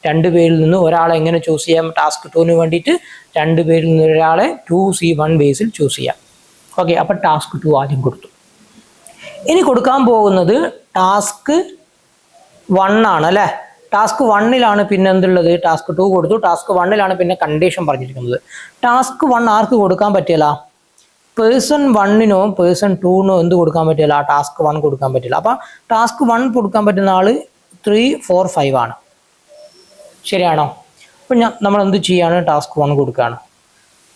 2 പേരിൽ നിന്ന് ഒരാളെ എങ്ങനെ ചൂസ് ചെയ്യാം? ടാസ്ക് 2ന് വേണ്ടിയിട്ട് 2 പേരിൽ നിന്ന് ഒരാളെ 2C1 ബേസിൽ ചൂസ് ചെയ്യാം. ഓക്കെ, അപ്പം ടാസ്ക് 2 ആദ്യം കൊടുത്തു. ഇനി കൊടുക്കാൻ പോകുന്നത് ടാസ്ക് 1 ആണ് അല്ലേ? ടാസ്ക് 1ലാണ് പിന്നെ എന്തുള്ളത്? ടാസ്ക് 2 കൊടുത്തു. ടാസ്ക് 1ലാണ് പിന്നെ കണ്ടീഷൻ പറഞ്ഞിരിക്കുന്നത്. ടാസ്ക് 1 ആർക്ക് കൊടുക്കാൻ പറ്റില്ല? പേഴ്സൺ 1നോ പേഴ്സൺ 2നോ എന്ത് കൊടുക്കാൻ പറ്റില്ല? ടാസ്ക് 1 കൊടുക്കാൻ പറ്റില്ല. അപ്പം ടാസ്ക് 1 കൊടുക്കാൻ പറ്റുന്ന ആള് 3 4 5 ആണ്. ശരിയാണോ? അപ്പം നമ്മൾ എന്ത് ചെയ്യാണ്? ടാസ്ക് 1 കൊടുക്കുകയാണ്.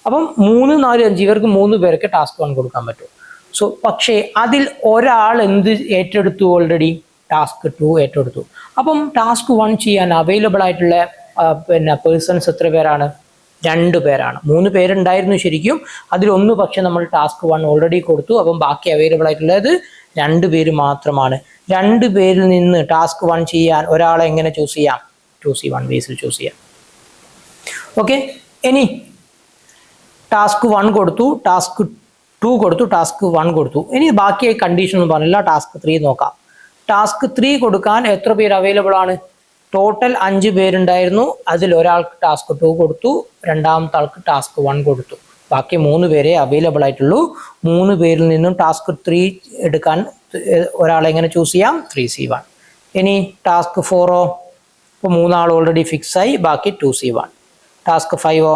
അപ്പം 3 4 5 ഇവർക്ക് 3 പേർക്ക് ടാസ്ക് 1 കൊടുക്കാൻ പറ്റും. സോ പക്ഷേ അതിൽ ഒരാൾ എന്ത് ഏറ്റെടുത്തു? ഓൾറെഡി ടാസ്ക് 2 ഏറ്റെടുത്തു. അപ്പം ടാസ്ക് 1 ചെയ്യാൻ അവൈലബിൾ ആയിട്ടുള്ള പിന്നെ പേഴ്സൺസ് എത്ര പേരാണ്? 2 പേരാണ്. 3 പേരുണ്ടായിരുന്നു ശരിക്കും, അതിലൊന്ന് പക്ഷെ നമ്മൾ ടാസ്ക് 1 ഓൾറെഡി കൊടുത്തു. അപ്പം ബാക്കി അവൈലബിൾ ആയിട്ടുള്ളത് 2 പേര് മാത്രമാണ്. 2 പേരിൽ നിന്ന് ടാസ്ക് 1 ചെയ്യാൻ ഒരാളെ എങ്ങനെ ചൂസ് ചെയ്യാം? 2C1 ബേസിൽ ചൂസ് ചെയ്യാം. ഓക്കെ, ഇനി ടാസ്ക് 1 കൊടുത്തു, ടാസ്ക് 2 കൊടുത്തു, ടാസ്ക് 1 കൊടുത്തു. ഇനി ബാക്കി കണ്ടീഷൻ ഒന്നും പറഞ്ഞില്ല. ടാസ്ക് 3 നോക്കാം. ടാസ്ക് 3 കൊടുക്കാൻ എത്ര പേര് അവൈലബിൾ ആണ്? ടോട്ടൽ 5 പേരുണ്ടായിരുന്നു. അതിൽ ഒരാൾക്ക് ടാസ്ക് 2 കൊടുത്തു, രണ്ടാമത്തെ ആൾക്ക് ടാസ്ക് 1 കൊടുത്തു. ബാക്കി 3 പേരെ അവൈലബിൾ ആയിട്ടുള്ളൂ. 3 പേരിൽ നിന്നും ടാസ്ക് 3 എടുക്കാൻ ഒരാളെ എങ്ങനെ ചൂസ് ചെയ്യാം? 3C1. ഇനി ടാസ്ക് 4ഓ? ഇപ്പോൾ 3 ആൾ ഓൾറെഡി ഫിക്സ് ആയി, ബാക്കി 2C1. Task 5ഓ?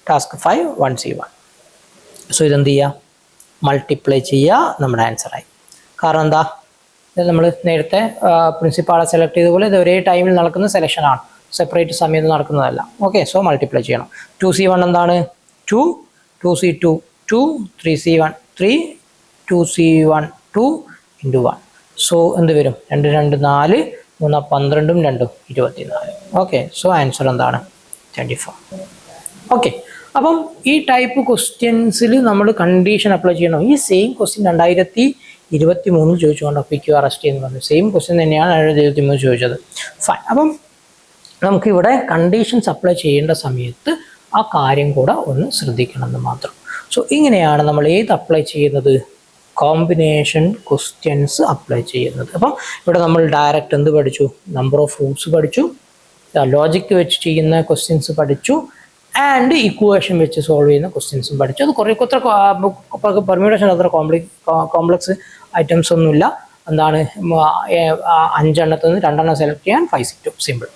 Task 5 1C1. So ഇതെന്ത് ചെയ്യുക? മൾട്ടിപ്ലൈ ചെയ്യുക, നമ്മുടെ ആൻസറായി. കാരണം എന്താ? ഇത് നമ്മൾ നേരത്തെ പ്രിൻസിപ്പാളെ സെലക്ട് ചെയ്ത പോലെ ഇത് ഒരേ ടൈമിൽ നടക്കുന്ന സെലക്ഷനാണ്, സെപ്പറേറ്റ് സമയത്ത് നടക്കുന്നതല്ല. ഓക്കെ, സോ മൾട്ടിപ്ലൈ ചെയ്യണം. 2C1 എന്താണ്? 2, 2C2 2, 3C1 3, 2C1 2 × 1. സോ എന്ത് വരും? 2 2 4, 3 12 2 24. ഓക്കെ, സോ ആൻസർ എന്താണ്? 24. ഓക്കെ, അപ്പം ഈ ടൈപ്പ് ക്വസ്റ്റ്യൻസിൽ നമ്മൾ കണ്ടീഷൻ അപ്ലൈ ചെയ്യണം. ഈ സെയിം ക്വസ്റ്റ്യൻ 23 ചോദിച്ചുകൊണ്ട് PQRST എന്ന് പറഞ്ഞു. സെയിം ക്വസ്റ്റ്യൻ തന്നെയാണ് 23 ചോദിച്ചത്. ഫൈൻ. അപ്പം നമുക്കിവിടെ കണ്ടീഷൻസ് അപ്ലൈ ചെയ്യേണ്ട സമയത്ത് ആ കാര്യം കൂടെ ഒന്ന് ശ്രദ്ധിക്കണം എന്ന് മാത്രം. സോ ഇങ്ങനെയാണ് നമ്മൾ ഏത് അപ്ലൈ ചെയ്യുന്നത്? കോമ്പിനേഷൻ ക്വസ്റ്റ്യൻസ് അപ്ലൈ ചെയ്യുന്നത്. അപ്പം ഇവിടെ നമ്മൾ ഡയറക്റ്റ് എന്ത് പഠിച്ചു? നമ്പർ ഓഫ് റൂട്ട്സ് പഠിച്ചു, ലോജിക്ക് വെച്ച് ചെയ്യുന്ന ക്വസ്റ്റ്യൻസ് പഠിച്ചു, ആൻഡ് ഇക്വേഷൻ വെച്ച് സോൾവ് ചെയ്യുന്ന ക്വസ്റ്റ്യൻസും പഠിച്ചു. അത് കുറേ പെർമ്യൂട്ടേഷൻ അത്ര കോംപ്ലക്സ് ഐറ്റംസ് ഒന്നുമില്ല. എന്താണ് 5 എണ്ണത്തിൽ നിന്ന് 2 എണ്ണം സെലക്ട് ചെയ്യാൻ 5 സിമ്പിൾ.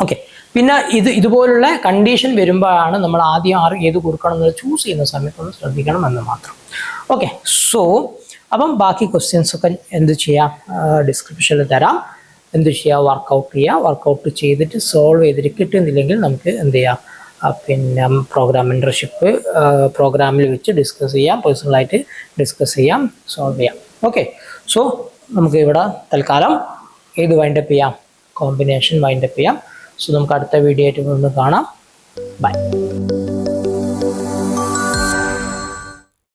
ഓക്കെ. പിന്നെ ഇതുപോലുള്ള കണ്ടീഷൻ വരുമ്പോഴാണ് നമ്മൾ ആദ്യം ഏത് കൊടുക്കണം എന്ന് ചൂസ് ചെയ്യുന്ന സമയത്തൊന്ന് ശ്രദ്ധിക്കണം എന്ന് മാത്രം. ഓക്കെ. സോ അപ്പം ബാക്കി ക്വസ്റ്റ്യൻസ് ഒക്കെ എന്ത് ചെയ്യാം? ഡിസ്ക്രിപ്ഷനിൽ തരാം. എന്ത് ചെയ്യുക? വർക്കൗട്ട് ചെയ്യുക. വർക്കൗട്ട് ചെയ്തിട്ട് സോൾവ് ചെയ്തിട്ട് കിട്ടുന്നില്ലെങ്കിൽ നമുക്ക് എന്ത് ചെയ്യാം? പിന്നെ പ്രോഗ്രാം മെൻറ്റർഷിപ്പ് പ്രോഗ്രാമിൽ വെച്ച് ഡിസ്കസ് ചെയ്യാം, പേഴ്സണലായിട്ട് ഡിസ്കസ് ചെയ്യാം, സോൾവ് ചെയ്യാം. ഓക്കെ. സോ നമുക്ക് ഇവിടെ തൽക്കാലം ഏത് വൈൻഡപ്പ് ചെയ്യാം? കോമ്പിനേഷൻ വൈൻഡപ്പ് ചെയ്യാം. സോ നമുക്ക് അടുത്ത വീഡിയോ ആയിട്ട് വീണ്ടും കാണാം. ബൈ.